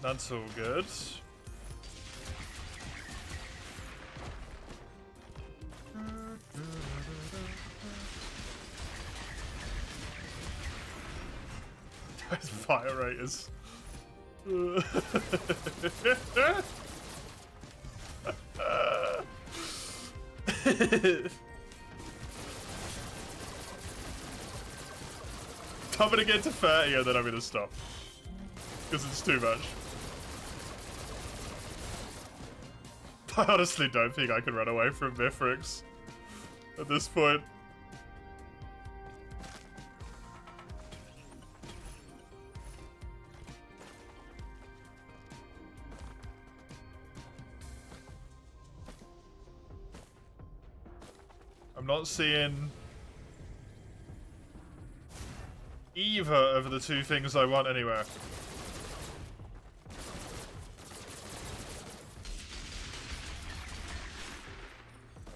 Speaker 1: That's all good. Those fire raiders. I'm gonna get to 30 and then I'm gonna stop. Because it's too much. I honestly don't think I can run away from Mithrix at this point. I'm not seeing either of the two things I want anywhere.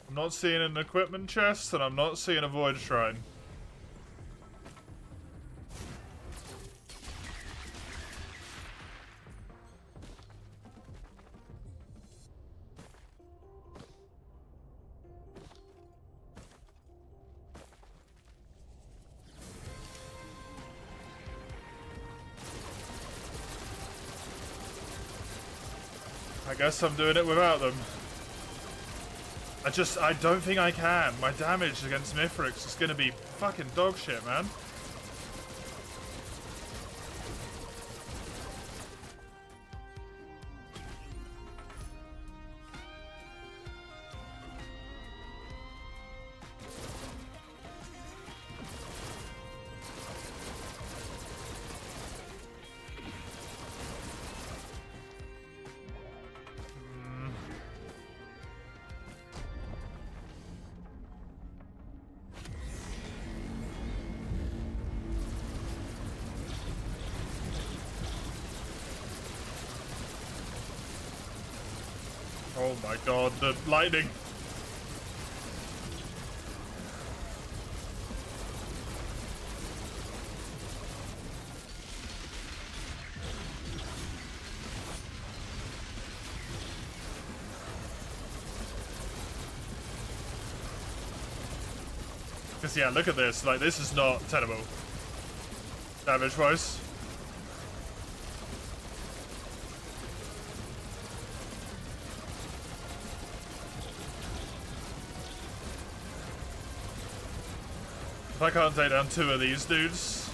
Speaker 1: I'm not seeing an equipment chest, and I'm not seeing a void shrine. I guess I'm doing it without them. I don't think I can. My damage against Mithrix is gonna be fucking dog shit, man. Oh my god, the lightning. Because yeah, look at this. Like, this is not tenable. Damage-wise. If I can't take down two of these dudes,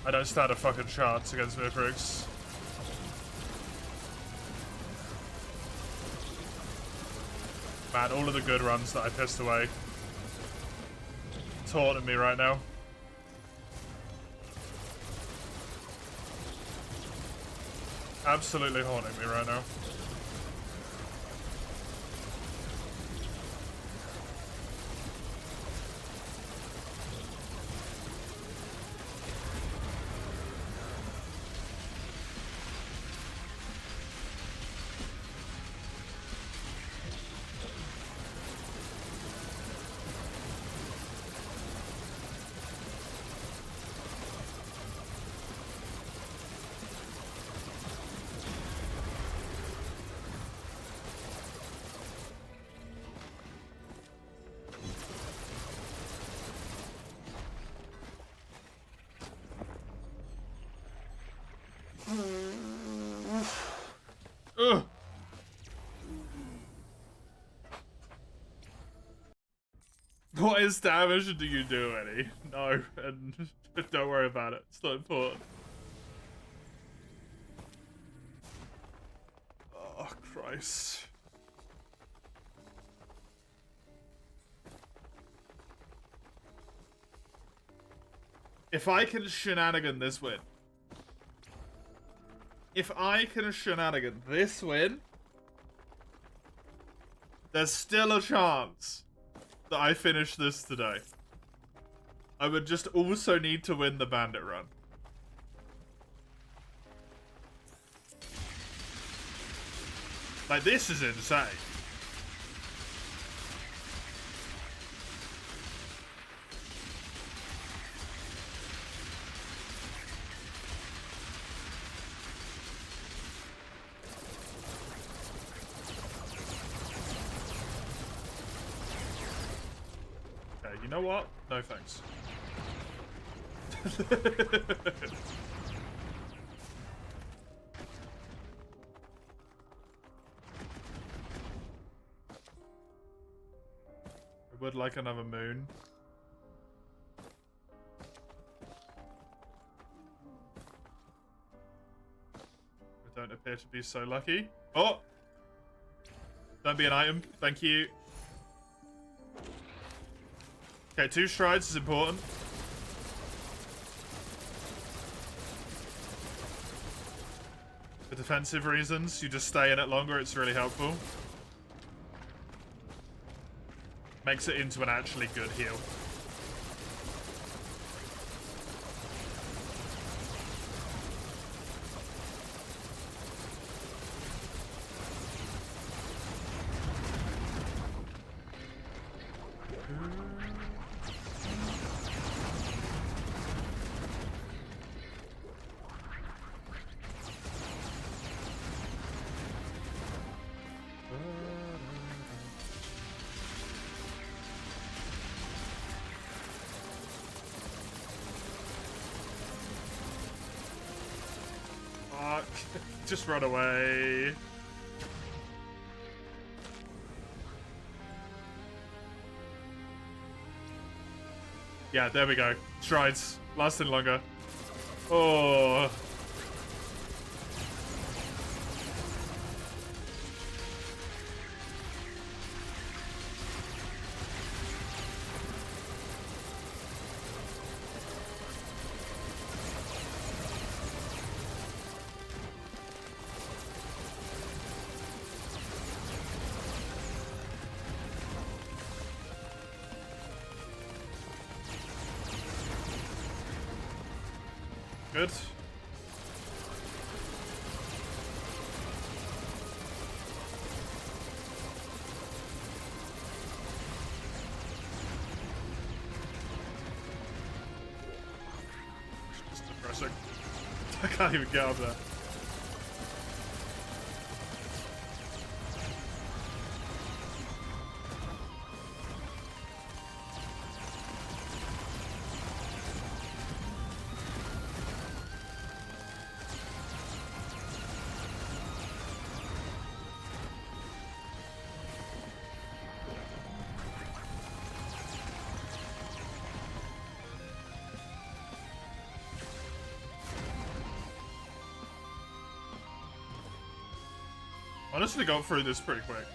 Speaker 1: I don't stand a fucking chance against Mithrix. Man, all of the good runs that I pissed away taunting me right now. Absolutely haunting me right now. highest damage? Do you do any? No, and don't worry about it. It's not important. Oh, Christ. If I can shenanigan this win. If I can shenanigan this win, there's still a chance that I finish this today. I would just also need to win the bandit run. Like, this is insane. Okay, you know what? No thanks. I would like another moon. We don't appear to be so lucky. Oh! Don't be an item. Thank you. Okay, 2 strides is important. For defensive reasons, you just stay in it longer, it's really helpful. Makes it into an actually good heal. Fuck. Just run away. Yeah, there we go. Strides. Lasting longer. Oh. Good. It's depressing. I can't even get up there. Honestly, got through this pretty quick.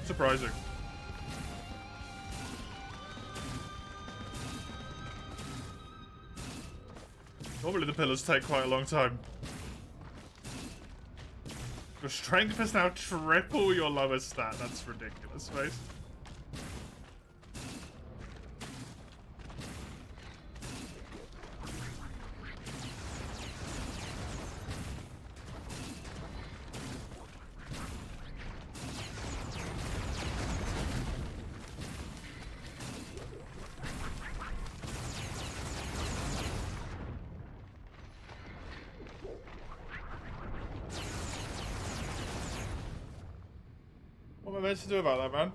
Speaker 1: Surprising. Normally the pillars take quite a long time. Your strength is now triple your lowest stat. That's ridiculous, mate. What am I meant to do about that, man?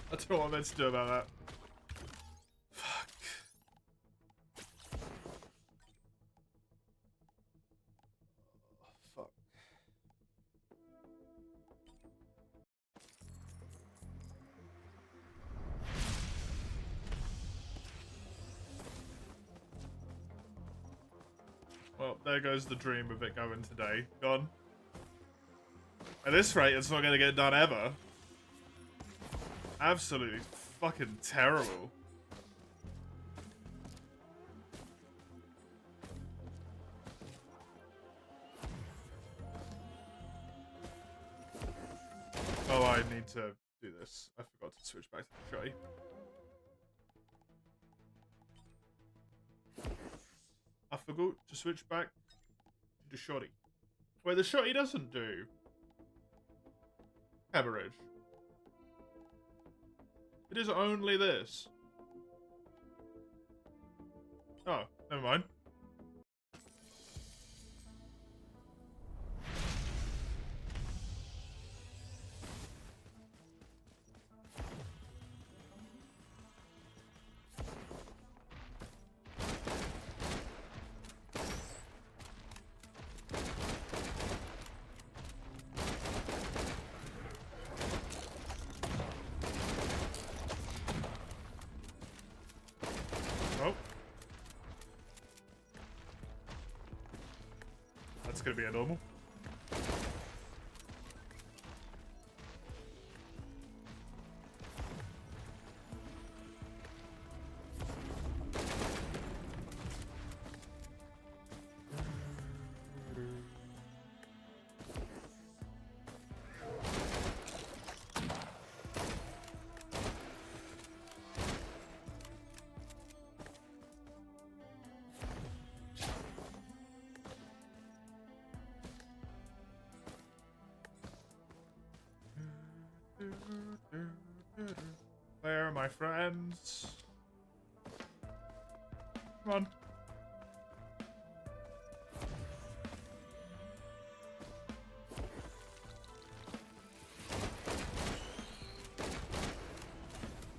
Speaker 1: I don't know what I'm meant to do about that. Fuck. there goes the dream of it going today. Gone. At this rate, it's not going to get done ever. Absolutely fucking terrible. Oh, I need to do this. I forgot to switch back to the shotty. I forgot to switch back to the shotty. Wait, the shotty doesn't do average. It is only this. Oh, never mind. Oh. That's gonna be a normal. Where are my friends? Come on.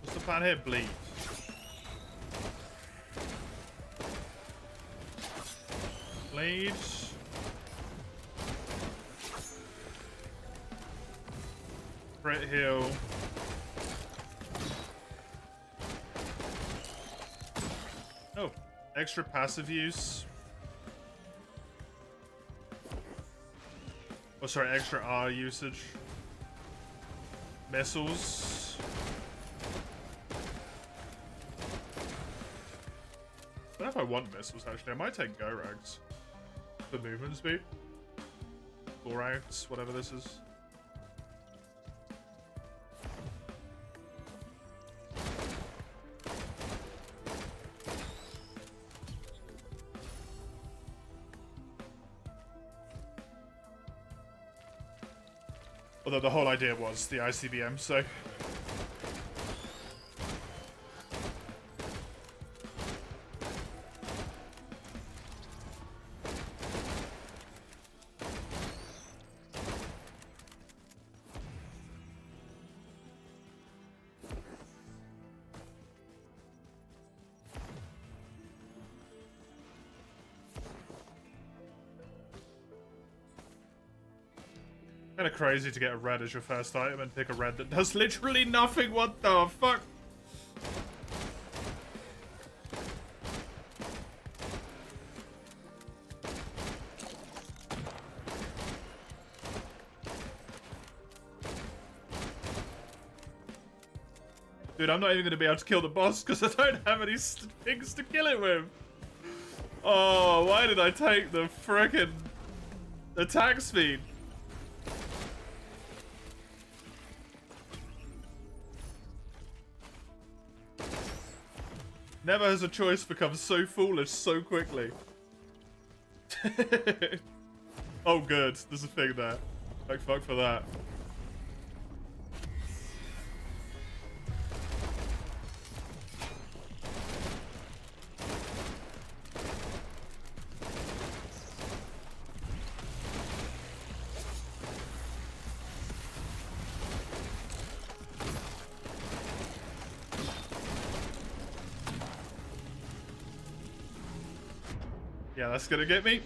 Speaker 1: What's the plan here? Bleed. Bleed. Crit heal. Oh, extra passive use. Oh, sorry, extra R usage. Missiles. I don't know if I want missiles, actually. I might take Gorags. The movement speed. Gorags, whatever this is. Although the whole idea was the ICBM, so... Kind of crazy to get a red as your first item and pick a red that does literally nothing. What the fuck? Dude, I'm not even going to be able to kill the boss because I don't have any things to kill it with. Oh, why did I take the frickin' attack speed? Never has a choice become so foolish so quickly. Oh good, there's a thing there. Like fuck for that. Yeah, that's gonna get me.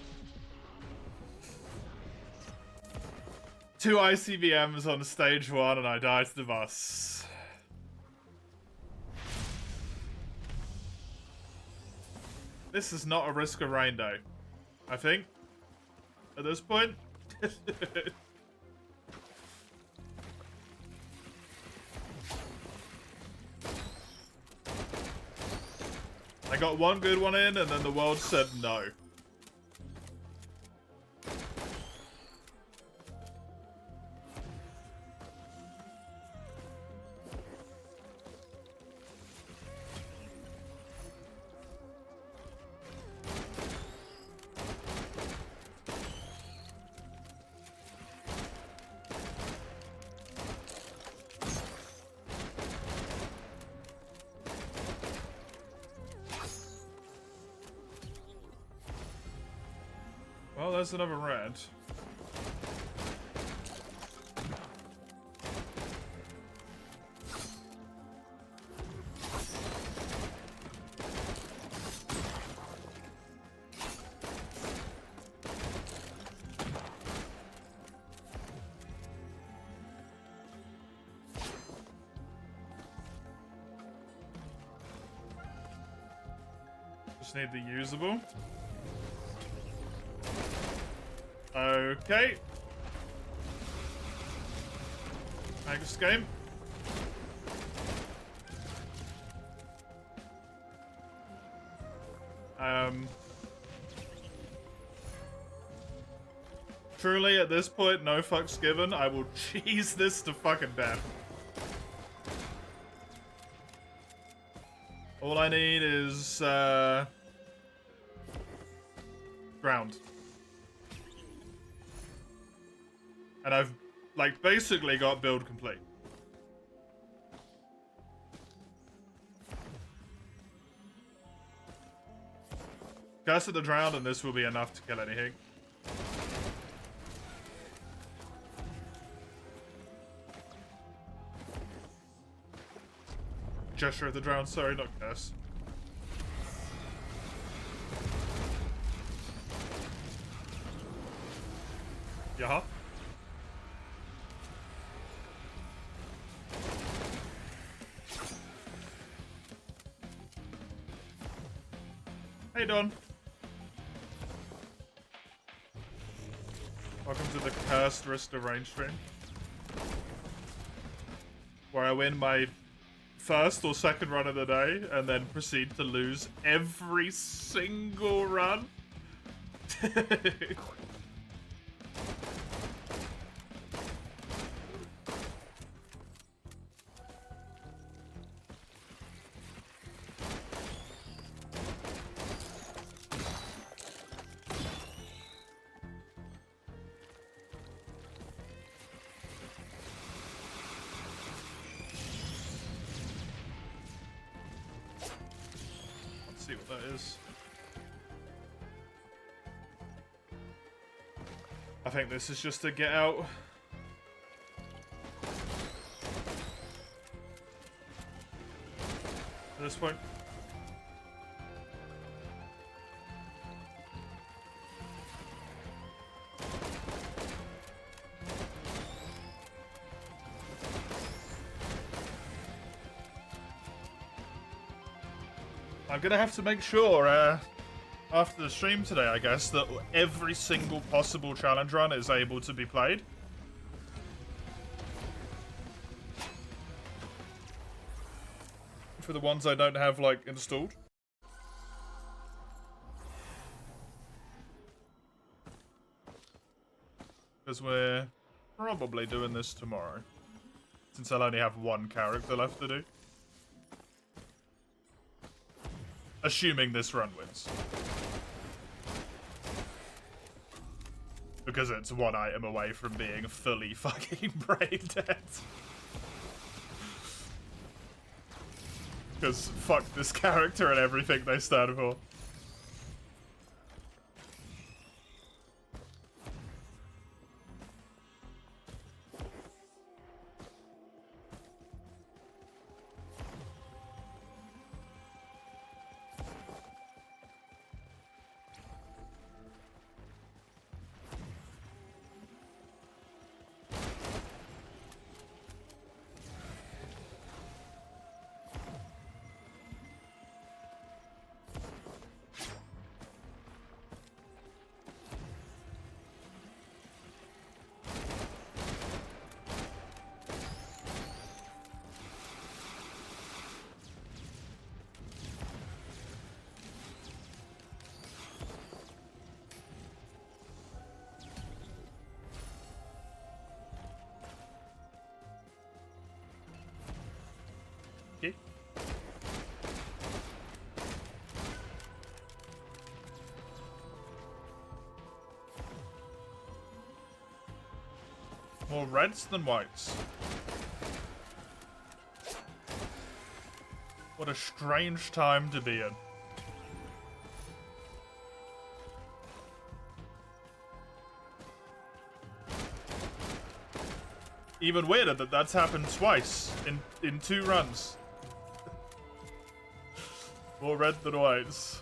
Speaker 1: 2 ICBMs on stage 1 and I die to the boss. This is not a Risk of Rain day. I think. At this point. I got one good one in, and then the world said no. Well, there's another red. Just need the usable. Okay. Next game. Truly, at this point, no fucks given. I will cheese this to fucking death. All I need is, ground. And I've, like, basically got build complete. Curse at the Drowned, and this will be enough to kill anything. Gesture of the Drowned, sorry, not Curse. Yeah. Hey, Don. Welcome to the Cursed Wrist of Range stream, where I win my first or second run of the day and then proceed to lose every single run. See what that is. I think this is just to get out. At this point. I'm gonna have to make sure, after the stream today, I guess, that every single possible challenge run is able to be played. For the ones I don't have, like, installed. Because we're probably doing this tomorrow. Since I'll only have one character left to do. Assuming this run wins. Because it's one item away from being fully fucking brain dead. Because fuck this character and everything they stand for. Okay. More reds than whites. What a strange time to be in. Even weirder that that's happened twice in 2 runs. More red than whites.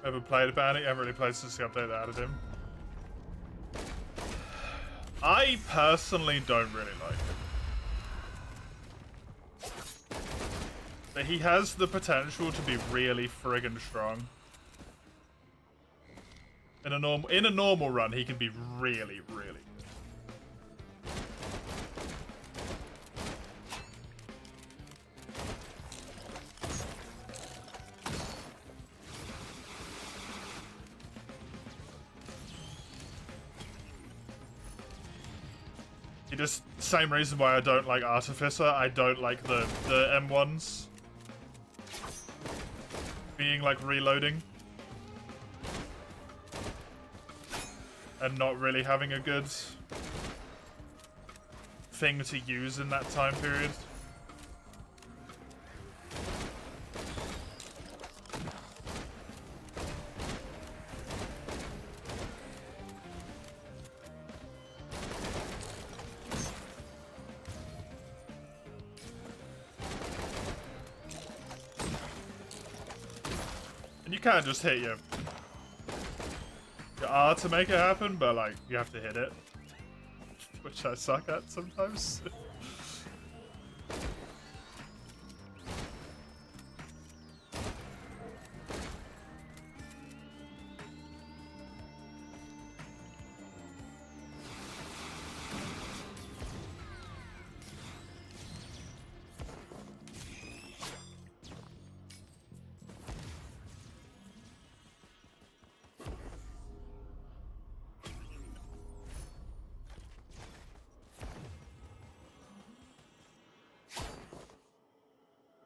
Speaker 1: Ever played a Bandit? I haven't really played since the update that added him. I personally don't really like him. But he has the potential to be really friggin' strong. In a normal run, he can be really, really good. Just same reason why I don't like Artificer. I don't like the M1s being like reloading and not really having a good thing to use in that time period. You can't just hit your R to make it happen, but like you have to hit it, which I suck at sometimes.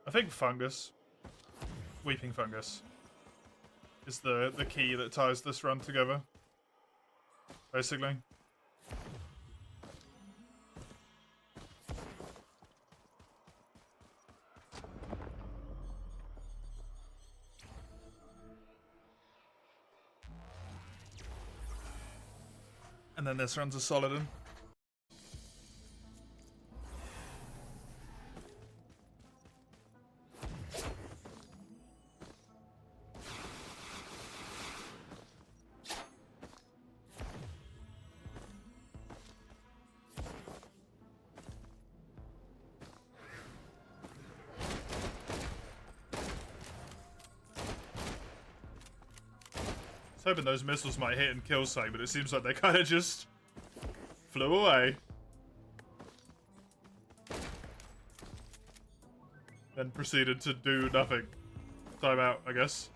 Speaker 1: I think fungus, weeping fungus, is the key that ties this run together, basically. And then this run's a Solidin. I was hoping those missiles might hit and kill something, but it seems like they kind of just flew away. Then proceeded to do nothing. Time out, I guess.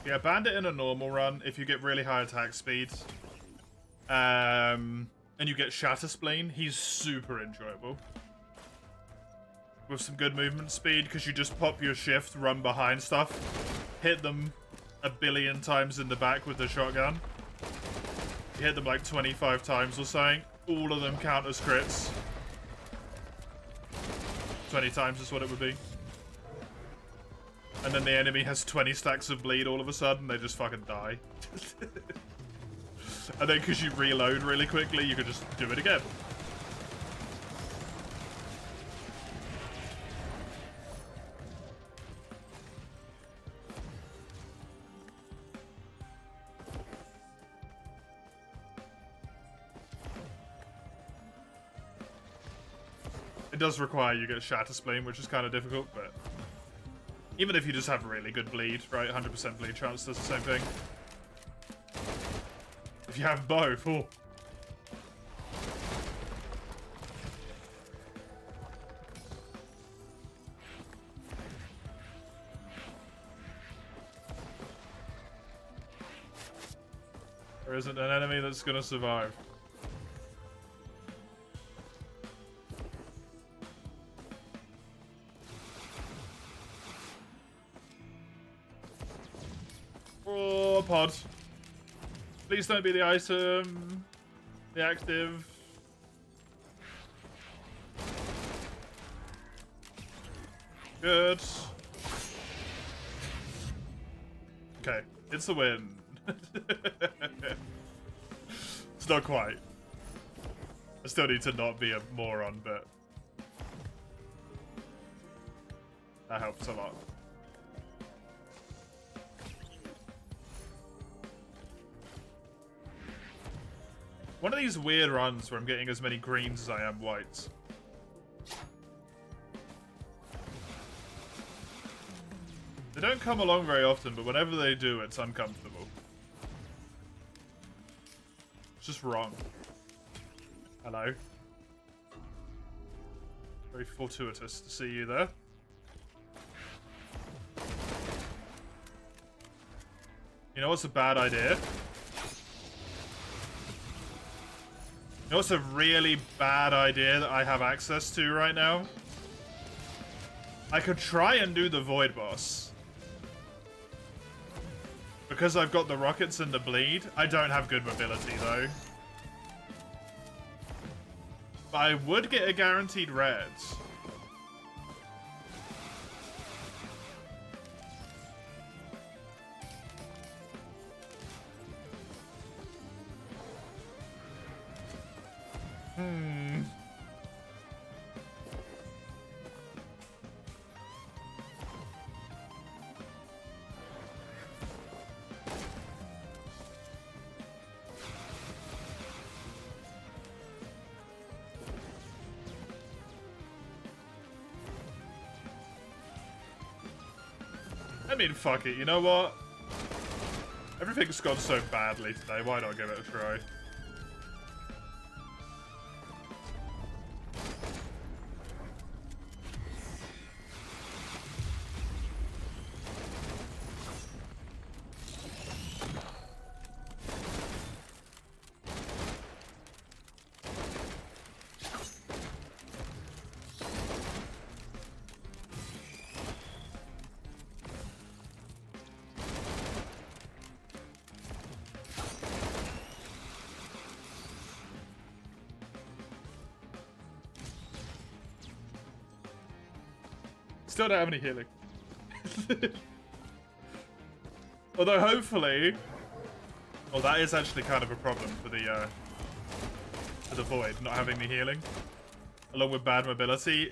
Speaker 1: Yeah, Bandit in a normal run, if you get really high attack speed, and you get Shatter Spleen, he's super enjoyable. With some good movement speed, because you just pop your shift, run behind stuff, hit them a billion times in the back with the shotgun. You hit them like 25 times or something, all of them count as crits. 20 times is what it would be. And then the enemy has 20 stacks of bleed all of a sudden, they just fucking die. And then because you reload really quickly, you can just do it again. It does require you get Shatter Spleen, which is kind of difficult, but even if you just have really good bleed, right? 100% bleed chance does the same thing. If you have both, oh. There isn't an enemy that's gonna survive. Oh, pod. Please don't be the item. The active. Good. Okay, it's a win. It's not quite. I still need to not be a moron, but that helps a lot. One of these weird runs where I'm getting as many greens as I am whites. They don't come along very often, but whenever they do, it's uncomfortable. It's just wrong. Hello. Very fortuitous to see you there. You know what's a bad idea? You know what's a really bad idea that I have access to right now? I could try and do the Void Boss. Because I've got the rockets and the bleed, I don't have good mobility though. But I would get a guaranteed red. I mean, fuck it, you know what? Everything's gone so badly today, why not give it a try? Still don't have any healing. Although hopefully, well, that is actually kind of a problem for the Void, not having the healing, along with bad mobility.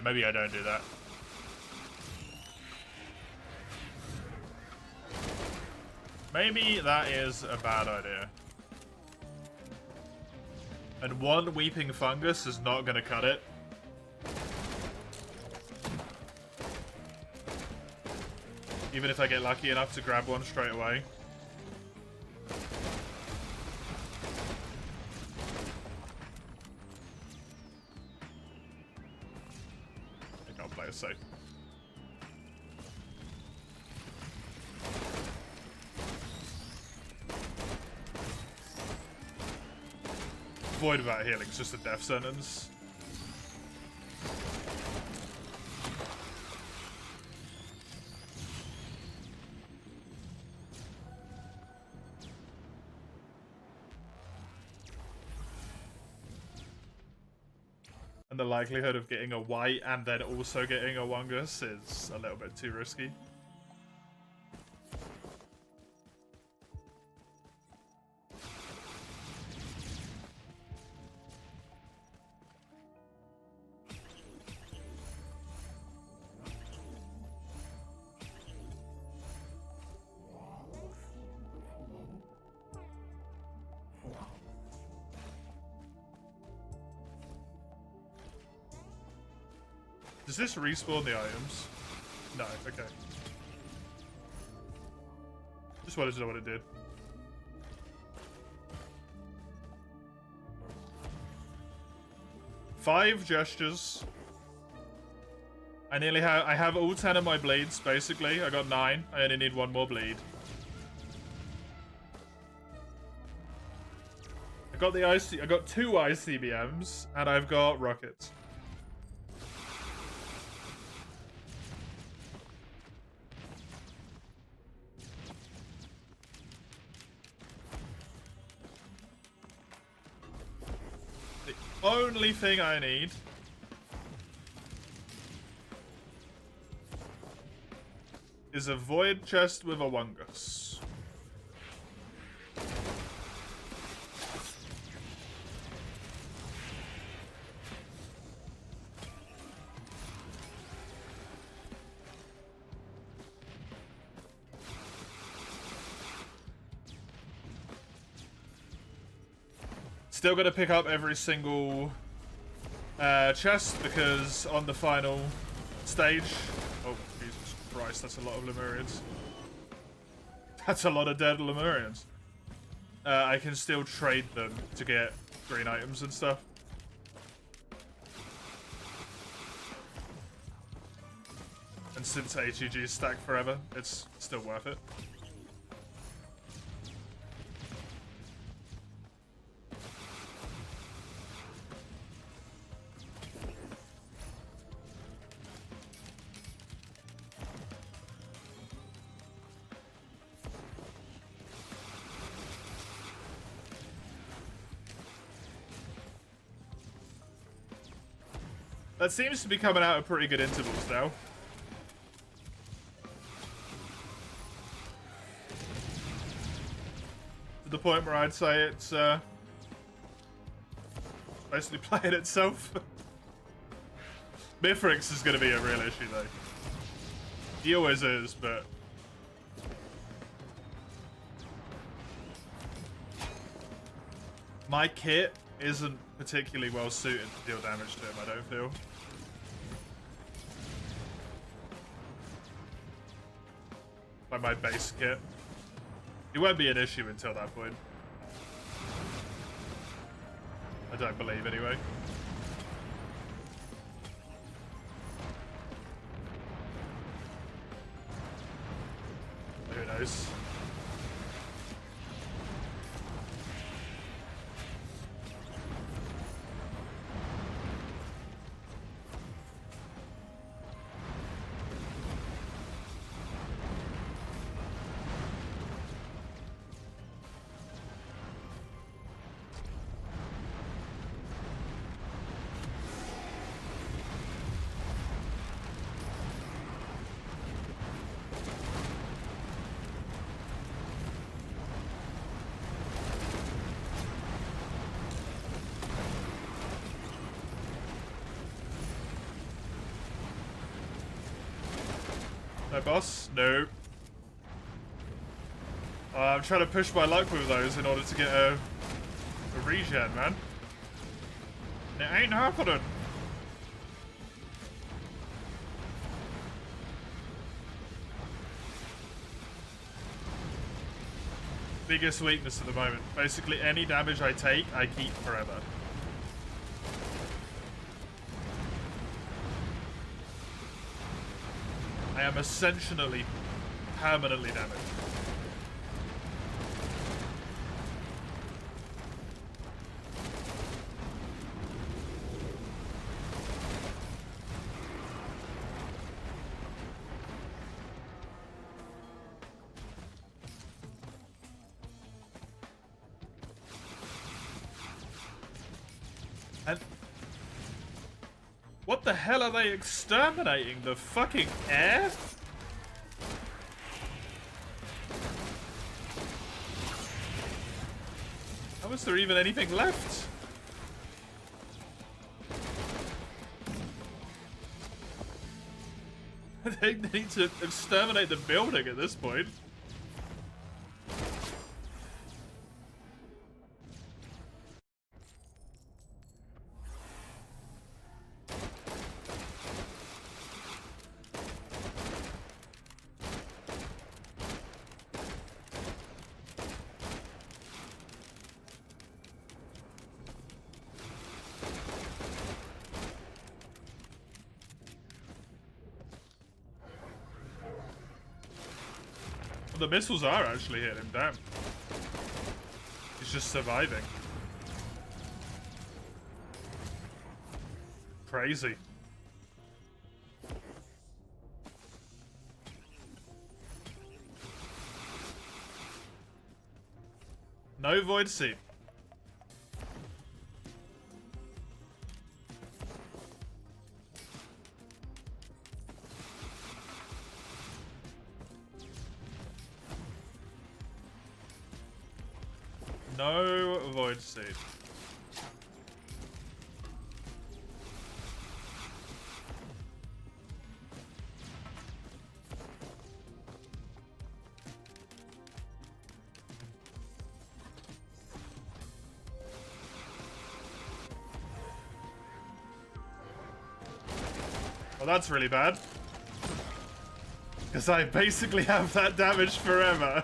Speaker 1: Maybe I don't do that. Maybe that is a bad idea. And one Weeping Fungus is not going to cut it. Even if I get lucky enough to grab one straight away. I think I'll play it safe. Void without healing is just a death sentence. And the likelihood of getting a white and then also getting a Wungus is a little bit too risky. Does this respawn the items? No, okay. Just wanted to know what it did. Five gestures. I nearly have. I have all 10 of my bleeds, basically. I got 9. I only need 1 more bleed. I got the IC. I got 2 ICBMs, and I've got rockets. The only thing I need is a void chest with a Wungus. Still gonna pick up every single chest because on the final stage... Oh, Jesus Christ, that's a lot of Lemurians. That's a lot of dead Lemurians. I can still trade them to get green items and stuff. And since HEG's stack forever, it's still worth it. That seems to be coming out at pretty good intervals now. To the point where I'd say it's basically playing itself. Mithrix is going to be a real issue though. He always is, but... My kit isn't particularly well suited to deal damage to him, I don't feel. By my base kit. It won't be an issue until that point. I don't believe, anyway. Who knows? No boss? No. I'm trying to push my luck with those in order to get a regen, man. It ain't happening. Biggest weakness at the moment. Basically, any damage I take, I keep forever. I am essentially permanently damaged. And what the hell are they exterminating? The fucking air? How is there even anything left? They need to exterminate the building at this point. the missiles are actually hitting him. Damn. He's just surviving. Crazy. No Void Seed. No Void Seed. Well, that's really bad. Because I basically have that damage forever.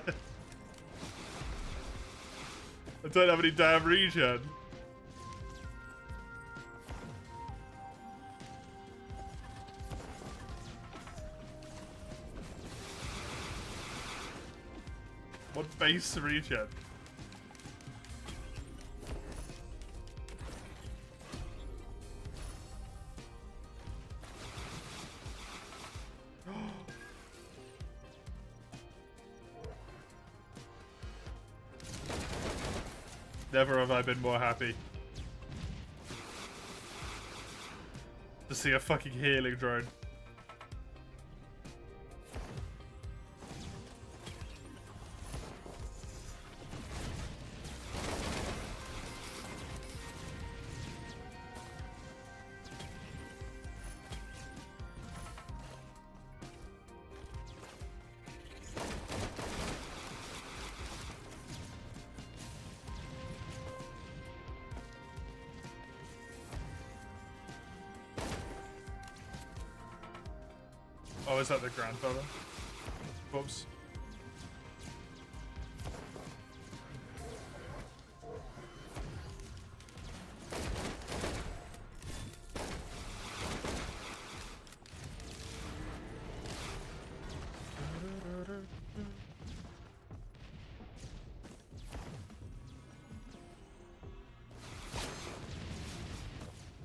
Speaker 1: I don't have any damn regen. What base regen? Never have I been more happy to see a fucking healing drone. Oh, is that the grandfather? Whoops.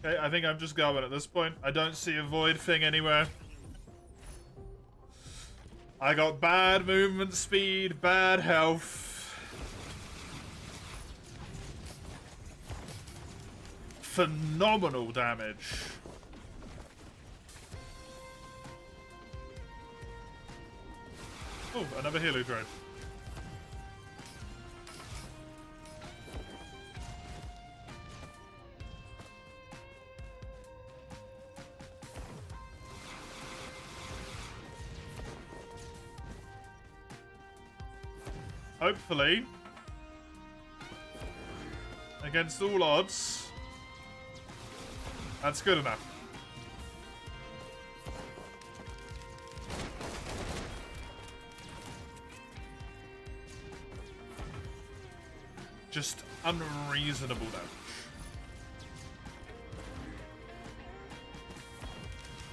Speaker 1: Okay, I think I'm just going at this point. I don't see a void thing anywhere. I got bad movement speed, bad health. Phenomenal damage. Oh, another helo drone. Hopefully, against all odds, that's good enough. Just unreasonable damage.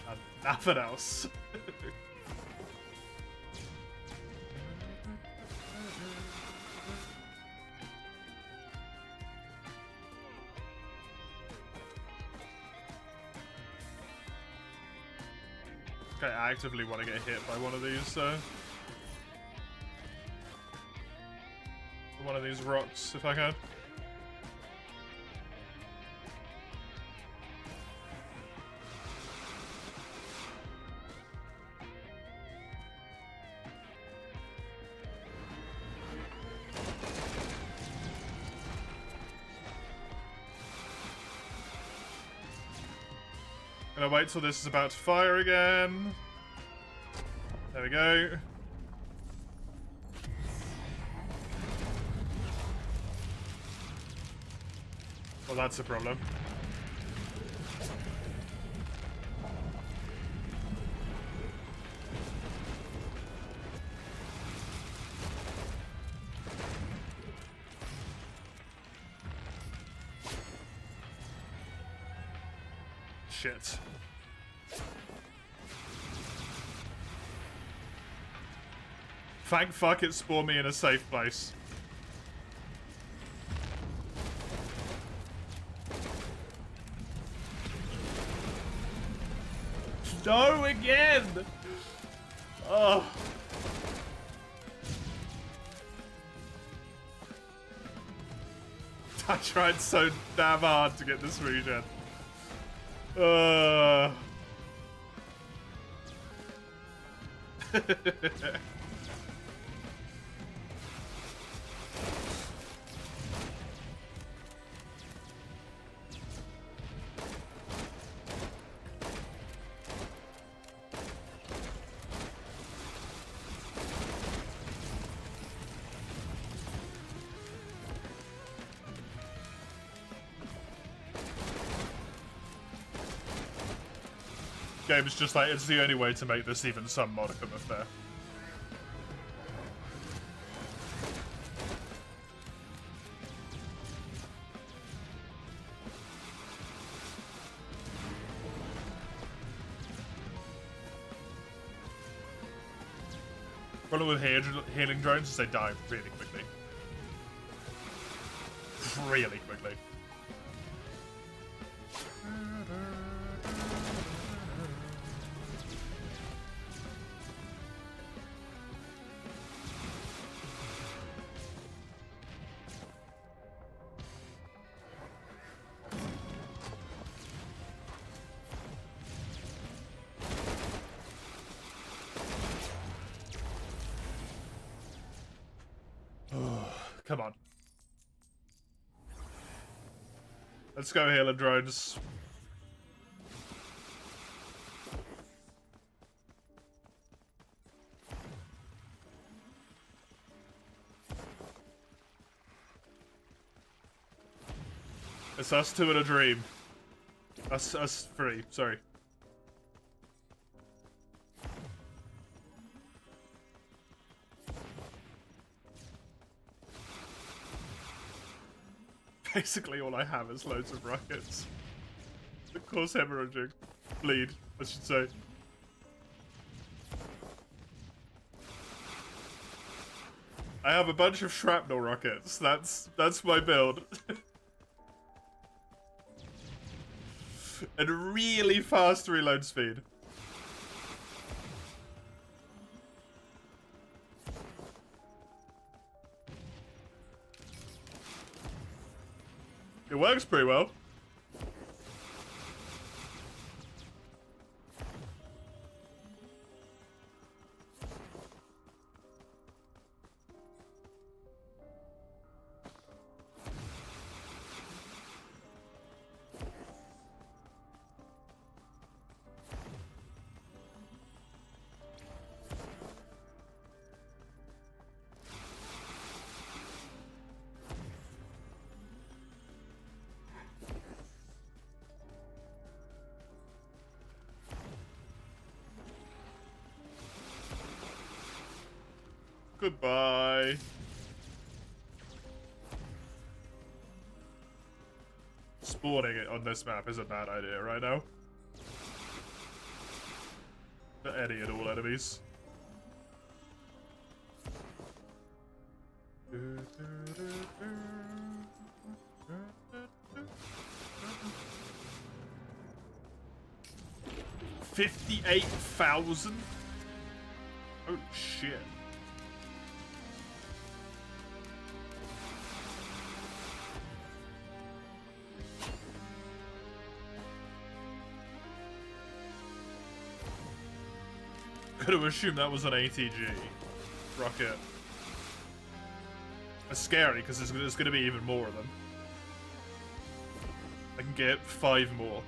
Speaker 1: And nothing else. I actively want to get hit by one of these, so... one of these rocks, if I can. Gonna wait till this is about to fire again. There we go. Well, that's a problem. Shit. Thank fuck it spawned me in a safe place. No, again! Oh. I tried so damn hard to get this regen. Game's just like, it's the only way to make this even some modicum of fair. Problem with healing drones is they die really quickly. Really quickly. Come on. Let's go, healer drones. It's us two in a dream. Us three, sorry. Basically all I have is loads of rockets. That cause hemorrhaging. Bleed, I should say. I have a bunch of shrapnel rockets. That's my build. And really fast reload speed. It works pretty well. Goodbye. Spawning it on this map is a bad idea right now. For any and all enemies. $58,000? Holy shit. Could have assumed that was an ATG rocket. It's scary because there's going to be even more of them. I can get 5 more.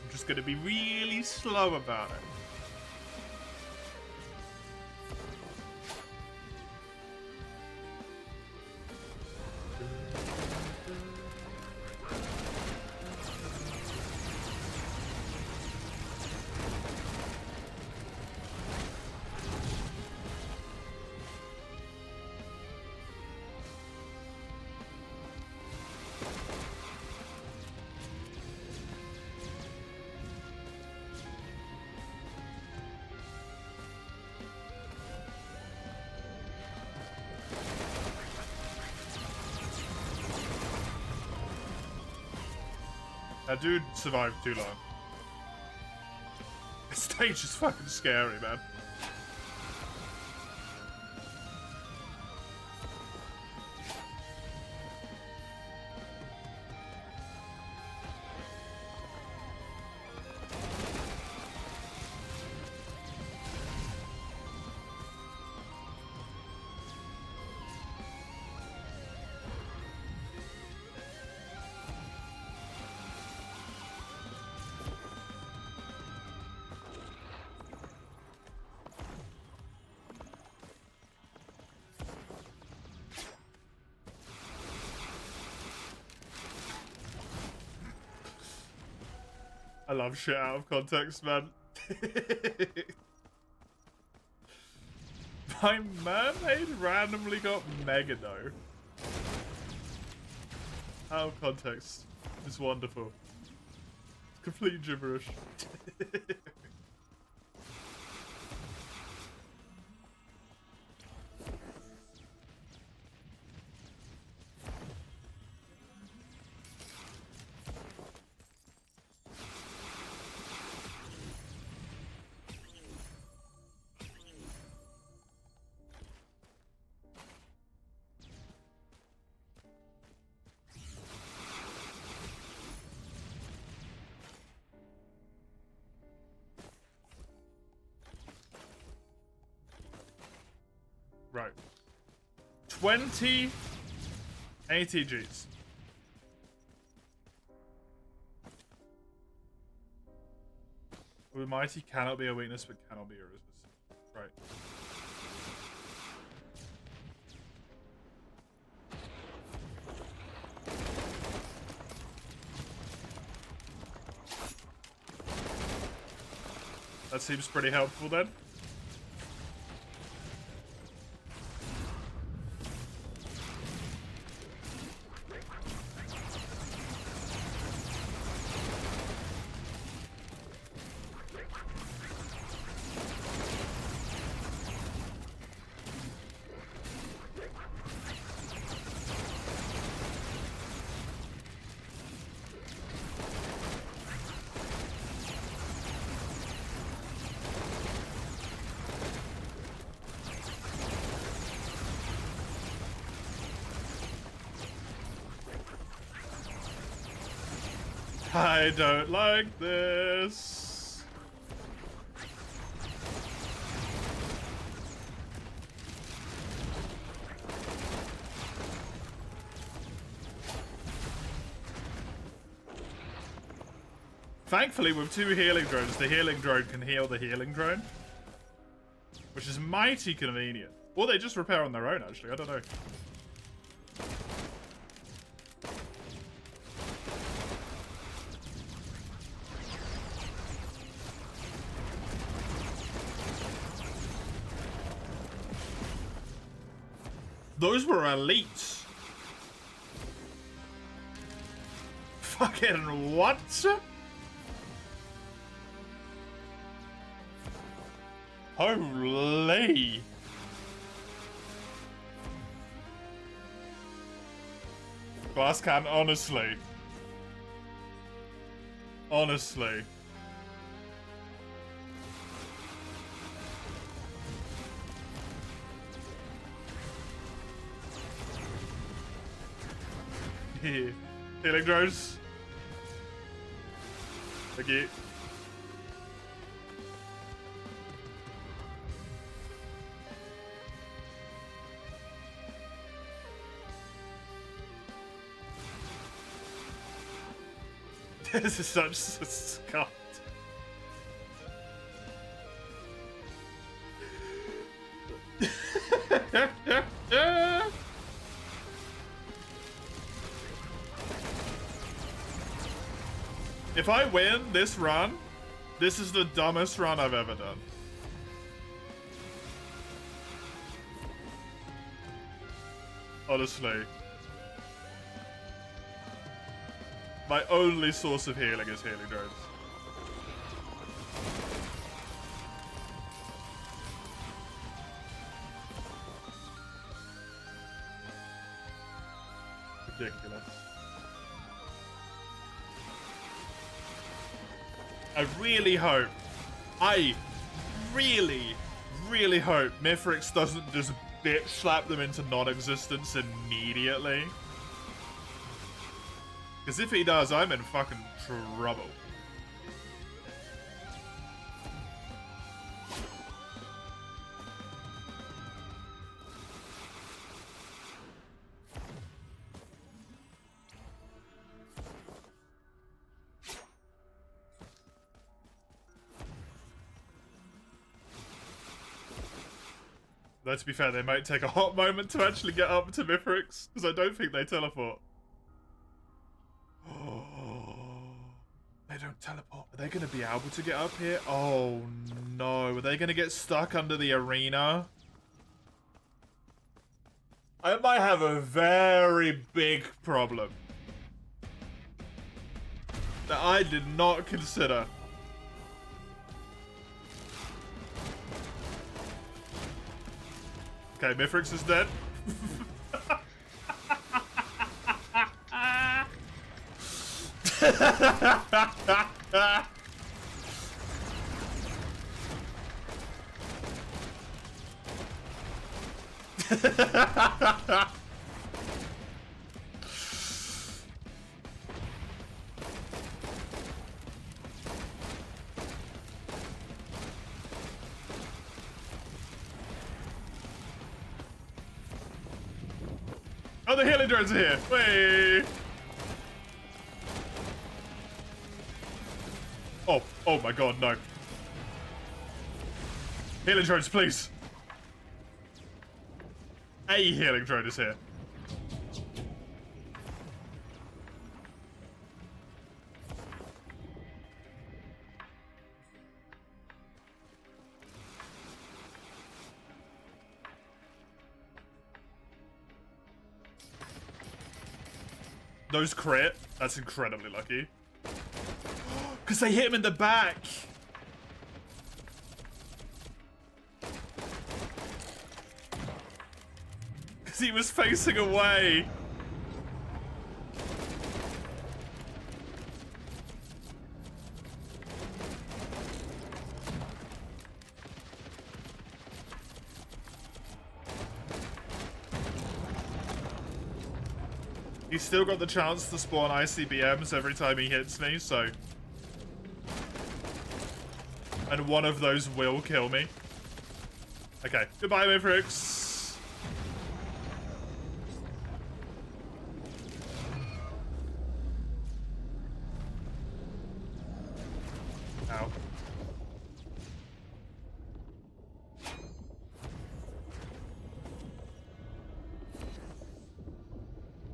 Speaker 1: I'm just going to be really slow about it. That dude survived too long. This stage is fucking scary, man. I love shit out of context, man. My mermaid randomly got mega though. Out of context. It's wonderful. Complete gibberish. Right. 20 ATGs. With Mighty cannot be a weakness, but cannot be a resistance. Right. That seems pretty helpful then. I don't like this. Thankfully, with 2 healing drones, the healing drone can heal the healing drone, which is mighty convenient. Or they just repair on their own, actually. I don't know. Those were elites. Fucking what? Holy. Glass can, honestly. Honestly. Healing drones. Thank you. This is such a scut. If I win this run, this is the dumbest run I've ever done. Honestly. My only source of healing is healing drones. Ridiculous. I really hope, I really, really hope Mithrix doesn't just bitch slap them into non-existence immediately. Because if he does, I'm in fucking trouble. Though to be fair, they might take a hot moment to actually get up to Mithrix, because I don't think they teleport. They don't teleport. Are they going to be able to get up here? Oh no, are they going to get stuck under the arena? I might have a very big problem that I did not consider. Okay, Mithrix is dead. Oh, the healing drones are here. Wait. Oh my god, no. Healing drones, please. A healing drone is here. Those crit. That's incredibly lucky. Because they hit him in the back. Because he was facing away. He's still got the chance to spawn ICBMs every time he hits me, so... And one of those will kill me. Okay, goodbye, Mithrix. Ow.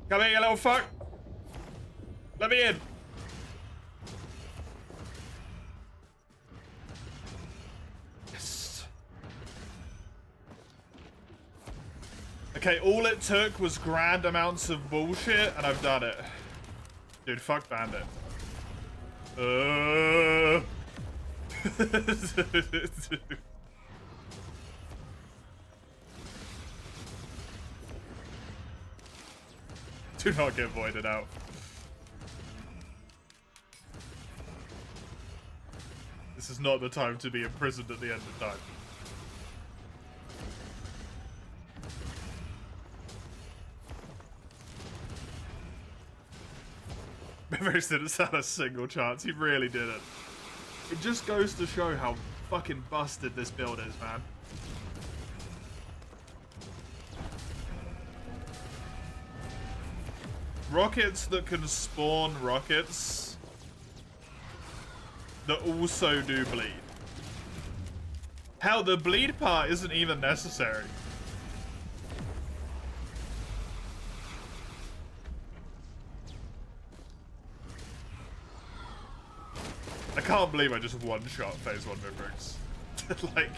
Speaker 1: Come here, you little fuck. Let me in. Yes. Okay, all it took was grand amounts of bullshit, and I've done it. Dude, fuck Bandit. Do not get voided out. This is not the time to be imprisoned at the end of time. Mithrix didn't stand a single chance. He really didn't. It just goes to show how fucking busted this build is, man. Rockets that can spawn rockets that also do bleed. Hell, the bleed part isn't even necessary. I can't believe I just one-shot phase 1 Mithrix. Like...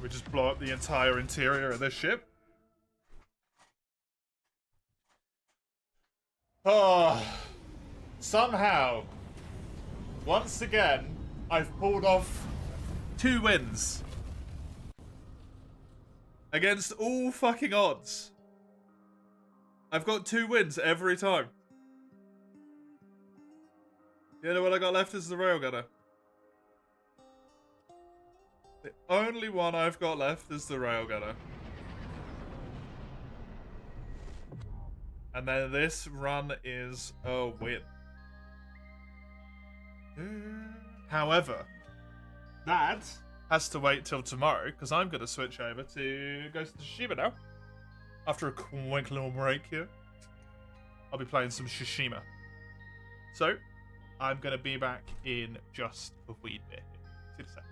Speaker 1: we just blow up the entire interior of this ship. Oh, somehow, once again, I've pulled off 2 wins. Against all fucking odds. I've got 2 wins every time. You know what I got left is the Railgunner. The only one I've got left is the Railgunner. And then this run is a win. However, that has to wait till tomorrow, because I'm going to switch over to Ghost of Tsushima now. After a quick little break here, I'll be playing some Tsushima. So, I'm going to be back in just a wee bit. See you in a second.